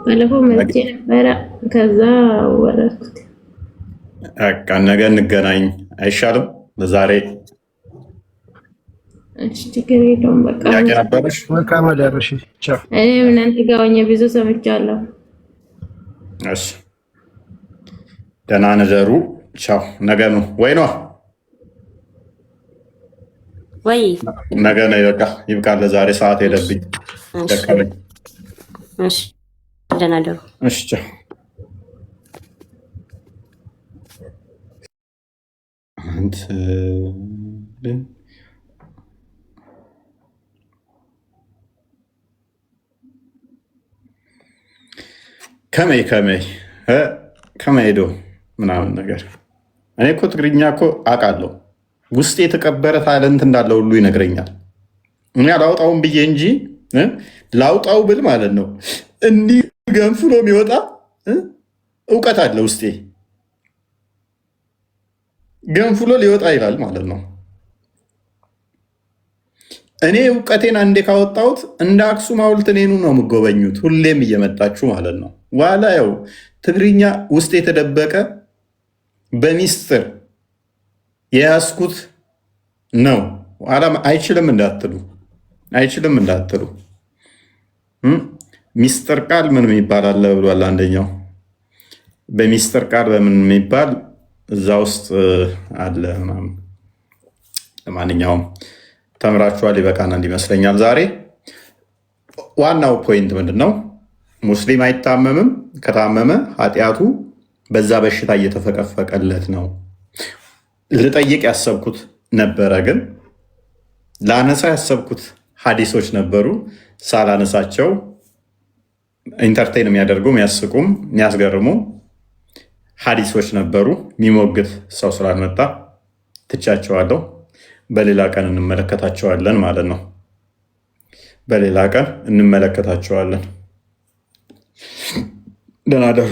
ባለፈው መጥቼ ነበረ፣ ከዛ ወረድኩት። በቃ ነገ እንገናኝ አይሻልም? ለዛሬ እሺ፣ ችግር የለውም። በቃ ያቄ ነበርሽ። መልካም አዳርሽ። ቻው። እኔም እናንተ ጋር ሆኜ ብዙ ሰምቻለሁ። እሺ፣ ደህና ነደሩ። ቻው። ነገ ነው ወይ ነው? ወይ ነገ ነው። በቃ ይብቃል። ለዛሬ ሰዓት ሄደብኝ። ደከመኝ። እሺ፣ ደህና ደሩ። እሺ፣ ቻው። ከመይ ሄዶ ምናምን ነገር። እኔ እኮ ትግርኛ እኮ አውቃለሁ። ውስጥ የተቀበረ ታለንት እንዳለ ሁሉ ይነግረኛል። እኔ አላውጣውም ብዬ እንጂ ላውጣው ብል ማለት ነው እንዲህ ገንፍሎ የሚወጣ እውቀት አለ ውስጤ። ገንፍሎ ሊወጣ ይላል ማለት ነው። እኔ እውቀቴን አንዴ ካወጣሁት እንደ አክሱም ሐውልት እኔኑ ነው የምጎበኙት፣ ሁሌም እየመጣችሁ ማለት ነው። ዋላ ያው ትግርኛ ውስጥ የተደበቀ በሚስጥር የያዝኩት ነው። አይችልም እንዳትሉ ሚስጥር ቃል ምን የሚባል አለ ብሏል አንደኛው። በሚስጥር ቃል በምን የሚባል እዛ ውስጥ አለ ምናምን። ለማንኛውም ተምራችኋል፣ ይበቃናል ይመስለኛል። ዛሬ ዋናው ፖይንት ምንድን ነው? ሙስሊም አይታመምም። ከታመመ ኃጢአቱ በዛ በሽታ እየተፈቀፈቀለት ነው። ልጠይቅ ያሰብኩት ነበረ፣ ግን ላነሳ ያሰብኩት ሀዲሶች ነበሩ። ሳላነሳቸው ኢንተርቴን የሚያደርጉ የሚያስቁም የሚያስገርሙ ሀዲሶች ነበሩ። የሚሞግት ሰው ስላልመጣ ትቻቸዋለሁ። በሌላ ቀን እንመለከታቸዋለን ማለት ነው። በሌላ ቀን እንመለከታቸዋለን። ደህና ደሩ።